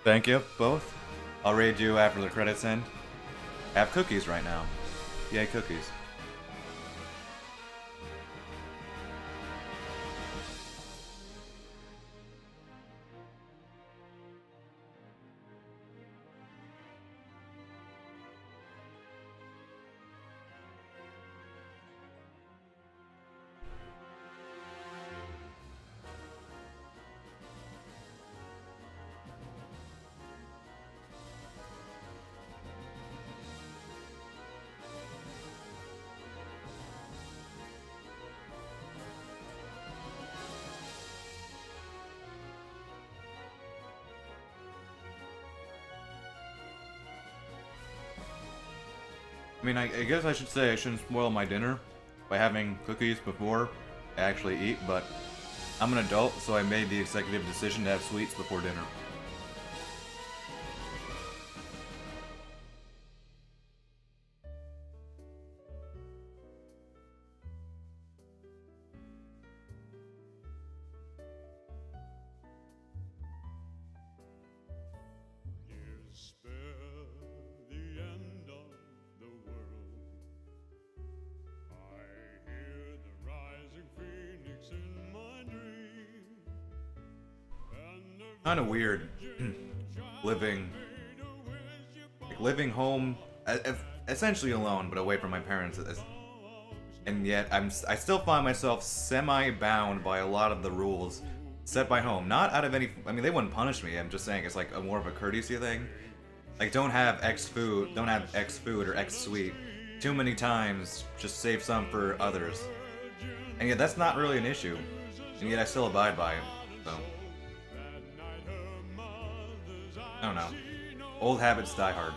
S1: Thank you, both. I'll raid you after the credits end. I have cookies right now. Yay, cookies. I mean, I guess I should say I shouldn't spoil my dinner by having cookies before I actually eat, but I'm an adult, so I made the executive decision to have sweets before dinner. Kind of weird living home essentially alone but away from my parents, and yet I still find myself semi-bound by a lot of the rules set by home. Not out of any, I mean, they wouldn't punish me, I'm just saying it's like more of a courtesy thing. Like, don't have X food or X sweet too many times, just save some for others. And yet that's not really an issue, and yet I still abide by it, so I don't know. Old habits die hard.